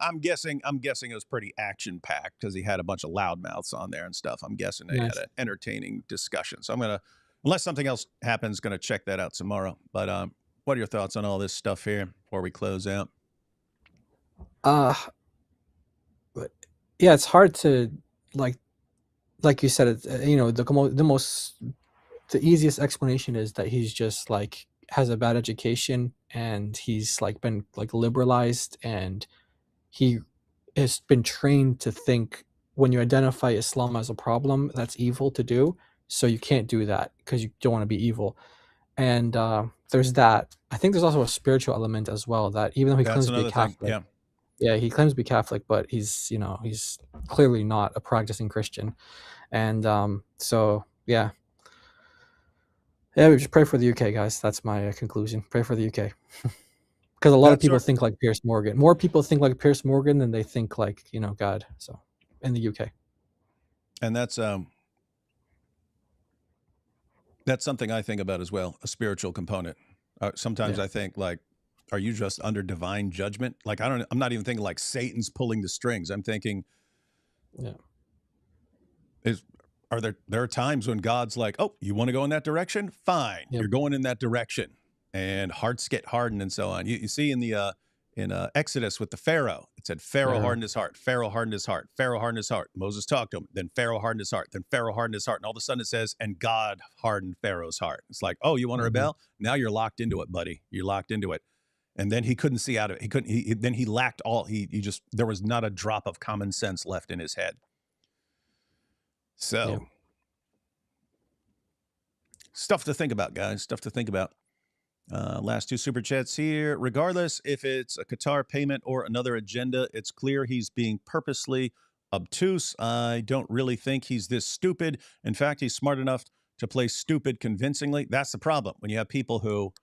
I'm guessing it was pretty action packed because he had a bunch of loudmouths on there and stuff. I'm guessing they had an entertaining discussion. So I'm gonna, unless something else happens, gonna check that out tomorrow. But what are your thoughts on all this stuff here before we close out? But yeah, it's hard to like you said, it's, the easiest explanation is that he's just like has a bad education and he's like been like liberalized and he has been trained to think when you identify Islam as a problem, that's evil to do. So you can't do that because you don't want to be evil. And there's that. I think there's also a spiritual element as well that even though he claims to be Catholic, Yeah, he claims to be Catholic, but he's he's clearly not a practicing Christian, and so yeah. Yeah, we just pray for the UK, guys. That's my conclusion. Pray for the UK. Because a lot of That's people sort think like Piers Morgan. More people think like Piers Morgan than they think like, God. So in the UK. and that's something I think about as well, a spiritual component. Sometimes Yeah. I think like, are you just under divine judgment? Like, I'm not even thinking like Satan's pulling the strings. I'm thinking, Yeah. there are times when God's like, oh, you want to go in that direction? Fine. Yep. You're going in that direction. And hearts get hardened and so on. You see in the Exodus with the Pharaoh, it said Pharaoh hardened his heart. Pharaoh hardened his heart. Pharaoh hardened his heart. Moses talked to him. Then Pharaoh hardened his heart. Then Pharaoh hardened his heart. And all of a sudden it says, and God hardened Pharaoh's heart. It's like, oh, you want to rebel? Now you're locked into it, buddy. You're locked into it. And then he couldn't see out of it. Then he lacked all. He just, there was not a drop of common sense left in his head. So, stuff to think about, guys. Stuff to think about. Last two super chats here. Regardless if it's a Qatar payment or another agenda, it's clear he's being purposely obtuse. I don't really think he's this stupid. In fact, he's smart enough to play stupid convincingly. That's the problem. When you have people who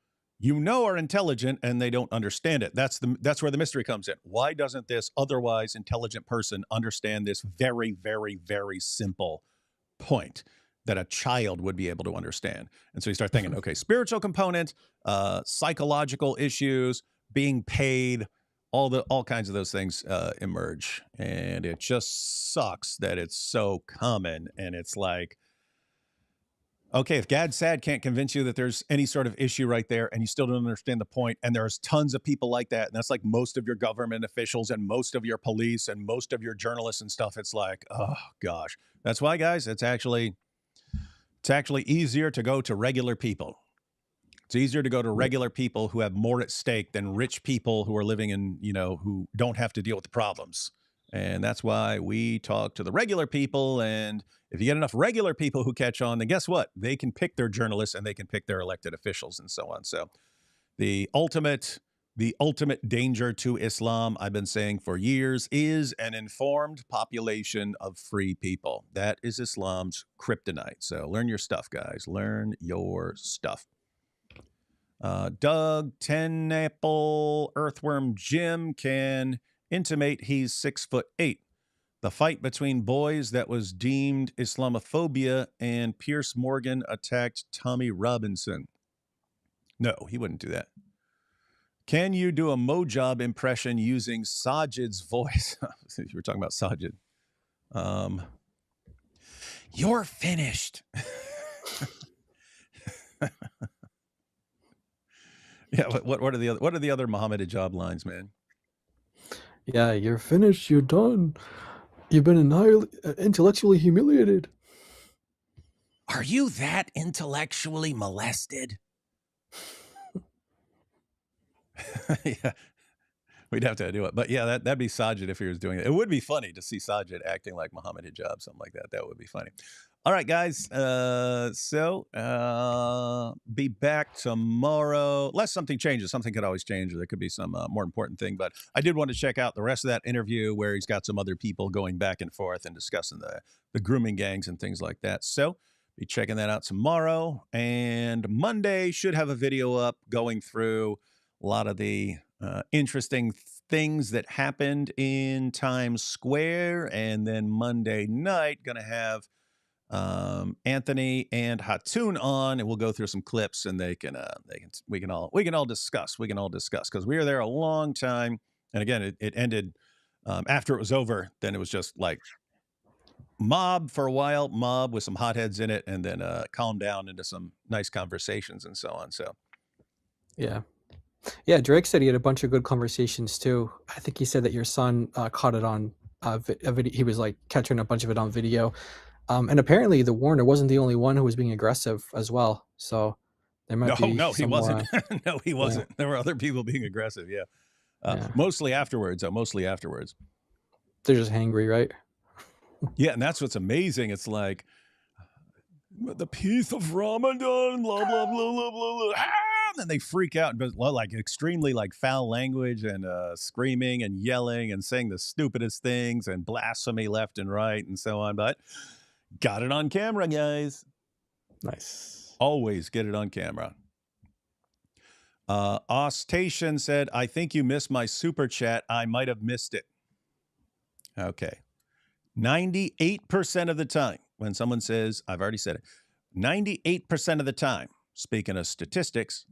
are intelligent and they don't understand it. That's where the mystery comes in. Why doesn't this otherwise intelligent person understand this very, very, very simple point that a child would be able to understand? And so you start thinking, okay, spiritual component, psychological issues, being paid, all kinds of those things emerge. And it just sucks that it's so common. And it's like, okay, if Saad can't convince you that there's any sort of issue right there and you still don't understand the point, and there's tons of people like that, and that's like most of your government officials and most of your police and most of your journalists and stuff, it's like, oh gosh. That's why, guys, it's actually easier to go to regular people. It's easier to go to regular people who have more at stake than rich people who are living in, who don't have to deal with the problems. And that's why we talk to the regular people. And if you get enough regular people who catch on, then guess what? They can pick their journalists and they can pick their elected officials and so on. So the ultimate danger to Islam, I've been saying for years, is an informed population of free people. That is Islam's kryptonite. So learn your stuff, guys. Learn your stuff. Doug, 10 Apple, Earthworm Jim can intimate he's 6'8". The fight between boys that was deemed Islamophobia, and Piers Morgan attacked Tommy Robinson. No, he wouldn't do that. Can you do a Mojab impression using Sajid's voice? You were talking about Sajid. You're finished. Yeah, what are the other Muhammad Hijab lines, man? Yeah, you're finished. You're done. You've been intellectually humiliated. Are you that intellectually molested? Yeah, we'd have to do it. But yeah, that'd be Sajid if he was doing it. It would be funny to see Sajid acting like Muhammad Hijab, something like that. That would be funny. All right, guys. So be back tomorrow. Unless something changes. Something could always change, or there could be some more important thing. But I did want to check out the rest of that interview where he's got some other people going back and forth and discussing the grooming gangs and things like that. So be checking that out tomorrow. And Monday should have a video up going through a lot of the interesting things that happened in Times Square. And then Monday night, going to have Anthony and Hatun on, and we'll go through some clips, and we can all discuss because we were there a long time. And again, it ended after it was over. Then it was just like mob for a while, mob with some hotheads in it, and then calm down into some nice conversations and so on. So yeah, Drake said he had a bunch of good conversations too. I think he said that your son caught it on a video. He was like catching a bunch of it on video. And apparently the Warner wasn't the only one who was being aggressive as well. So there might be no, he wasn't. No, he wasn't. Yeah. There were other people being aggressive. Yeah. Mostly afterwards. They're just hangry, right? Yeah, and that's what's amazing. It's like the peace of Ramadan, blah, blah, blah, blah, blah, blah. then they freak out, but like extremely like foul language and screaming and yelling and saying the stupidest things and blasphemy left and right and so on. But got it on camera, guys. Nice. Always get it on camera. Ostation said, I think you missed my super chat. I might have missed it. Okay. 98% of the time when someone says, I've already said it, 98% of the time, speaking of statistics,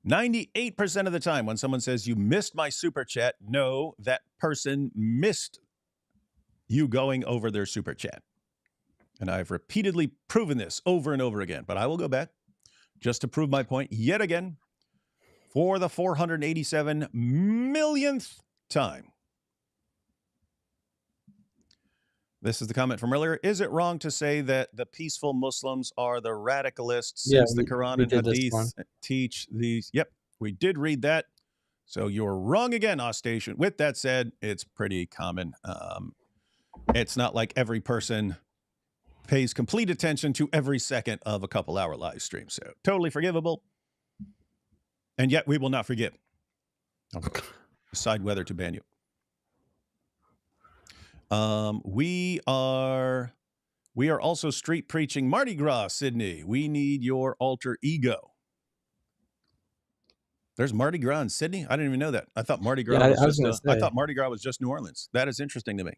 98% of the time when someone says, you missed my super chat, no, that person missed you going over their super chat. And I've repeatedly proven this over and over again, but I will go back just to prove my point yet again for the 487 millionth time. This is the comment from earlier. Is it wrong to say that the peaceful Muslims are the radicalists since the Quran and Hadith teach these? Yep, we did read that. So you're wrong again, Ostation. With that said, it's pretty common. It's not like every person pays complete attention to every second of a couple-hour live stream. So totally forgivable. And yet we will not forgive. Okay. Decide whether to ban you. We are also street preaching Mardi Gras, Sydney. We need your alter ego. There's Mardi Gras in Sydney? I didn't even know that. I thought Mardi Gras I thought Mardi Gras was just New Orleans. That is interesting to me.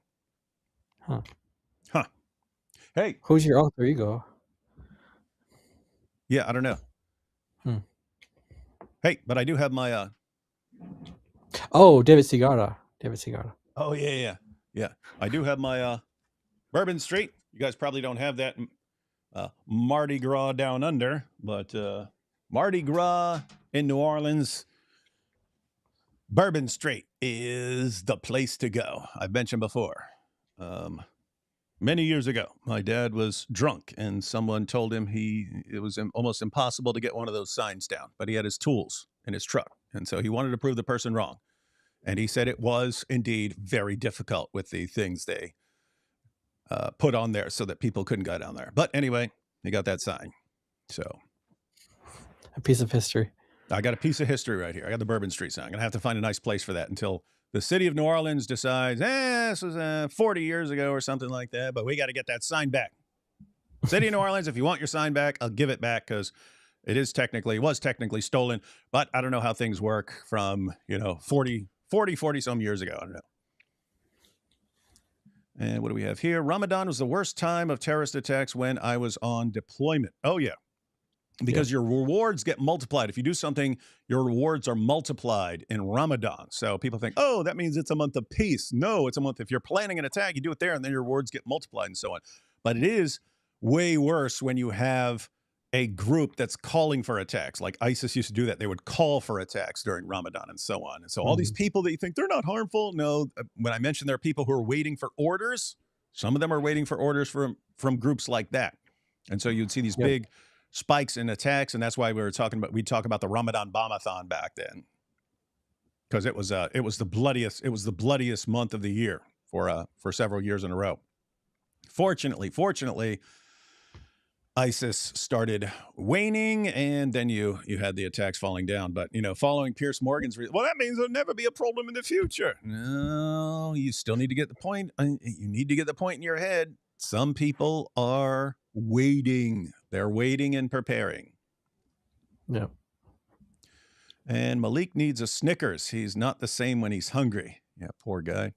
Huh. Hey. Who's your alter ego? Yeah, I don't know. Hey, but I do have my Oh, David Segarra. Oh, yeah. I do have my Bourbon Street. You guys probably don't have that Mardi Gras down under, but Mardi Gras in New Orleans, Bourbon Street is the place to go. I've mentioned before. Many years ago, my dad was drunk and someone told him it was almost impossible to get one of those signs down, but he had his tools in his truck. And so he wanted to prove the person wrong. And he said it was indeed very difficult with the things they put on there so that people couldn't go down there. But anyway, he got that sign. So a piece of history. I got a piece of history right here. I got the Bourbon Street sign. I'm going to have to find a nice place for that until the city of New Orleans decides, this was 40 years ago or something like that, but we got to get that sign back. City of New Orleans, if you want your sign back, I'll give it back because it was technically stolen, but I don't know how things work from, 40 some years ago. I don't know. And what do we have here? Ramadan was the worst time of terrorist attacks when I was on deployment. Oh, yeah. Because your rewards get multiplied. If you do something, your rewards are multiplied in Ramadan. So people think, oh, that means it's a month of peace. No, it's a month. If you're planning an attack, you do it there, and then your rewards get multiplied and so on. But it is way worse when you have a group that's calling for attacks. Like ISIS used to do that. They would call for attacks during Ramadan and so on. And so all these people that you think they're not harmful. No, when I mentioned there are people who are waiting for orders, some of them are waiting for orders from groups like that. And so you'd see these big spikes in attacks, and that's why we'd talk about the Ramadan bombathon back then, because it was the bloodiest month of the year for several years in a row. Fortunately, ISIS started waning, and then you had the attacks falling down. But following Piers Morgan's, that means there'll never be a problem in the future. No, you still need to get the point. You need to get the point in your head. Some people are waiting. They're waiting and preparing. Yeah. And Malik needs a Snickers. He's not the same when he's hungry. Yeah, poor guy.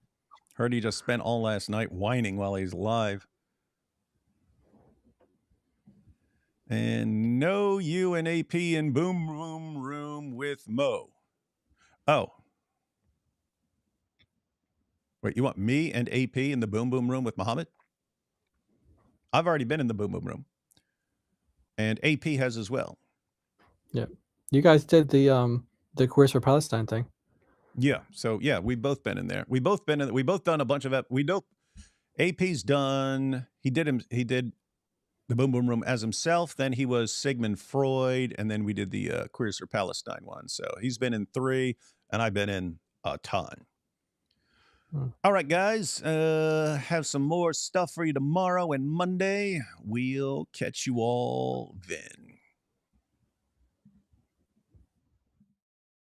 Heard he just spent all last night whining while he's live. And no you and AP in Boom Boom Room with Mo. Oh. Wait, you want me and AP in the Boom Boom Room with Muhammad? I've already been in the Boom Boom Room. And AP has as well. Yeah. You guys did the Queers for Palestine thing. Yeah. So yeah, we've both been in there. We both done a bunch of AP's done. He did the Boom Boom Room as himself. Then he was Sigmund Freud, and then we did the Queers for Palestine one. So he's been in 3, and I've been in a ton. All right, guys, have some more stuff for you tomorrow and Monday. We'll catch you all then.